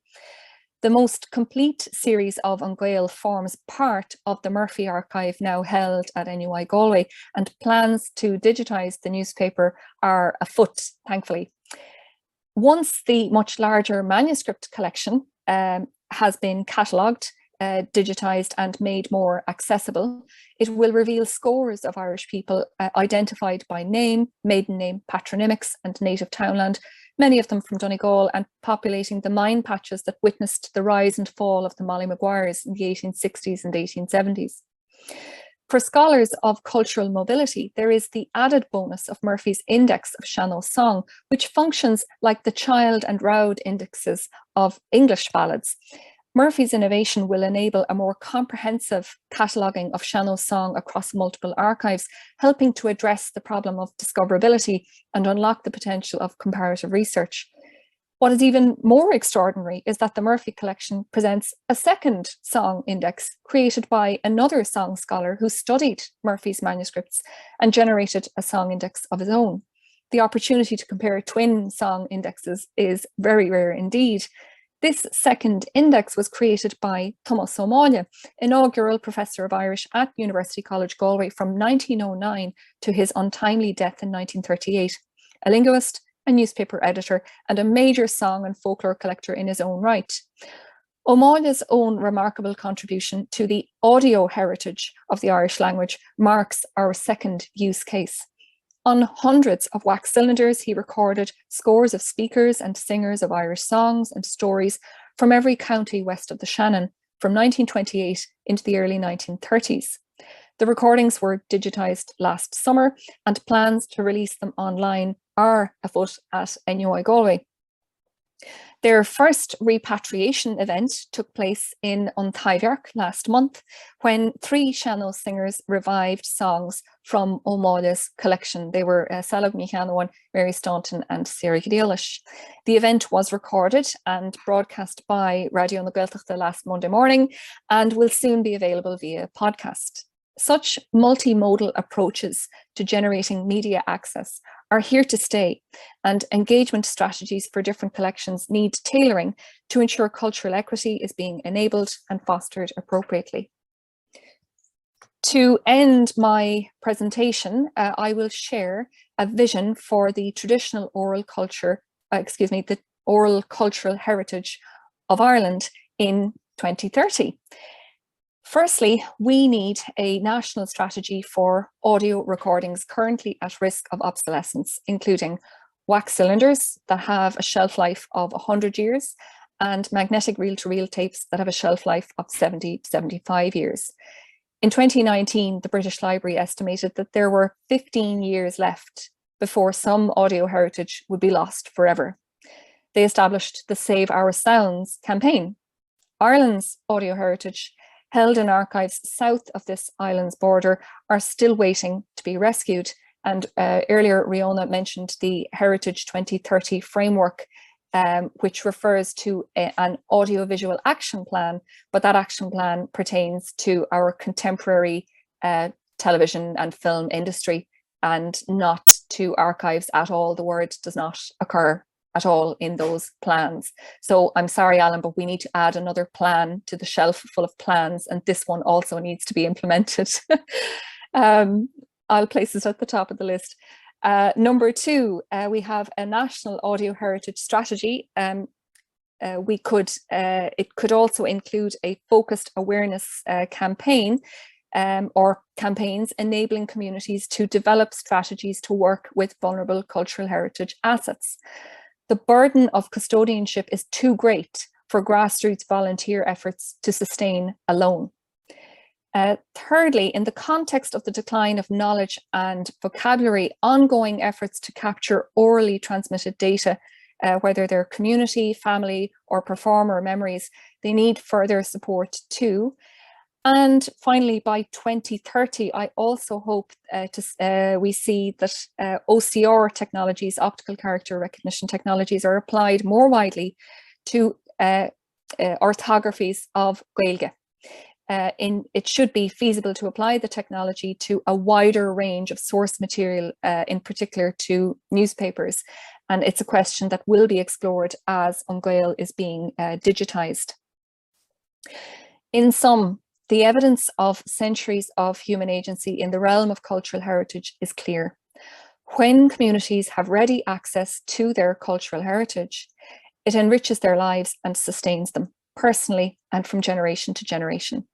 The most complete series of An Gael forms part of the Murphy archive now held at NUI Galway, and plans to digitise the newspaper are afoot, thankfully. Once the much larger manuscript collection has been catalogued, digitised and made more accessible, it will reveal scores of Irish people identified by name, maiden name, patronymics and native townland, many of them from Donegal, and populating the mine patches that witnessed the rise and fall of the Molly Maguires in the 1860s and 1870s. For scholars of cultural mobility, there is the added bonus of Murphy's Index of Sean-Ó Song, which functions like the Child and Roud indexes of English ballads. Murphy's innovation will enable a more comprehensive cataloguing of Sean-Ó Song across multiple archives, helping to address the problem of discoverability and unlock the potential of comparative research. What is even more extraordinary is that the Murphy collection presents a second song index created by another song scholar who studied Murphy's manuscripts and generated a song index of his own. The opportunity to compare twin song indexes is very rare indeed. This second index was created by Thomas O'Malley, inaugural professor of Irish at University College Galway from 1909 to his untimely death in 1938, a linguist, a newspaper editor, and a major song and folklore collector in his own right. O'Malley's own remarkable contribution to the audio heritage of the Irish language marks our second use case. On hundreds of wax cylinders, he recorded scores of speakers and singers of Irish songs and stories from every county west of the Shannon from 1928 into the early 1930s. The recordings were digitised last summer, and plans to release them online are afoot at NUI Galway. Their first repatriation event took place in Untitled last month, when 3 Sean-Ó singers revived songs from O'Malley's collection. They were Salag Michanoan, Mary Staunton and Sarah Gidelish. The event was recorded and broadcast by Radio na Gaeltachta last Monday morning and will soon be available via podcast. Such multimodal approaches to generating media access are here to stay, and engagement strategies for different collections need tailoring to ensure cultural equity is being enabled and fostered appropriately. To end my presentation, I will share a vision for the traditional oral culture, the oral cultural heritage of Ireland in 2030. Firstly, we need a national strategy for audio recordings currently at risk of obsolescence, including wax cylinders that have a shelf life of 100 years and magnetic reel-to-reel tapes that have a shelf life of 70 to 75 years. In 2019, the British Library estimated that there were 15 years left before some audio heritage would be lost forever. They established the Save Our Sounds campaign. Ireland's audio heritage, held in archives south of this island's border, are still waiting to be rescued. And earlier, Riona mentioned the Heritage 2030 framework, which refers to an audiovisual action plan, but that action plan pertains to our contemporary television and film industry and not to archives at all. The word does not occur at all in those plans. So I'm sorry, Alan, but we need to add another plan to the shelf full of plans, and this one also needs to be implemented. I'll place it at the top of the list. Number 2, we have a national audio heritage strategy. It could also include a focused awareness campaign or campaigns enabling communities to develop strategies to work with vulnerable cultural heritage assets. The burden of custodianship is too great for grassroots volunteer efforts to sustain alone. Thirdly, in the context of the decline of knowledge and vocabulary, ongoing efforts to capture orally transmitted data, whether they're community, family, or performer memories, they need further support too. And finally, by 2030, I also hope we see that OCR technologies, optical character recognition technologies, are applied more widely to orthographies of Gaeilge. It should be feasible to apply the technology to a wider range of source material, in particular to newspapers. And it's a question that will be explored as An Gael is being digitised. In sum, the evidence of centuries of human agency in the realm of cultural heritage is clear. When communities have ready access to their cultural heritage, it enriches their lives and sustains them personally and from generation to generation.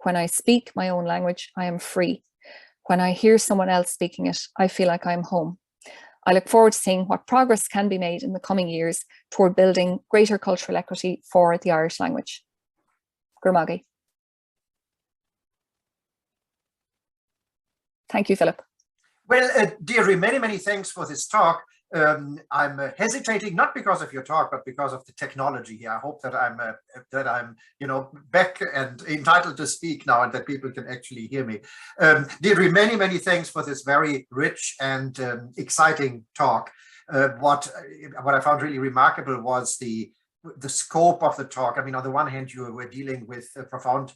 When I speak my own language, I am free. When I hear someone else speaking it, I feel like I'm home. I look forward to seeing what progress can be made in the coming years toward building greater cultural equity for the Irish language. Gurmagi. Thank you, Philip. Well, Deirdre, many, many thanks for this talk. I'm hesitating not because of your talk, but because of the technology here. I hope that I'm, back and entitled to speak now, and that people can actually hear me. Deirdre, many, many thanks for this very rich and exciting talk. What I found really remarkable was the scope of the talk. I mean, on the one hand, you were dealing with profound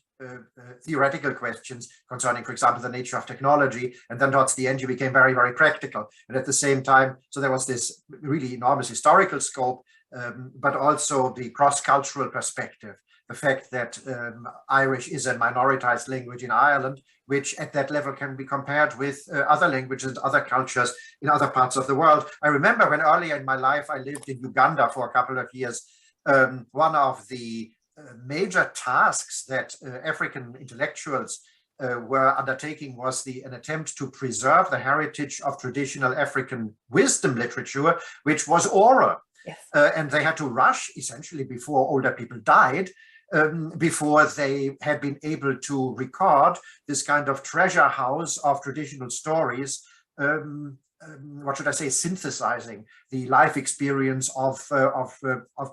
theoretical questions concerning, for example, the nature of technology, and then towards the end you became very, very practical. And at the same time, so there was this really enormous historical scope, but also the cross-cultural perspective, the fact that Irish is a minoritized language in Ireland, which at that level can be compared with other languages, other cultures in other parts of the world. I remember when earlier in my life I lived in Uganda for a couple of years. One of the major tasks that African intellectuals were undertaking was an attempt to preserve the heritage of traditional African wisdom literature, which was oral. Yes. And they had to rush, essentially, before older people died, before they had been able to record this kind of treasure house of traditional stories, what should I say, synthesizing the life experience of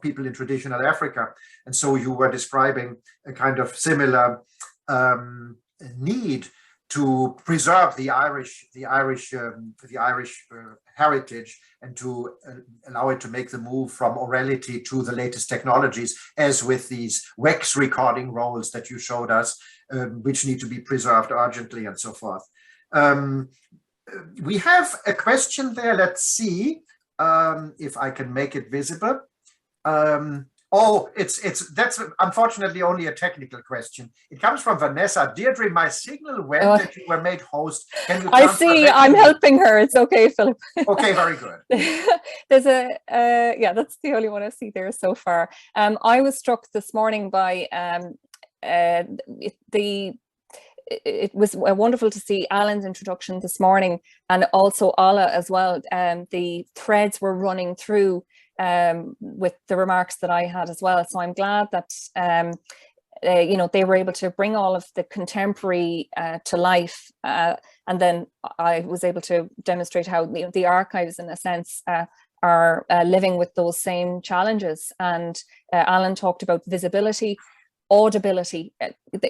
people in traditional Africa. And so you were describing a kind of similar need to preserve the Irish heritage and to allow it to make the move from orality to the latest technologies, as with these wax recording rolls that you showed us, which need to be preserved urgently and so forth. We have a question there. Let's see if I can make it visible. That's unfortunately only a technical question. It comes from Vanessa. Deirdre, my signal went that you were made host. Can you? I see. I'm helping her. It's okay, Philip. Okay, very good. There's yeah, that's the only one I see there so far. I was struck this morning by it was wonderful to see Alan's introduction this morning, and also Ala as well. The threads were running through with the remarks that I had as well. So I'm glad that they were able to bring all of the contemporary to life, and then I was able to demonstrate how the archives, in a sense, are living with those same challenges. And Alan talked about visibility, audibility.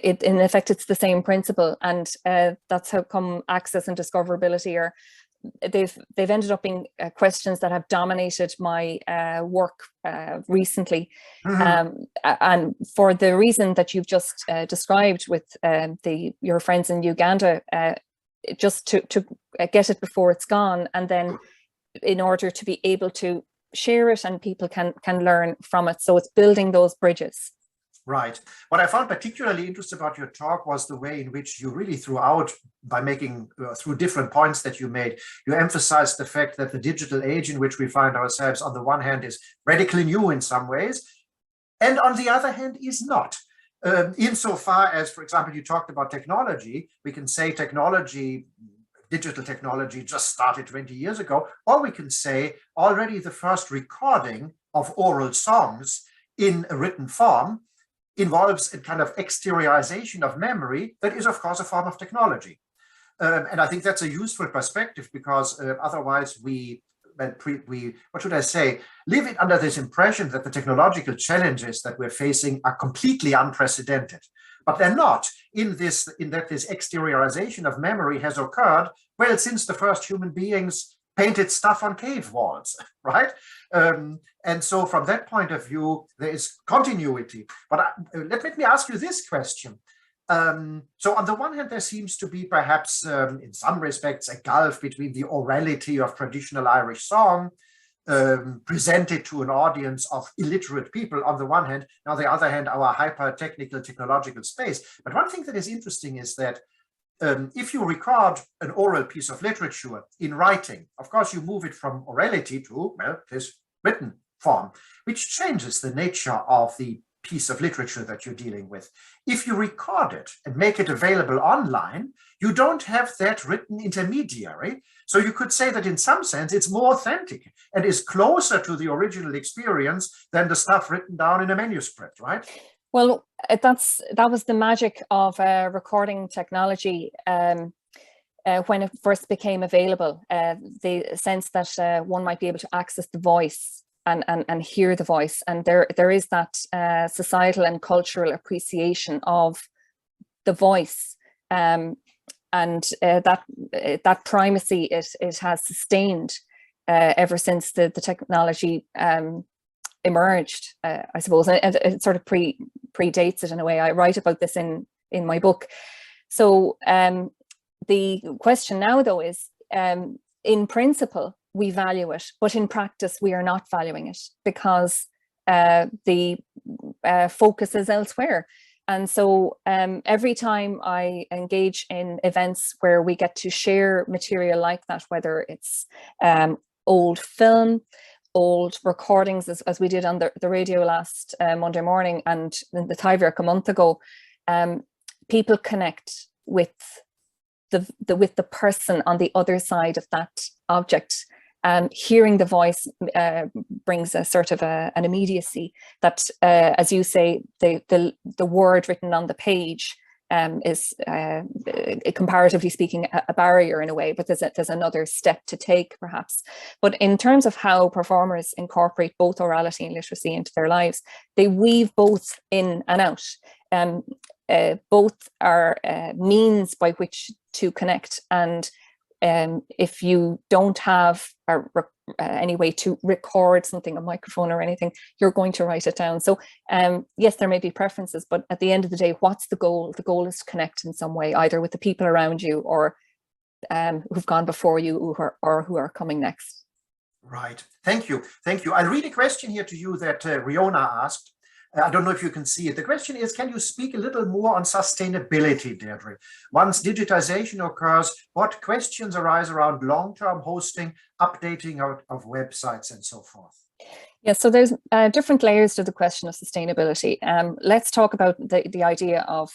In effect, it's the same principle, and that's how come access and discoverability are. They've ended up being questions that have dominated my work recently, and for the reason that you've just described with your friends in Uganda, just to get it before it's gone, and then in order to be able to share it and people can learn from it. So it's building those bridges. Right. What I found particularly interesting about your talk was the way in which you really threw out, by making, through different points that you made, you emphasized the fact that the digital age in which we find ourselves, on the one hand, is radically new in some ways, and on the other hand, is not. Insofar as, for example, you talked about technology, we can say digital technology just started 20 years ago, or we can say already the first recording of oral songs in a written form involves a kind of exteriorization of memory that is, of course, a form of technology. And I think that's a useful perspective, because otherwise we, what should I say, live under this impression that the technological challenges that we're facing are completely unprecedented. But they're not, in that this exteriorization of memory has occurred, well, since the first human beings painted stuff on cave walls, right? And so from that point of view, there is continuity. But let me ask you this question. So on the one hand, there seems to be perhaps, in some respects, a gulf between the orality of traditional Irish song presented to an audience of illiterate people on the one hand, and on the other hand, our hyper-technical technological space. But one thing that is interesting is that if you record an oral piece of literature in writing, of course, you move it from orality to, well, this written form, which changes the nature of the piece of literature that you're dealing with. If you record it and make it available online, you don't have that written intermediary. So you could say that in some sense, it's more authentic and is closer to the original experience than the stuff written down in a manuscript, right? Well, that was the magic of recording technology when it first became available. The sense that one might be able to access the voice and hear the voice, and there is that societal and cultural appreciation of the voice, and that primacy it has sustained ever since the technology emerged, I suppose, and it sort of predates it in a way. I write about this in my book. So the question now, though, is in principle we value it, but in practice we are not valuing it because the focus is elsewhere. And so every time I engage in events where we get to share material like that, whether it's old film, old recordings, as we did on the radio last Monday morning, and the Tyverk a month ago, people connect with the person on the other side of that object. Hearing the voice brings a sort of an immediacy that, as you say, the word written on the page is, comparatively speaking, a barrier in a way, but there's another step to take, perhaps. But in terms of how performers incorporate both orality and literacy into their lives, they weave both in and out. Both are means by which to connect, and if you don't have any way to record something, a microphone or anything, you're going to write it down. So yes, there may be preferences, but at the end of the day, what's the goal? The goal is to connect in some way, either with the people around you or who've gone before you or who are coming next. Right. Thank you. Thank you. I'll read a question here to you that Riona asked. I don't know if you can see it. The question is, can you speak a little more on sustainability, Deirdre? Once digitization occurs, what questions arise around long-term hosting, updating of websites, and so forth? Yeah, so there's different layers to the question of sustainability. Let's talk about the idea of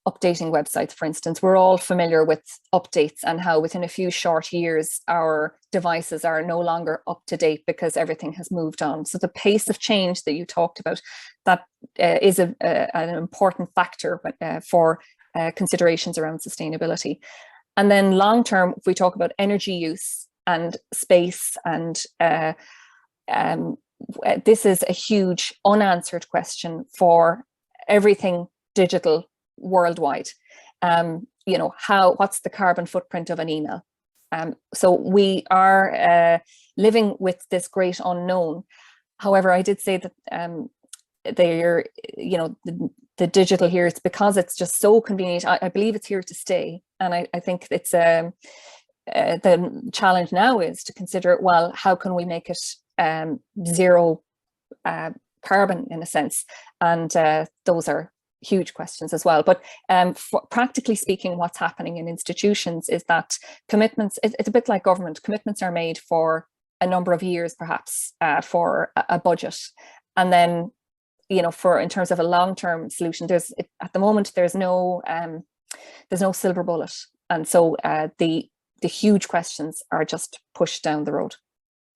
updating websites, for instance. We're all familiar with updates and how within a few short years our devices are no longer up to date because everything has moved on. So the pace of change that you talked about, that is an important factor for considerations around sustainability. And then long term, if we talk about energy use and space, and this is a huge unanswered question for everything digital worldwide. What's the carbon footprint of an email? So we are living with this great unknown. However, I did say that the digital here, it's because it's just so convenient. I believe it's here to stay, and I think it's the challenge now is to consider, well, how can we make it zero carbon in a sense? And those are huge questions as well. But practically speaking, what's happening in institutions is that commitments, it's a bit like government, commitments are made for a number of years, perhaps for a budget. And then, in terms of a long-term solution, at the moment, there's no silver bullet. And so the huge questions are just pushed down the road.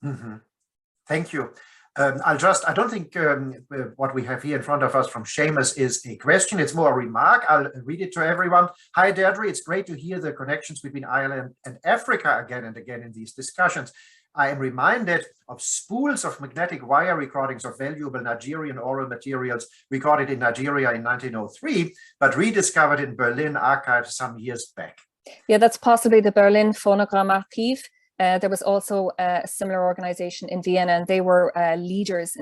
Mm-hmm. Thank you. I don't think what we have here in front of us from Seamus is a question, it's more a remark. I'll read it to everyone. Hi, Deirdre, it's great to hear the connections between Ireland and Africa again and again in these discussions. I am reminded of spools of magnetic wire recordings of valuable Nigerian oral materials recorded in Nigeria in 1903, but rediscovered in Berlin archived some years back. Yeah, that's possibly the Berlin Phonogram Archive. There was also a similar organization in Vienna, and they were leaders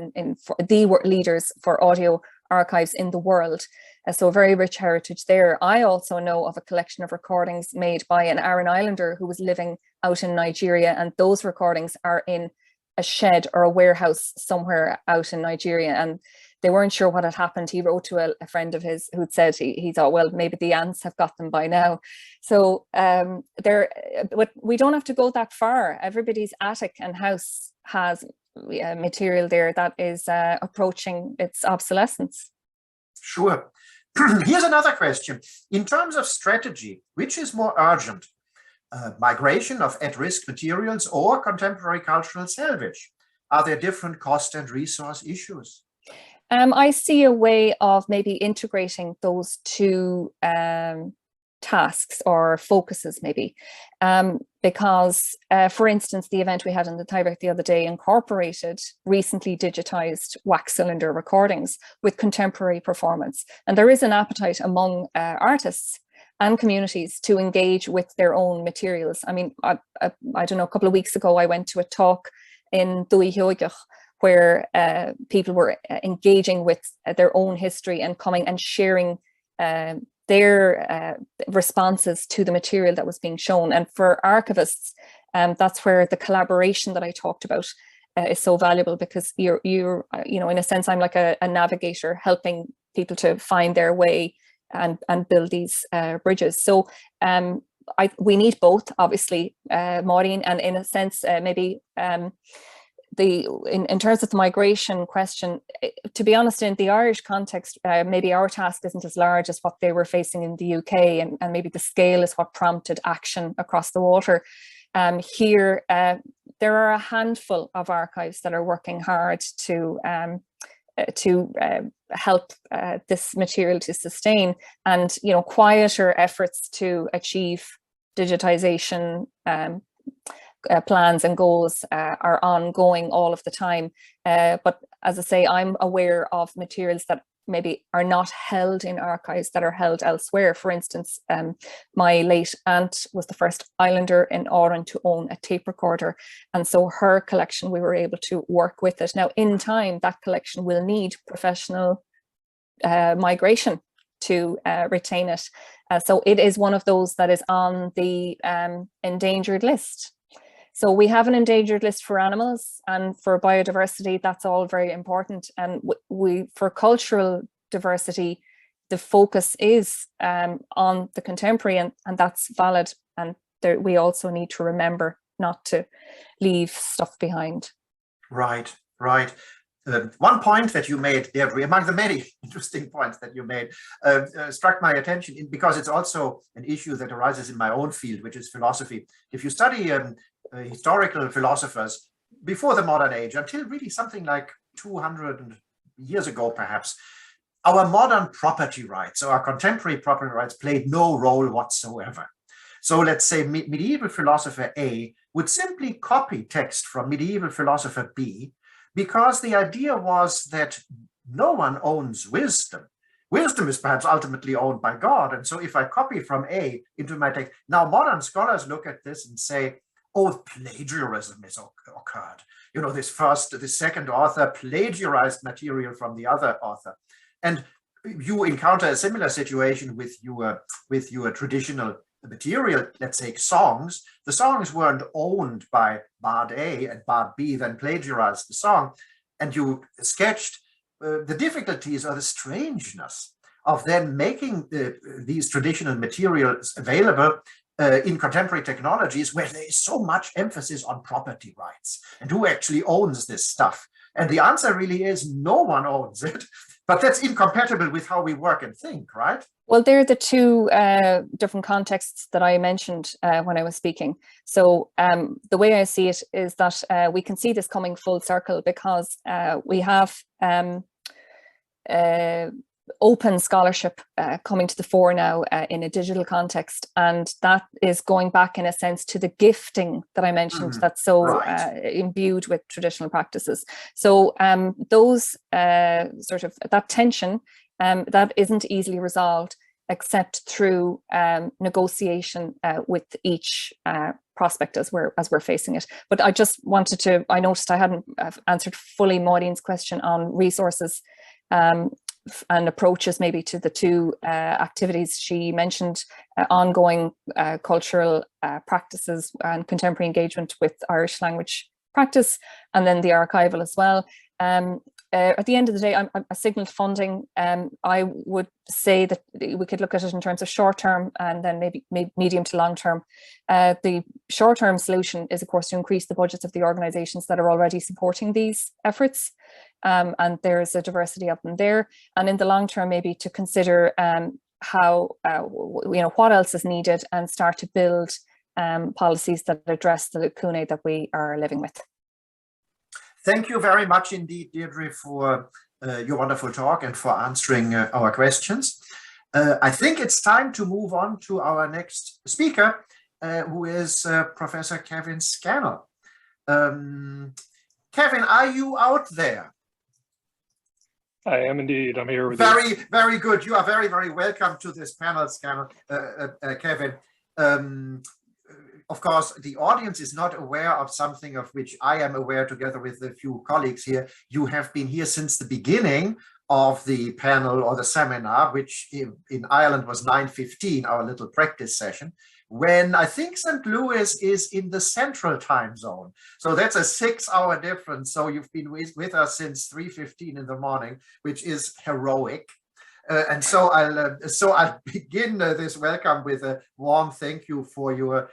leaders for audio archives in the world. So a very rich heritage there. I also know of a collection of recordings made by an Aran Islander who was living out in Nigeria, and those recordings are in a shed or a warehouse somewhere out in Nigeria, and they weren't sure what had happened. He wrote to a friend of his who'd said he thought, well, maybe the ants have got them by now. So but we don't have to go that far. Everybody's attic and house has material there that is approaching its obsolescence. Sure. Here's another question. In terms of strategy, which is more urgent? Migration of at-risk materials or contemporary cultural salvage? Are there different cost and resource issues? I see a way of maybe integrating those two tasks or focuses maybe, because for instance, the event we had in the Tyvek the other day incorporated recently digitized wax cylinder recordings with contemporary performance. And there is an appetite among artists and communities to engage with their own materials. I mean, I don't know, a couple of weeks ago, I went to a talk in Dui where people were engaging with their own history and coming and sharing their responses to the material that was being shown. And for archivists, that's where the collaboration that I talked about is so valuable, because you're in a sense, I'm like a navigator helping people to find their way and build these bridges. So we need both, obviously, Maureen, and in a sense, maybe in terms of the migration question, to be honest, in the Irish context, maybe our task isn't as large as what they were facing in the UK, and maybe the scale is what prompted action across the water. Here, there are a handful of archives that are working hard to help this material to sustain, and quieter efforts to achieve digitization plans and goals are ongoing all of the time. But as I say, I'm aware of materials that maybe are not held in archives that are held elsewhere. For instance, my late aunt was the first islander in Oran to own a tape recorder. And so her collection, we were able to work with it. Now, in time, that collection will need professional migration to retain it. So it is one of those that is on the endangered list. So we have an endangered list for animals, and for biodiversity, that's all very important. And for cultural diversity, the focus is on the contemporary, and that's valid. And we also need to remember not to leave stuff behind. Right, right. One point that you made, Deirdre, among the many interesting points that you made, struck my attention because it's also an issue that arises in my own field, which is philosophy. If you study historical philosophers before the modern age, until really something like 200 years ago, perhaps, our modern property rights, or our contemporary property rights, played no role whatsoever. So let's say medieval philosopher A would simply copy text from medieval philosopher B, because the idea was that no one owns wisdom. Wisdom is perhaps ultimately owned by God. And so if I copy from A into my text, now modern scholars look at this and say, oh, plagiarism has occurred. This second author plagiarized material from the other author. And you encounter a similar situation with your traditional material. Let's say songs. The songs weren't owned by Bard A, and Bard B then plagiarized the song. And you sketched the difficulties or the strangeness of then making these traditional materials available in contemporary technologies, where there is so much emphasis on property rights and who actually owns this stuff. And the answer really is no one owns it, but that's incompatible with how we work and think, right? Well, they're the two different contexts that I mentioned when I was speaking. So the way I see it is that we can see this coming full circle, because we have open scholarship coming to the fore now in a digital context, and that is going back in a sense to the gifting that I mentioned, that's so imbued with traditional practices. So those sort of that tension that isn't easily resolved except through negotiation with each prospect as we're facing it. But I just wanted to, I noticed I hadn't answered fully Maureen's question on resources and approaches maybe to the two activities. She mentioned ongoing cultural practices and contemporary engagement with Irish language practice, and then the archival as well. At the end of the day, I'm a signalled funding. I would say that we could look at it in terms of short term and then maybe medium to long term. The short term solution is, of course, to increase the budgets of the organisations that are already supporting these efforts, and there's a diversity of them there. And in the long term, maybe to consider how what else is needed and start to build policies that address the lacunae that we are living with. Thank you very much indeed, Deirdre, for your wonderful talk and for answering our questions. I think it's time to move on to our next speaker, who is Professor Kevin Scannell. Kevin, are you out there? I am indeed. I'm here with you. Very good. You are very, very welcome to this panel, Scannell, Kevin. Of course, the audience is not aware of something of which I am aware together with a few colleagues here. You have been here since the beginning of the panel or the seminar, which in Ireland was 9:15, our little practice session, when I think St. Louis is in the central time zone. So that's a 6-hour difference. So you've been with us since 3:15 in the morning, which is heroic. And so I'll begin this welcome with a warm thank you for your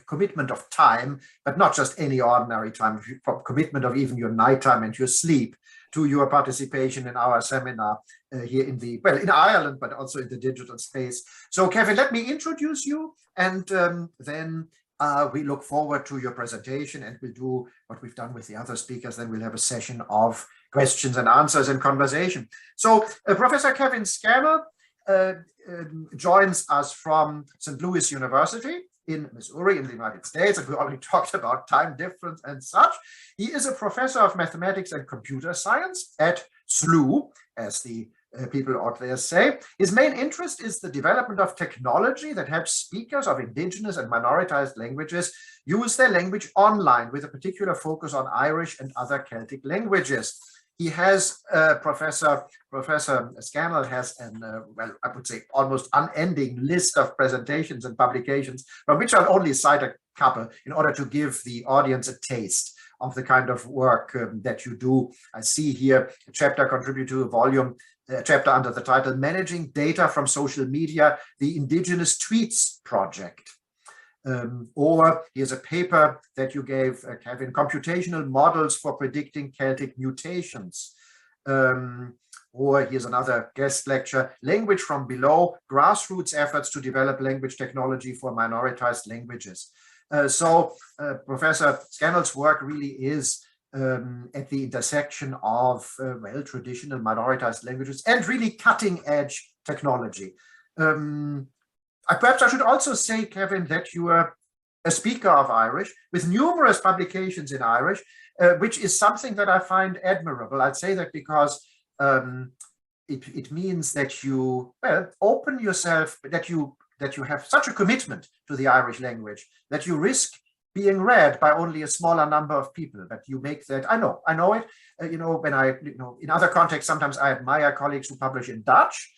commitment of time, but not just any ordinary time, commitment of even your nighttime and your sleep to your participation in our seminar here in Ireland, but also in the digital space. So Kevin, let me introduce you, and then we look forward to your presentation, and we'll do what we've done with the other speakers. Then we'll have a session of questions and answers and conversation. So Professor Kevin Scannell joins us from St. Louis University in Missouri in the United States, and we already talked about time difference and such. He is a professor of mathematics and computer science at SLU, as the people out there say. His main interest is the development of technology that helps speakers of indigenous and minoritized languages use their language online, with a particular focus on Irish and other Celtic languages. He has, Professor Scannell has well, I would say almost unending list of presentations and publications, from which I'll only cite a couple in order to give the audience a taste of the kind of work that you do. I see here a chapter contribute to a volume, a chapter under the title Managing Data from Social Media, the Indigenous Tweets Project. Or here's a paper that you gave, Kevin, Computational Models for Predicting Celtic Mutations. Or here's another guest lecture, Language from Below, Grassroots Efforts to Develop Language Technology for Minoritized Languages. So Professor Scannell's work really is at the intersection of, well, traditional minoritized languages and really cutting edge technology. Perhaps I should also say, Kevin, that you are a speaker of Irish with numerous publications in Irish, which is something that I find admirable. I'd say that because it means that you, well, open yourself, that you have such a commitment to the Irish language that you risk being read by only a smaller number of people, that you make that. I know it. When in other contexts, sometimes I admire colleagues who publish in Dutch.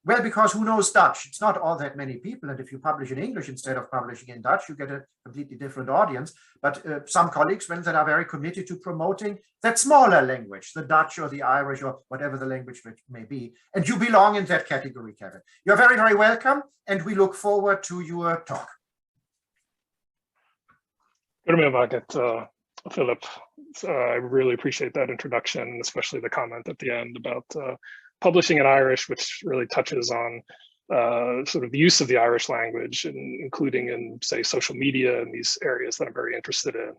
Well, because who knows Dutch? It's not all that many people. And if you publish in English instead of publishing in Dutch, you get a completely different audience. But some colleagues, that are very committed to promoting that smaller language, the Dutch or the Irish or whatever the language may be. And you belong in that category, Kevin. You're very, very welcome. And we look forward to your talk. Philip. I really appreciate that introduction, especially the comment at the end about publishing in Irish, which really touches on sort of the use of the Irish language, and including in, say, social media and these areas that I'm very interested in.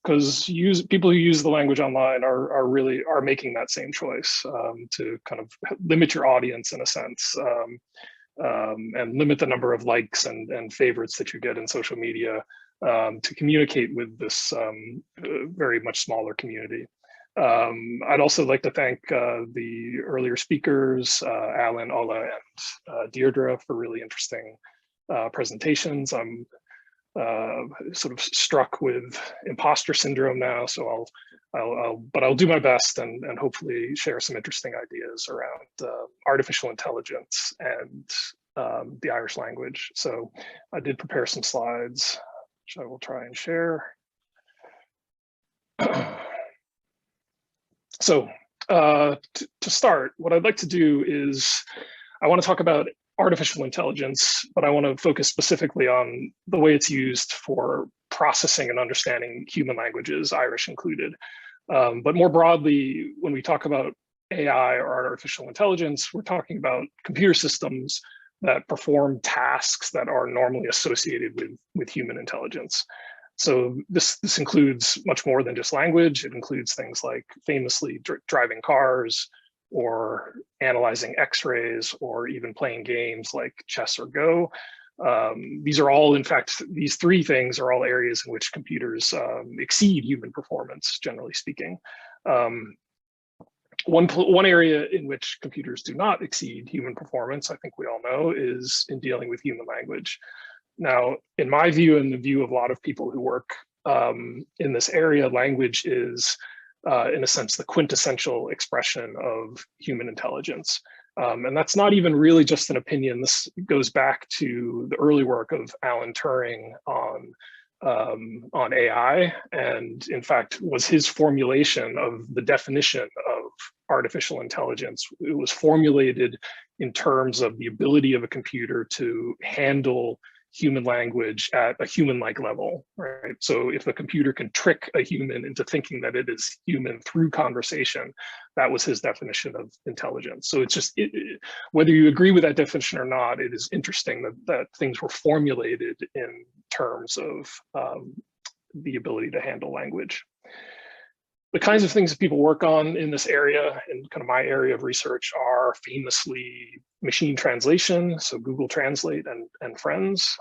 Because people who use the language online are making that same choice to kind of limit your audience in a sense, and limit the number of likes and favorites that you get in social media to communicate with this very much smaller community. I'd also like to thank the earlier speakers, Alan, Ola, and Deirdre, for really interesting presentations. I'm sort of struck with imposter syndrome now, so I'll do my best and hopefully share some interesting ideas around artificial intelligence and the Irish language. So I did prepare some slides which I will try and share. So to start, what I'd like to do is I want to talk about artificial intelligence, but I want to focus specifically on the way it's used for processing and understanding human languages, Irish included. But more broadly, when we talk about AI or artificial intelligence, we're talking about computer systems that perform tasks that are normally associated with human intelligence. So this includes much more than just language. It includes things like famously driving cars, or analyzing X-rays, or even playing games like chess or Go. These are all, in fact, these three things are all areas in which computers exceed human performance, generally speaking. One area in which computers do not exceed human performance, I think we all know, is in dealing with human language. Now, in my view, and the view of a lot of people who work in this area, language is, in a sense, the quintessential expression of human intelligence. And that's not even really just an opinion. This goes back to the early work of Alan Turing on AI, and in fact was his formulation of the definition of artificial intelligence. It was formulated in terms of the ability of a computer to handle human language at a human-like level, right? So if a computer can trick a human into thinking that it is human through conversation, that was his definition of intelligence. So it's just, whether you agree with that definition or not, it is interesting that things were formulated in terms of the ability to handle language. The kinds of things that people work on in this area, in kind of my area of research, are famously machine translation, so Google Translate and friends,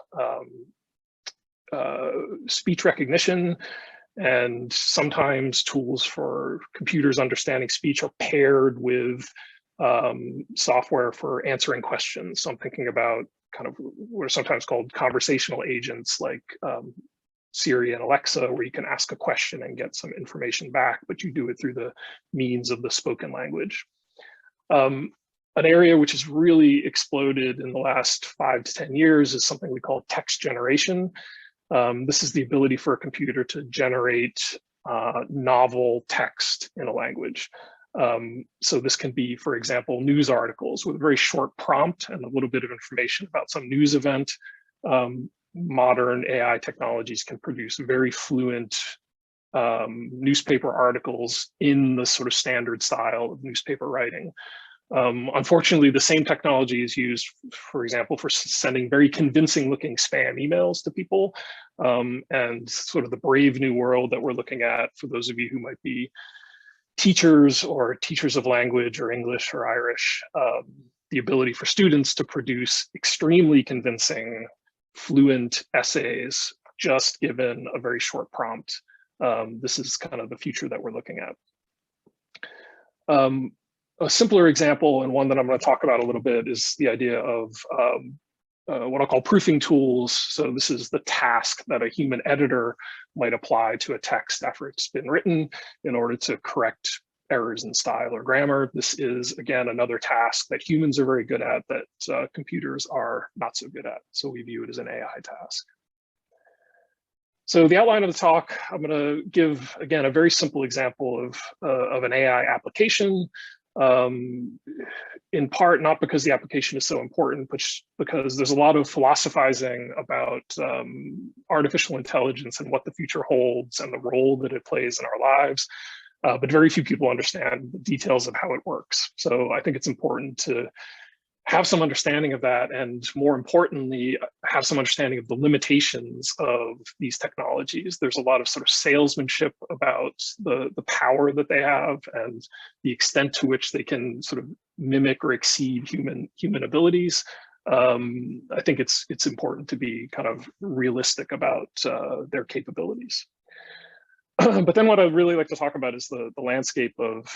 speech recognition, and sometimes tools for computers understanding speech are paired with software for answering questions. So I'm thinking about kind of what are sometimes called conversational agents, like Siri and Alexa, where you can ask a question and get some information back, but you do it through the means of the spoken language. An area which has really exploded in the last 5 to 10 years is something we call text generation. This is the ability for a computer to generate novel text in a language. So this can be, for example, news articles with a very short prompt and a little bit of information about some news event. Modern AI technologies can produce very fluent newspaper articles in the sort of standard style of newspaper writing. Unfortunately, the same technology is used, for example, for sending very convincing looking spam emails to people. And sort of the brave new world that we're looking at, for those of you who might be teachers or teachers of language or English or Irish, the ability for students to produce extremely convincing, fluent essays just given a very short prompt. This is kind of the future that we're looking at. A simpler example, and one that I'm going to talk about a little bit, is the idea of what I'll call proofing tools. So this is the task that a human editor might apply to a text after it's been written in order to correct errors in style or grammar. This is, again, another task that humans are very good at that computers are not so good at. So we view it as an AI task. So the outline of the talk, I'm going to give, again, a very simple example of an AI application, in part not because the application is so important, but because there's a lot of philosophizing about artificial intelligence and what the future holds and the role that it plays in our lives. But very few people understand the details of how it works. So I think it's important to have some understanding of that, and more importantly, have some understanding of the limitations of these technologies. There's a lot of sort of salesmanship about the power that they have and the extent to which they can sort of mimic or exceed human abilities. I think it's important to be kind of realistic about their capabilities. But then what I'd really like to talk about is the landscape of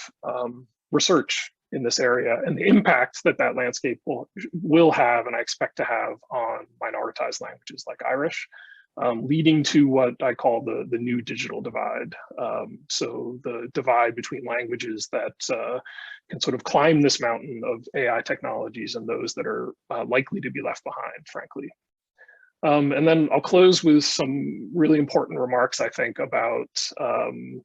research in this area and the impact that that landscape will have, and I expect to have, on minoritized languages like Irish, leading to what I call the new digital divide. So the divide between languages that can sort of climb this mountain of AI technologies and those that are likely to be left behind, frankly. And then I'll close with some really important remarks, I think, about kind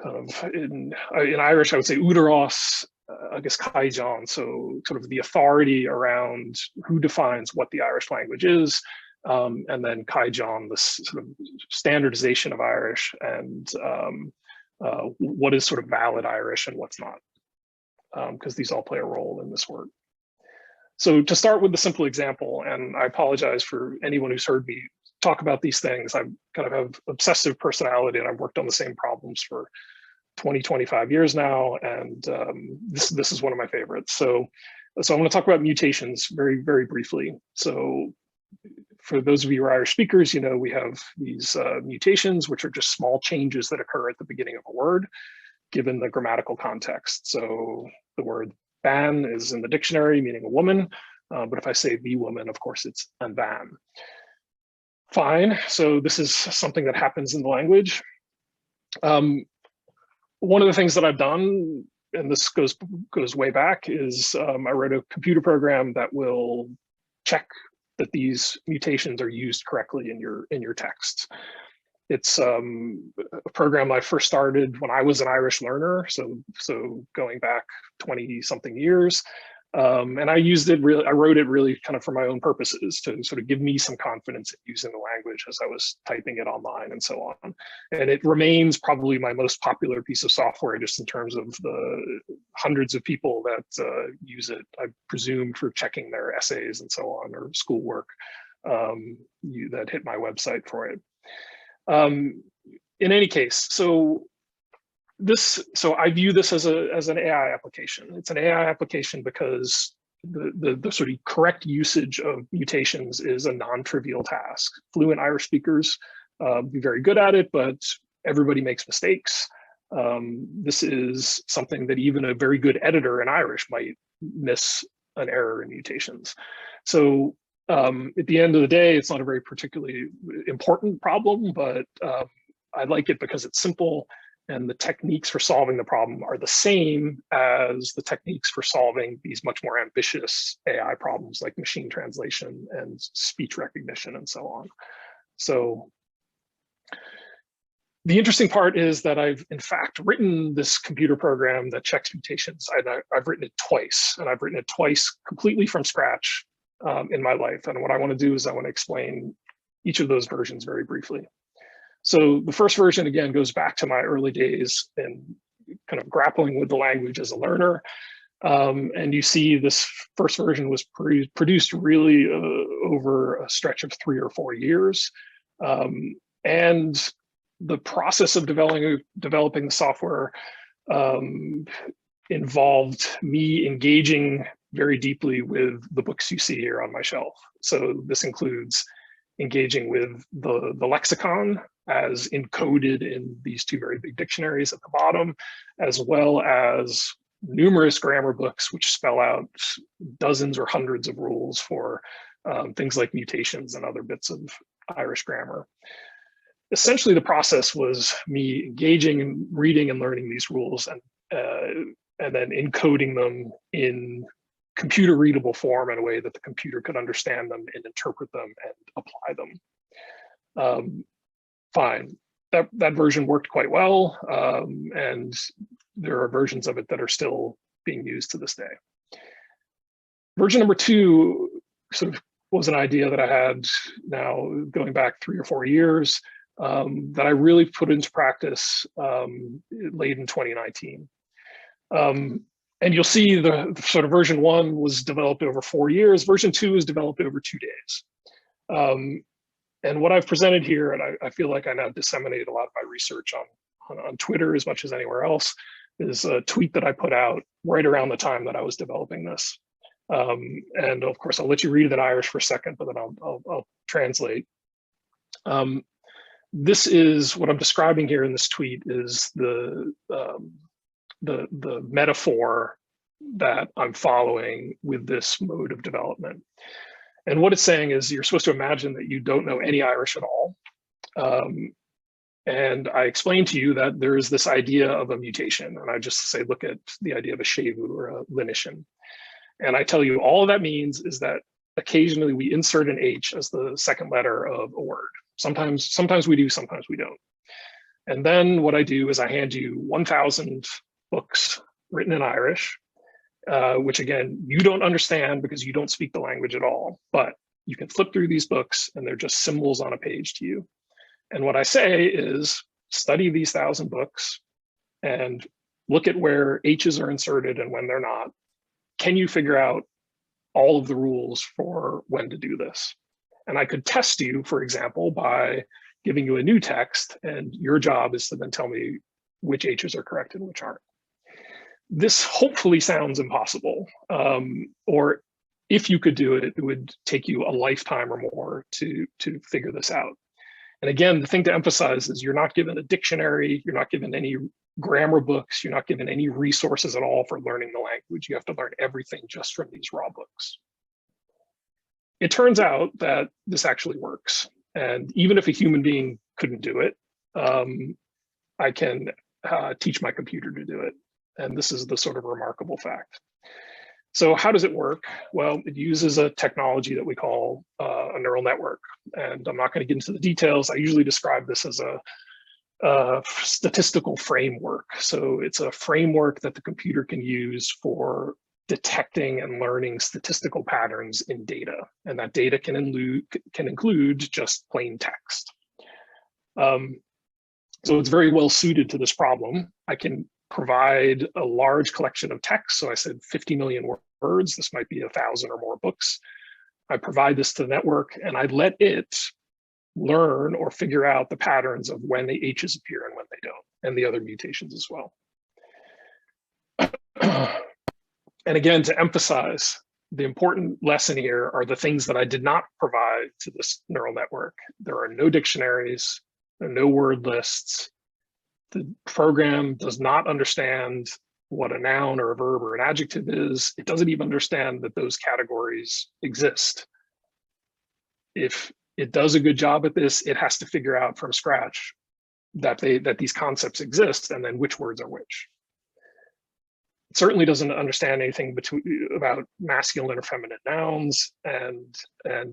of in Irish, I would say údaras, I guess Kaijan, so sort of the authority around who defines what the Irish language is, and then Kaijan, this sort of standardization of Irish and what is sort of valid Irish and what's not, because these all play a role in this work. So to start with the simple example, and I apologize for anyone who's heard me talk about these things, I kind of have obsessive personality and I've worked on the same problems for 20, 25 years now, and this is one of my favorites. So I want to talk about mutations very, very briefly. So for those of you who are Irish speakers, you know, we have these mutations, which are just small changes that occur at the beginning of a word, given the grammatical context. So the word ban is in the dictionary, meaning a woman, but if I say the woman, of course, it's an ban. Fine, so this is something that happens in the language. One of the things that I've done, and this goes way back, is I wrote a computer program that will check that these mutations are used correctly in your text. It's a program I first started when I was an Irish learner, so going back 20 something years, and I used it really. I wrote it really kind of for my own purposes to sort of give me some confidence in using the language as I was typing it online and so on. And it remains probably my most popular piece of software, just in terms of the hundreds of people that use it, I presume, for checking their essays and so on, or schoolwork that hit my website for it. In any case, so I view this as an AI application. It's an AI application because the sort of correct usage of mutations is a non-trivial task. Fluent Irish speakers be very good at it, but everybody makes mistakes. This is something that even a very good editor in Irish might miss an error in mutations. So at the end of the day, it's not a very particularly important problem, but I like it because it's simple and the techniques for solving the problem are the same as the techniques for solving these much more ambitious AI problems like machine translation and speech recognition and so on. So the interesting part is that I've in fact written this computer program that checks mutations. I've written it twice, and I've written it twice completely from scratch in my life. And what I want to do is I want to explain each of those versions very briefly. So the first version, again, goes back to my early days and kind of grappling with the language as a learner. And you see this first version was produced really over a stretch of 3 or 4 years. And the process of developing the software involved me engaging very deeply with the books you see here on my shelf. So this includes engaging with the lexicon as encoded in these 2 very big dictionaries at the bottom, as well as numerous grammar books which spell out dozens or hundreds of rules for things like mutations and other bits of Irish grammar. Essentially, the process was me engaging and reading and learning these rules and then encoding them in computer readable form in a way that the computer could understand them and interpret them and apply them. Fine, that version worked quite well, and there are versions of it that are still being used to this day. Version number 2 sort of was an idea that I had now going back 3 or 4 years that I really put into practice late in 2019. And you'll see the sort of version 1 was developed over 4 years. Version 2 was developed over 2 days. And what I've presented here, and I feel like I now disseminate a lot of my research on Twitter as much as anywhere else, is a tweet that I put out right around the time that I was developing this. And of course, I'll let you read it in Irish for a second, but then I'll translate. This is what I'm describing here in this tweet is the metaphor that I'm following with this mode of development. And what it's saying is you're supposed to imagine that you don't know any Irish at all. And I explain to you that there is this idea of a mutation. And I just say, look at the idea of a shevu or a lenition. And I tell you all that means is that occasionally we insert an H as the second letter of a word. Sometimes we do, sometimes we don't. And then what I do is I hand you 1,000 books written in Irish, which again, you don't understand because you don't speak the language at all, but you can flip through these books and they're just symbols on a page to you. And what I say is study these 1,000 books and look at where H's are inserted and when they're not. Can you figure out all of the rules for when to do this? And I could test you, for example, by giving you a new text, and your job is to then tell me which H's are correct and which aren't. This hopefully sounds impossible, or if you could do it, it would take you a lifetime or more to figure this out. And again, the thing to emphasize is you're not given a dictionary, you're not given any grammar books, you're not given any resources at all for learning the language. You have to learn everything just from these raw books. It turns out that this actually works. And even if a human being couldn't do it, I can teach my computer to do it. And this is the sort of remarkable fact. So how does it work? Well, it uses a technology that we call a neural network. And I'm not going to get into the details. I usually describe this as a statistical framework. So it's a framework that the computer can use for detecting and learning statistical patterns in data. And that data can include just plain text. So it's very well suited to this problem. I can provide a large collection of text. So I said 50 million words. This might be 1,000 or more books. I provide this to the network and I let it learn or figure out the patterns of when the H's appear and when they don't, and the other mutations as well. And again, to emphasize, the important lesson here are the things that I did not provide to this neural network. There are no dictionaries, there are no word lists. The program does not understand what a noun or a verb or an adjective is. It doesn't even understand that those categories exist. If it does a good job at this, it has to figure out from scratch that these concepts exist and then which words are which. It certainly doesn't understand anything about masculine or feminine nouns, and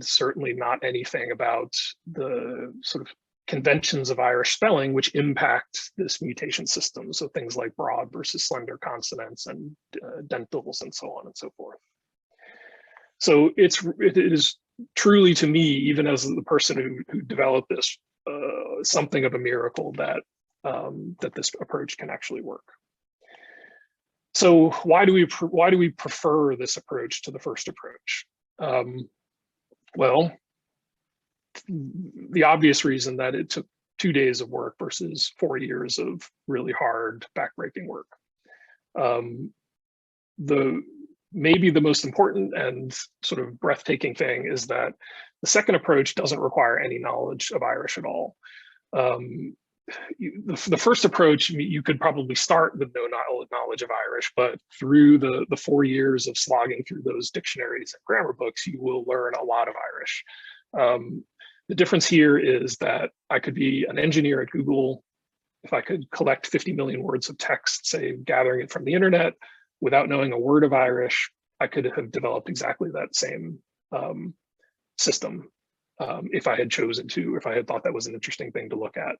certainly not anything about the sort of conventions of Irish spelling which impact this mutation system. So things like broad versus slender consonants and dentals and so on and so forth. So it is truly, to me, even as the person who developed this, something of a miracle that that this approach can actually work. So why do we prefer this approach to the first approach? Well, the obvious reason that it took 2 days of work versus 4 years of really hard, backbreaking work. Maybe the most important and sort of breathtaking thing is that the second approach doesn't require any knowledge of Irish at all. The first approach, you could probably start with no knowledge of Irish, but through the 4 years of slogging through those dictionaries and grammar books, you will learn a lot of Irish. The difference here is that I could be an engineer at Google. If I could collect 50 million words of text, say gathering it from the internet, without knowing a word of Irish, I could have developed exactly that same system if I had chosen to, if I had thought that was an interesting thing to look at.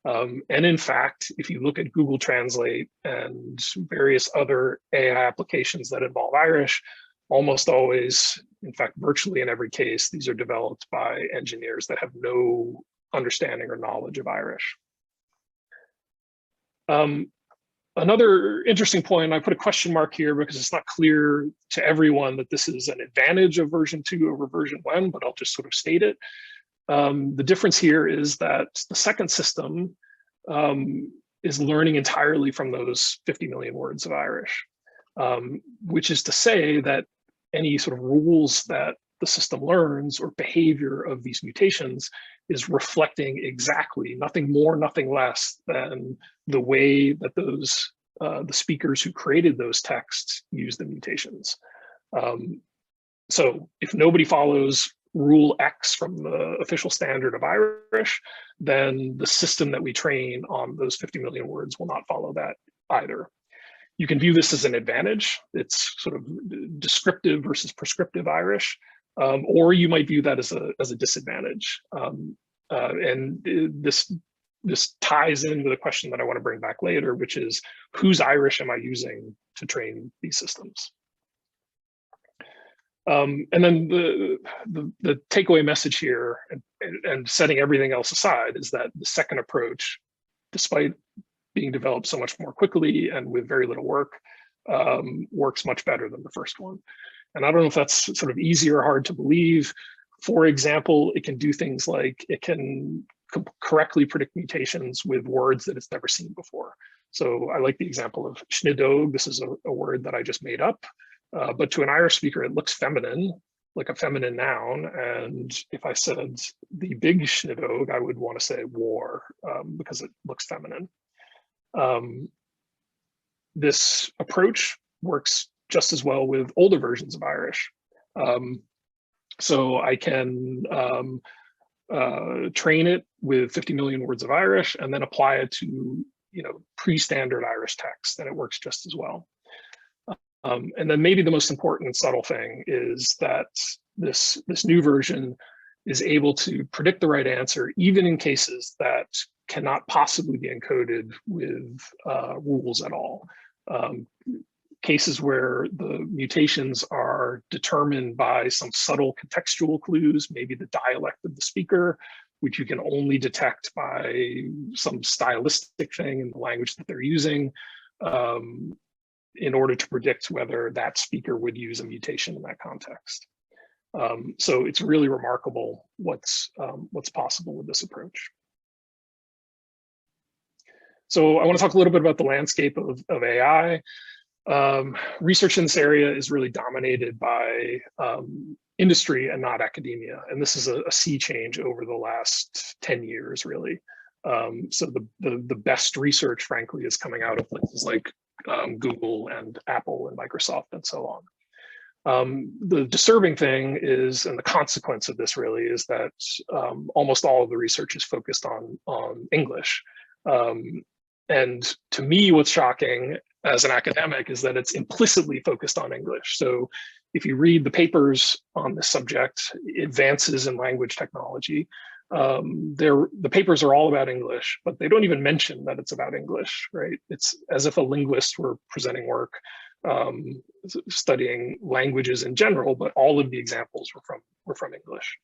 And in fact, if you look at Google Translate and various other AI applications that involve Irish, almost always, in fact, virtually in every case, these are developed by engineers that have no understanding or knowledge of Irish. Another interesting point, I put a question mark here because it's not clear to everyone that this is an advantage of version 2 over version 1, but I'll just sort of state it. The difference here is that the second system is learning entirely from those 50 million words of Irish, which is to say that any sort of rules that the system learns or behavior of these mutations is reflecting exactly, nothing more, nothing less than the way that those the speakers who created those texts use the mutations. So if nobody follows rule X from the official standard of Irish, then the system that we train on those 50 million words will not follow that either. You can view this as an advantage. It's sort of descriptive versus prescriptive Irish. or you might view that as a disadvantage. And this ties into the question that I want to bring back later, which is, whose Irish am I using to train these systems? And then the takeaway message here, and setting everything else aside, is that the second approach, despite being developed so much more quickly and with very little work, works much better than the first one. And I don't know if that's sort of easy or hard to believe. For example, it can do things like it can correctly predict mutations with words that it's never seen before. So I like the example of Shnidog. This is a word that I just made up, but to an Irish speaker, it looks feminine, like a feminine noun. And if I said the big Shnidog, I would want to say war, because it looks feminine. This approach works just as well with older versions of Irish. So I can train it with 50 million words of Irish and then apply it to, pre-standard Irish text, and it works just as well. And then maybe the most important and subtle thing is that this new version is able to predict the right answer, even in cases that cannot possibly be encoded with rules at all. Cases where the mutations are determined by some subtle contextual clues, maybe the dialect of the speaker, which you can only detect by some stylistic thing in the language that they're using, in order to predict whether that speaker would use a mutation in that context. So it's really remarkable what's possible with this approach. So I want to talk a little bit about the landscape of AI. Research in this area is really dominated by industry and not academia. And this is a sea change over the last 10 years, really. So the best research, frankly, is coming out of places like Google and Apple and Microsoft and so on. The disturbing thing is, and the consequence of this really, is that almost all of the research is focused on English. And to me, what's shocking as an academic is that it's implicitly focused on English. So if you read the papers on this subject, advances in language technology, the papers are all about English, but they don't even mention that it's about English, right? It's as if a linguist were presenting work studying languages in general, but all of the examples were from English.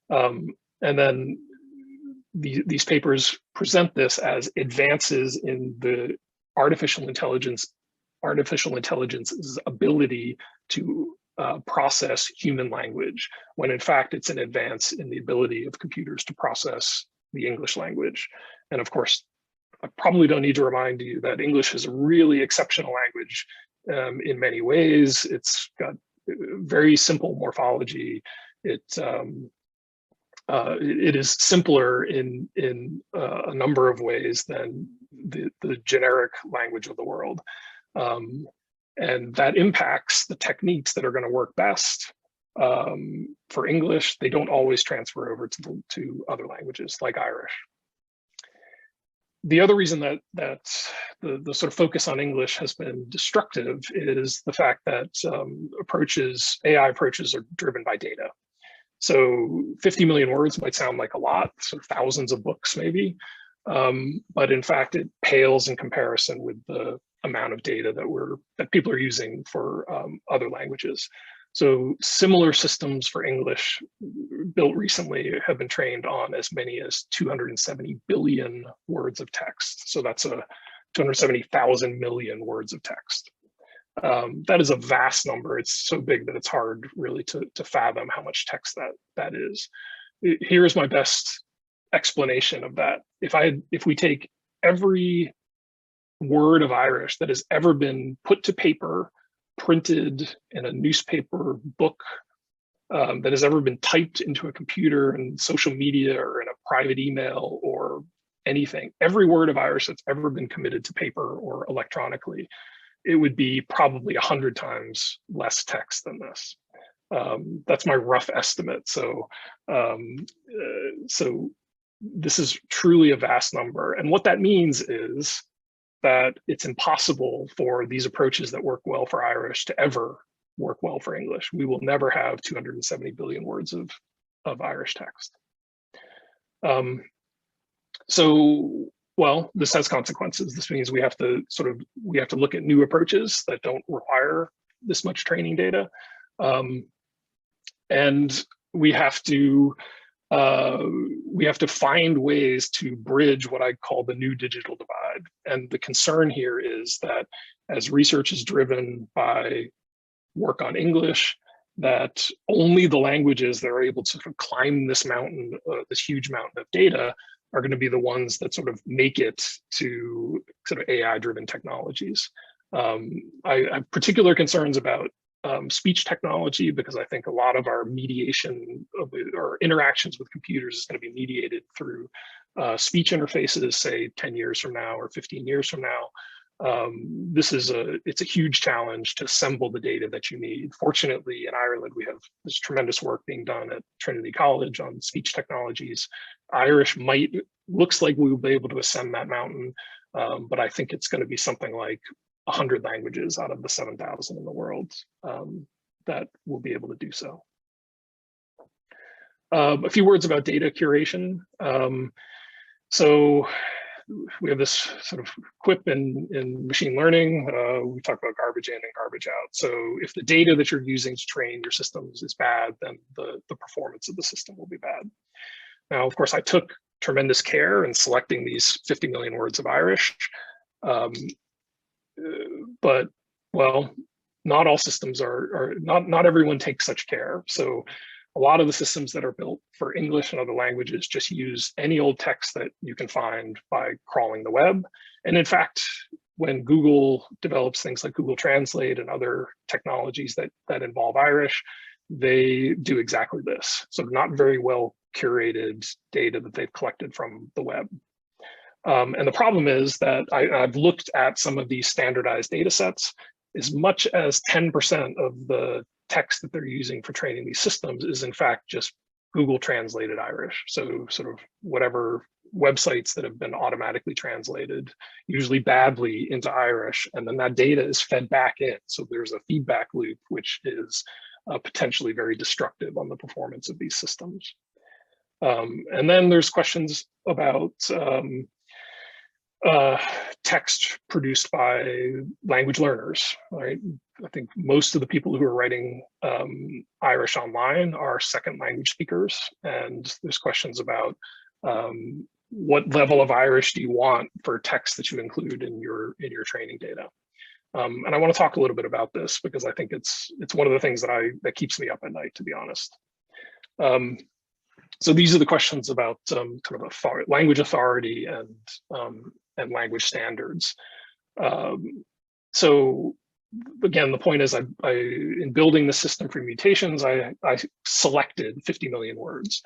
And then these papers present this as advances in the artificial intelligence's ability to process human language, when in fact it's an advance in the ability of computers to process the English language. And of course, I probably don't need to remind you that English is a really exceptional language in many ways. It's got very simple morphology. It is simpler in a number of ways than the generic language of the world. And that impacts the techniques that are going to work best for English. They don't always transfer over to other languages like Irish. The other reason that the sort of focus on English has been destructive is the fact that AI approaches are driven by data. So 50 million words might sound like a lot, so thousands of books maybe, but in fact it pales in comparison with the amount of data that people are using for other languages. So similar systems for English built recently have been trained on as many as 270 billion words of text. So that's 270,000 million words of text. That is a vast number. It's so big that it's hard really to fathom how much text that is. Here's my best explanation of that. If we take every word of Irish that has ever been put to paper, printed in a newspaper book, that has ever been typed into a computer and social media or in a private email or anything, every word of Irish that's ever been committed to paper or electronically, it would be probably 100 times less text than this. That's my rough estimate. So this is truly a vast number. And what that means is that it's impossible for these approaches that work well for Irish to ever work well for English. We will never have 270 billion words of Irish text. So, well, this has consequences. This means we have to look at new approaches that don't require this much training data. And we have to find ways to bridge what I call the new digital divide. And the concern here is that as research is driven by work on English, that only the languages that are able to sort of climb this mountain, this huge mountain of data, are going to be the ones that sort of make it to sort of AI-driven technologies. I have particular concerns about speech technology, because I think a lot of our mediation or interactions with computers is going to be mediated through speech interfaces, say 10 years from now or 15 years from now. It's a huge challenge to assemble the data that you need. Fortunately, in Ireland, we have this tremendous work being done at Trinity College on speech technologies. Irish looks like we will be able to ascend that mountain, but I think it's going to be something like 100 languages out of the 7,000 in the world that will be able to do so. A few words about data curation. So we have this sort of quip in machine learning. We talk about garbage in and garbage out. So if the data that you're using to train your systems is bad, then the performance of the system will be bad. Now, of course, I took tremendous care in selecting these 50 million words of Irish. But, well, not all systems not everyone takes such care. So a lot of the systems that are built for English and other languages just use any old text that you can find by crawling the web. And in fact, when Google develops things like Google Translate and other technologies that involve Irish, they do exactly this. So not very well curated data that they've collected from the web. And the problem is that I've looked at some of these standardized data sets. As much as 10% of the text that they're using for training these systems is in fact just Google translated Irish. So sort of whatever websites that have been automatically translated, usually badly, into Irish, and then that data is fed back in. So there's a feedback loop, which is potentially very destructive on the performance of these systems. And then there's questions about text produced by language learners, right? I think most of the people who are writing Irish online are second language speakers, and there's questions about what level of Irish do you want for text that you include in your training data. And I want to talk a little bit about this because I think it's one of the things that keeps me up at night, to be honest. So these are the questions about kind of language authority and language standards. So again, the point is, in building the system for mutations, I selected 50 million words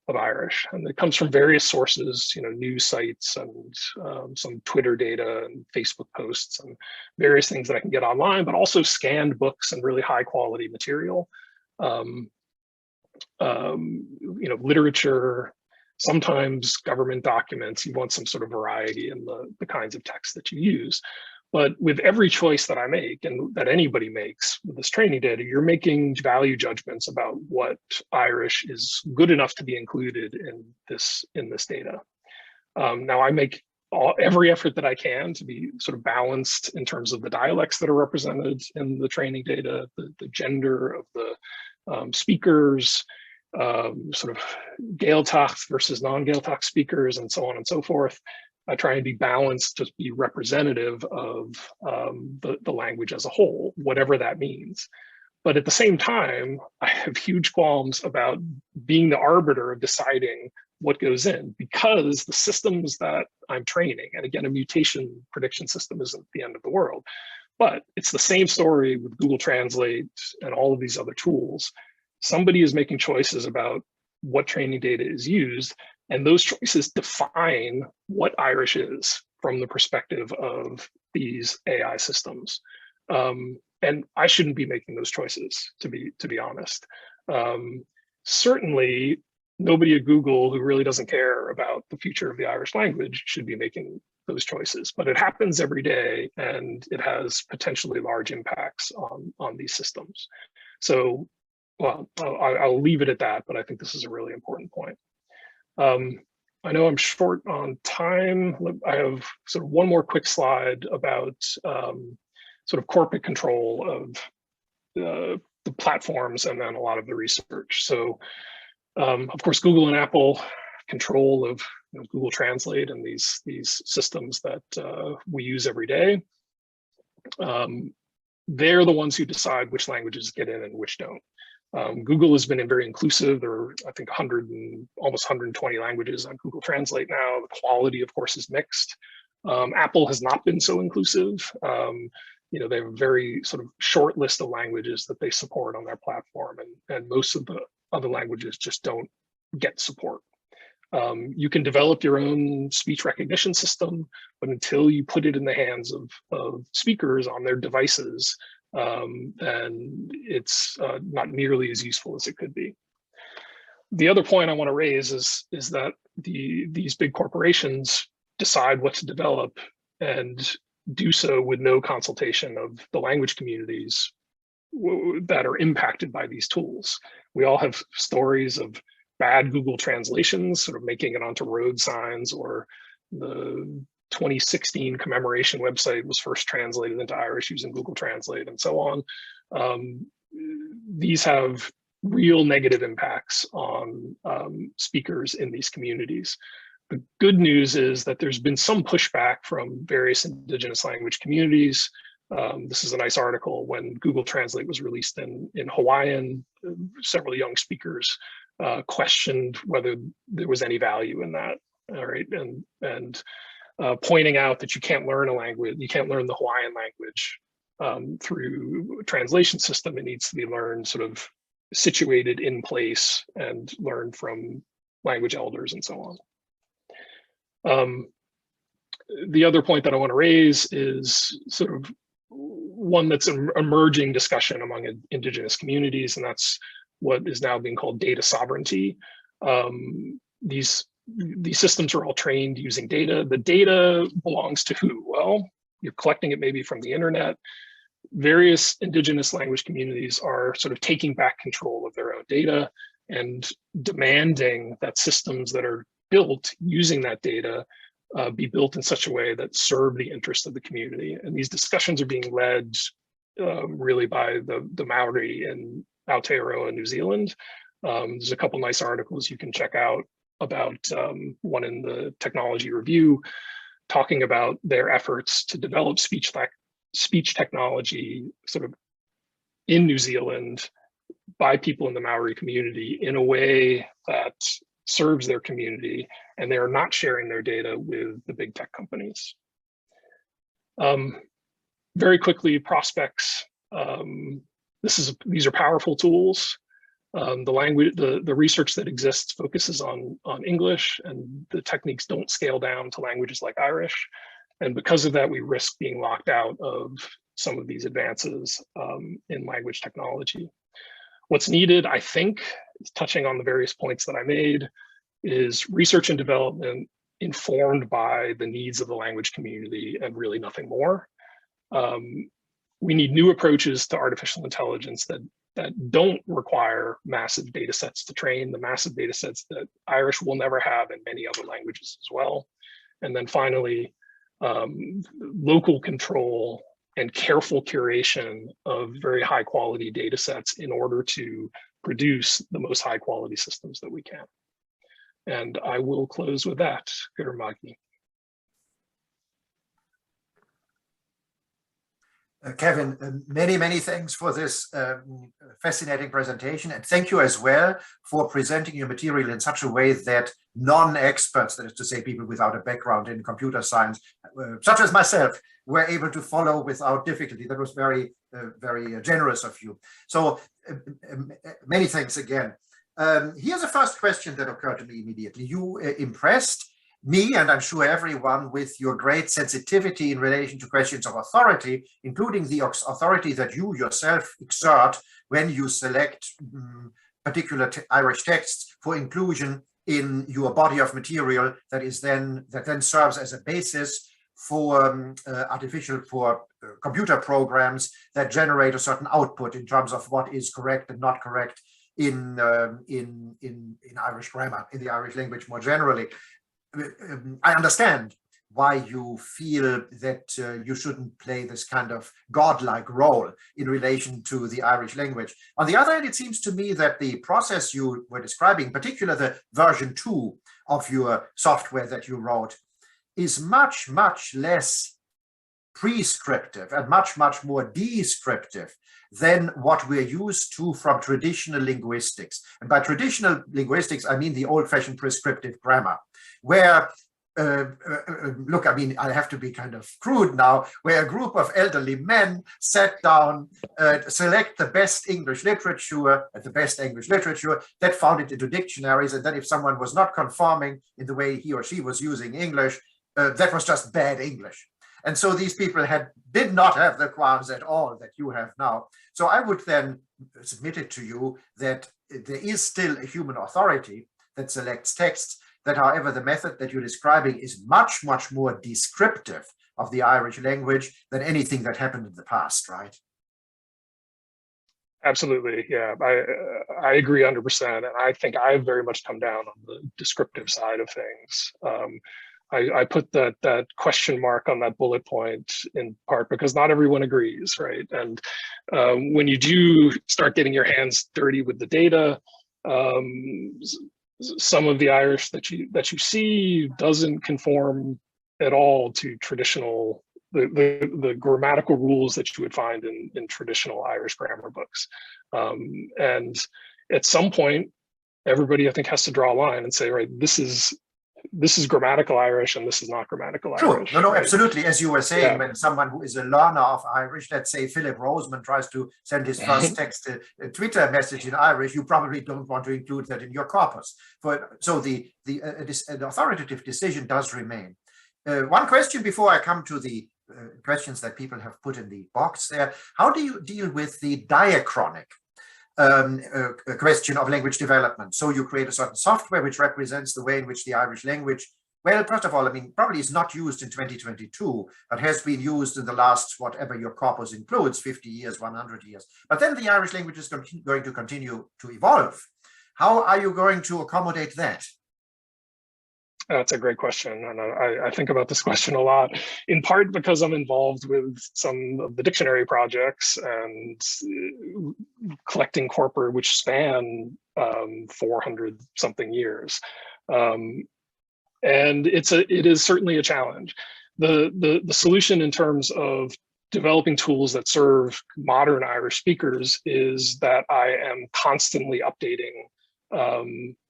of Irish, and it comes from various sources, news sites and some Twitter data and Facebook posts and various things that I can get online, but also scanned books and really high quality material, literature, sometimes government documents. You want some sort of variety in the kinds of text that you use. But with every choice that I make and that anybody makes with this training data, you're making value judgments about what Irish is good enough to be included in this data. Now I make every effort that I can to be sort of balanced in terms of the dialects that are represented in the training data, the gender of the speakers, sort of Gaeltacht versus non-Gaeltacht speakers, and so on and so forth. I try and be balanced, just be representative of the language as a whole, whatever that means. But at the same time, I have huge qualms about being the arbiter of deciding what goes in, because the systems that I'm training, and again, a mutation prediction system isn't the end of the world, but it's the same story with Google Translate and all of these other tools. Somebody is making choices about what training data is used, and those choices define what Irish is from the perspective of these AI systems. And I shouldn't be making those choices, to be honest. Certainly, nobody at Google who really doesn't care about the future of the Irish language should be making those choices. But it happens every day, and it has potentially large impacts on these systems. So, well, I'll leave it at that, but I think this is a really important point. I know I'm short on time. I have sort of one more quick slide about sort of corporate control of the platforms and then a lot of the research. So, of course, Google and Apple control of Google Translate and these systems that we use every day. They're the ones who decide which languages get in and which don't. Google has been very inclusive. There are, I think, almost 120 languages on Google Translate now. The quality, of course, is mixed. Apple has not been so inclusive. They have a very sort of short list of languages that they support on their platform, and most of the other languages just don't get support. You can develop your own speech recognition system, but until you put it in the hands of speakers on their devices, then it's not nearly as useful as it could be. The other point I want to raise is that these big corporations decide what to develop and do so with no consultation of the language communities that are impacted by these tools. We all have stories of bad Google translations sort of making it onto road signs, or the 2016 commemoration website was first translated into Irish using Google Translate, and so on. These have real negative impacts on speakers in these communities. The good news is that there's been some pushback from various Indigenous language communities. This is a nice article. When Google Translate was released in Hawaiian, several young speakers questioned whether there was any value in that. All right, and pointing out that you can't learn a language, you can't learn the Hawaiian language through a translation system. It needs to be learned sort of situated in place and learned from language elders and so on. The other point that I want to raise is sort of one that's an emerging discussion among Indigenous communities, and that's what is now being called data sovereignty. These systems are all trained using data. The data belongs to who? Well, you're collecting it maybe from the internet. Various Indigenous language communities are sort of taking back control of their own data and demanding that systems that are built using that data be built in such a way that serve the interests of the community. And these discussions are being led really by the Maori in Aotearoa, New Zealand. There's a couple nice articles you can check out about one in the Technology Review, talking about their efforts to develop speech technology sort of in New Zealand by people in the Maori community in a way that serves their community, and they are not sharing their data with the big tech companies. Very quickly, prospects. These are powerful tools. The research that exists focuses on English, and the techniques don't scale down to languages like Irish. And because of that, we risk being locked out of some of these advances in language technology. What's needed, I think, touching on the various points that I made, is research and development informed by the needs of the language community and really nothing more. We need new approaches to artificial intelligence that don't require massive data sets to train, the massive data sets that Irish will never have in many other languages as well. And then finally, local control and careful curation of very high quality data sets in order to produce the most high quality systems that we can. And I will close with that. Guramagi. Kevin, many thanks for this fascinating presentation, and thank you as well for presenting your material in such a way that non-experts, that is to say people without a background in computer science, such as myself, were able to follow without difficulty. That was very generous of you. So many thanks again. Here's a first question that occurred to me immediately. You impressed me, and I'm sure everyone, with your great sensitivity in relation to questions of authority, including the authority that you yourself exert when you select particular Irish texts for inclusion in your body of material that then serves as a basis for computer programs that generate a certain output in terms of what is correct and not correct in Irish grammar, in the Irish language more generally. I understand why you feel that you shouldn't play this kind of godlike role in relation to the Irish language. On the other hand, it seems to me that the process you were describing, in particular the version 2 of your software that you wrote, is much, much less prescriptive and much, much more descriptive than what we're used to from traditional linguistics. And by traditional linguistics, I mean the old-fashioned prescriptive grammar, where look, I mean, I have to be kind of crude now, where a group of elderly men sat down, select the best English literature, that found it into dictionaries, and then if someone was not conforming in the way he or she was using English, that was just bad English. And so these people did not have the qualms at all that you have now. So I would then submit it to you that there is still a human authority that selects texts, that however the method that you're describing is much, much more descriptive of the Irish language than anything that happened in the past, right? Absolutely, yeah, I agree 100%, and I think I've very much come down on the descriptive side of things. I put that question mark on that bullet point in part because not everyone agrees, right? And when you do start getting your hands dirty with the data, some of the Irish that you see doesn't conform at all to traditional the grammatical rules that you would find in traditional Irish grammar books. And at some point, everybody I think has to draw a line and say, right, this is grammatical Irish and this is not grammatical Irish. No, right? absolutely. As you were saying, when someone who is a learner of Irish, let's say Philip Roseman, tries to send his first text a Twitter message in Irish, you probably don't want to include that in your corpus. So the authoritative decision does remain. One question before I come to the questions that people have put in the box there. How do you deal with the diachronic question of language development? So you create a certain software which represents the way in which the Irish language, well, first of all, I mean, probably is not used in 2022, but has been used in the last, whatever your corpus includes, 50 years, 100 years. But then the Irish language is going to continue to evolve. How are you going to accommodate that? That's a great question, and I think about this question a lot, in part because I'm involved with some of the dictionary projects and collecting corpora which span 400 something years, and it is certainly a challenge. The solution in terms of developing tools that serve modern Irish speakers is that I am constantly updating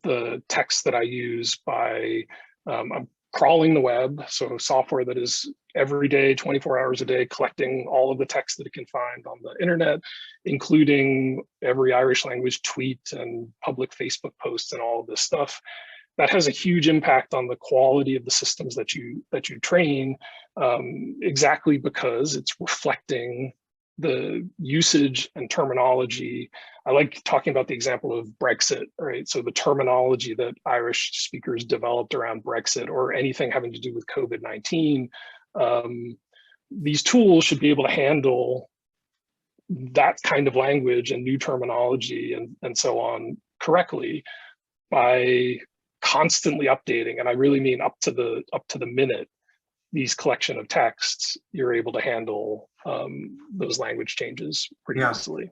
the text that I use by I'm crawling the web, so software that is every day, 24 hours a day, collecting all of the text that it can find on the internet, including every Irish language tweet and public Facebook posts and all of this stuff. That has a huge impact on the quality of the systems that you train, exactly because it's reflecting the usage and terminology. I like talking about the example of Brexit, right? So the terminology that Irish speakers developed around Brexit or anything having to do with COVID-19, these tools should be able to handle that kind of language and new terminology and so on correctly by constantly updating. And I really mean up to the minute. These collection of texts, you're able to handle those language changes pretty easily.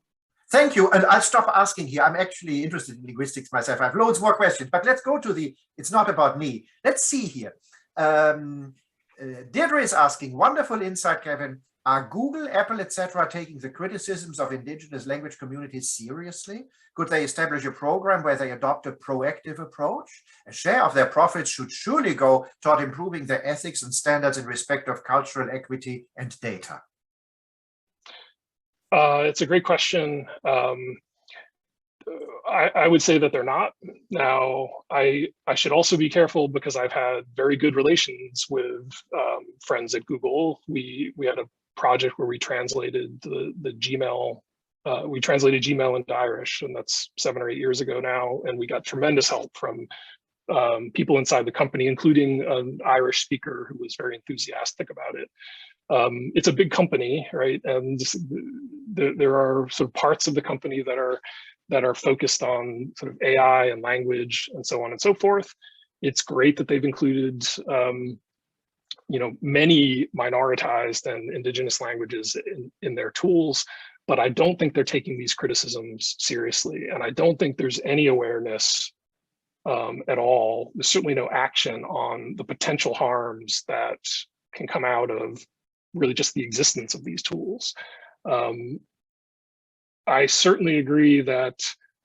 Thank you. And I'll stop asking here. I'm actually interested in linguistics myself. I have loads more questions, but let's go to it's not about me. Let's see here. Deirdre is asking, wonderful insight, Kevin. Are Google, Apple, etc. taking the criticisms of indigenous language communities seriously? Could they establish a program where they adopt a proactive approach? A share of their profits should surely go toward improving their ethics and standards in respect of cultural equity and data. It's a great question. I would say that they're not. Now, I should also be careful because I've had very good relations with friends at Google. We had a project where we translated the Gmail we translated Gmail into Irish, and that's 7 or 8 years ago now. And we got tremendous help from people inside the company, including an Irish speaker who was very enthusiastic about it. It's a big company, right? And there are sort of parts of the company that are focused on sort of AI and language and so on and so forth. It's great that they've included, many minoritized and indigenous languages in their tools, but I don't think they're taking these criticisms seriously. And I don't think there's any awareness at all. There's certainly no action on the potential harms that can come out of really just the existence of these tools. I certainly agree that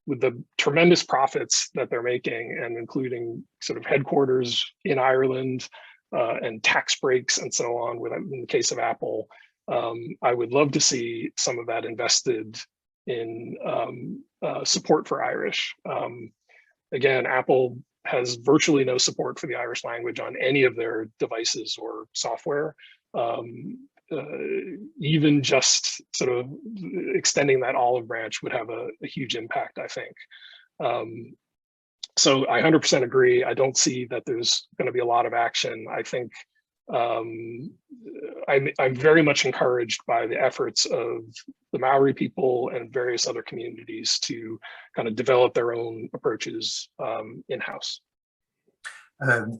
with the tremendous profits that they're making, and including sort of headquarters in Ireland and tax breaks and so on, in the case of Apple, I would love to see some of that invested in support for Irish. Again, Apple has virtually no support for the Irish language on any of their devices or software. Even just sort of extending that olive branch would have a huge impact, I think. So I 100% agree. I don't see that there's going to be a lot of action. I think I'm very much encouraged by the efforts of the Maori people and various other communities to kind of develop their own approaches in-house.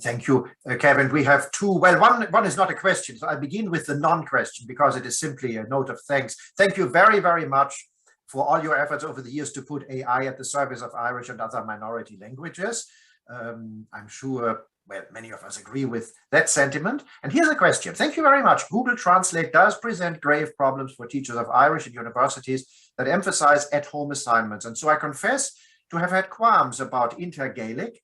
Thank you, Kevin. We have two. Well, one is not a question, so I'll begin with the non-question because it is simply a note of thanks. Thank you very, very much for all your efforts over the years to put AI at the service of Irish and other minority languages. I'm sure, well, many of us agree with that sentiment. And here's a question. Thank you very much. Google Translate does present grave problems for teachers of Irish in universities that emphasize at-home assignments. And so I confess to have had qualms about intergaelic,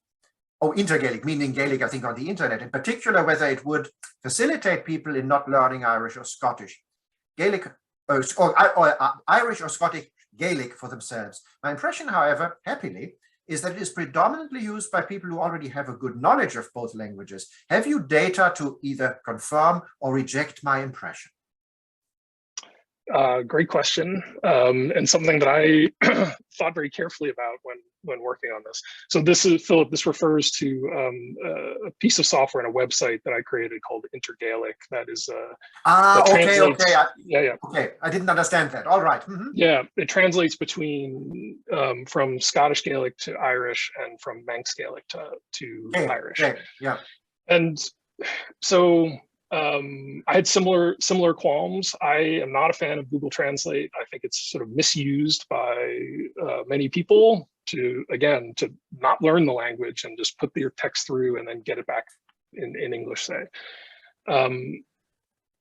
meaning Gaelic, I think, on the internet, in particular, whether it would facilitate people in not learning Irish or Scottish. Gaelic, or Irish or Scottish Gaelic for themselves. My impression, however, happily, is that it is predominantly used by people who already have a good knowledge of both languages. Have you data to either confirm or reject my impression? Great question, and something that I thought very carefully about when working on this. So this is, Philip, this refers to a piece of software and a website that I created called Intergaelic. That is okay. Okay, I didn't understand that. All right. Mm-hmm. Yeah, it translates between from Scottish Gaelic to Irish and from Manx Gaelic to Irish. Okay. Yeah. And so I had similar qualms. I am not a fan of Google Translate. I think it's sort of misused by many people to not learn the language and just put your text through and then get it back in English, say.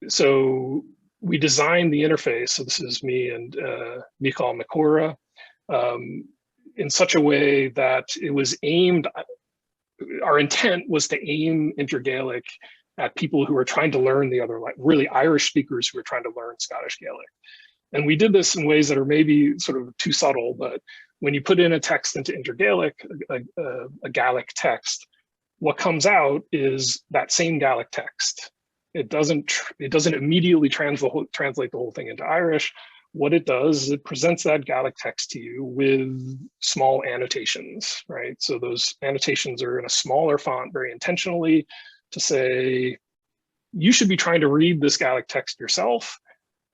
So we designed the interface. So this is me and Michal Makura, in such a way that it was aimed. Our intent was to aim Intergaelic at people who are trying to learn the other, like really Irish speakers who are trying to learn Scottish Gaelic. And we did this in ways that are maybe sort of too subtle, but when you put in a text into Intergaelic, a Gaelic text, what comes out is that same Gaelic text. It doesn't immediately translate the whole thing into Irish. What it does is it presents that Gaelic text to you with small annotations, right? So those annotations are in a smaller font very intentionally, to say, you should be trying to read this Gaelic text yourself.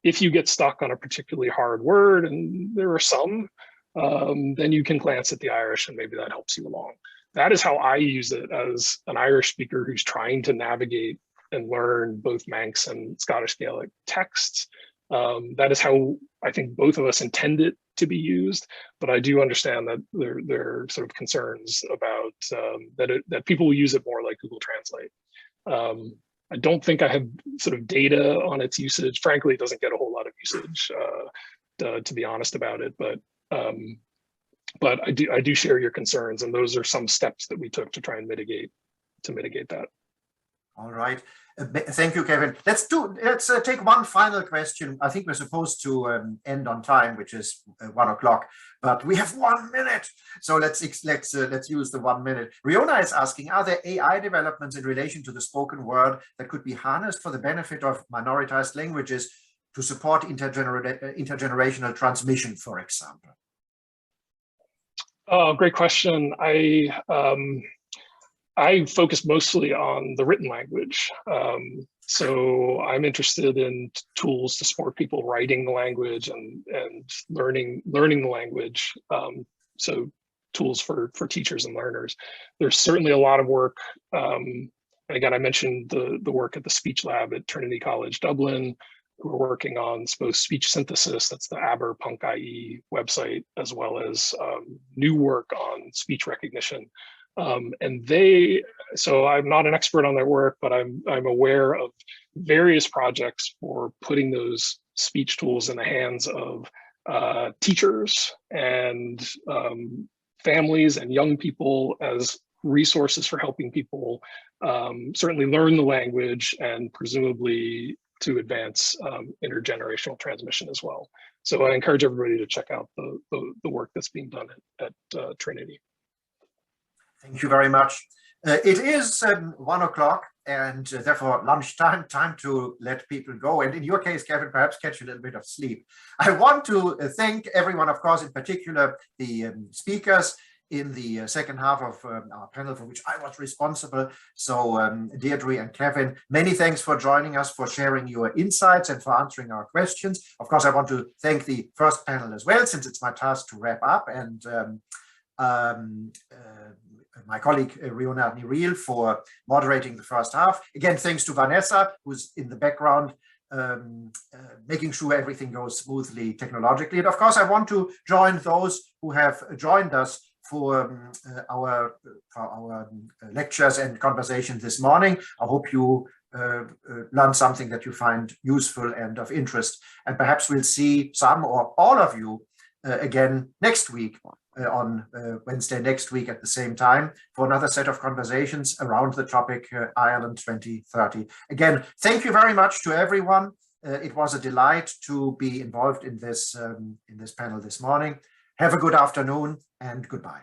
If you get stuck on a particularly hard word, and there are some, then you can glance at the Irish and maybe that helps you along. That is how I use it as an Irish speaker who's trying to navigate and learn both Manx and Scottish Gaelic texts. That is how I think both of us intend it to be used, but I do understand that there are sort of concerns about that people will use it more like Google Translate. I don't think I have sort of data on its usage. Frankly, it doesn't get a whole lot of usage, to be honest about it. But I do share your concerns, and those are some steps that we took to try and mitigate that. All right. Thank you, Kevin. Let's take one final question. I think we're supposed to end on time, which is 1 o'clock, but we have 1 minute. So let's use the 1 minute. Riona is asking, are there AI developments in relation to the spoken word that could be harnessed for the benefit of minoritized languages to support intergenerational transmission, for example? Oh, great question. I focus mostly on the written language. So I'm interested in tools to support people writing the language and learning the language. So tools for teachers and learners. There's certainly a lot of work. And again, I mentioned the work at the Speech Lab at Trinity College Dublin, who are working on both speech synthesis, that's the aber.ie website, as well as new work on speech recognition. So I'm not an expert on their work, but I'm aware of various projects for putting those speech tools in the hands of teachers and families and young people as resources for helping people certainly learn the language and presumably to advance intergenerational transmission as well. So I encourage everybody to check out the work that's being done at Trinity. Thank you very much. It is 1 o'clock and therefore lunchtime, time to let people go. And in your case, Kevin, perhaps catch a little bit of sleep. I want to thank everyone, of course, in particular, the speakers in the second half of our panel, for which I was responsible. So Deirdre and Kevin, many thanks for joining us, for sharing your insights and for answering our questions. Of course, I want to thank the first panel as well, since it's my task to wrap up, and my colleague Riona Niril for moderating the first half. Again, thanks to Vanessa, who's in the background, making sure everything goes smoothly technologically. And of course, I want to join those who have joined us for our lectures and conversations this morning. I hope you learned something that you find useful and of interest. And perhaps we'll see some or all of you again next week, on Wednesday next week at the same time, for another set of conversations around the topic Ireland 2030. Again, thank you very much to everyone. It was a delight to be involved in this panel this morning. Have a good afternoon and goodbye.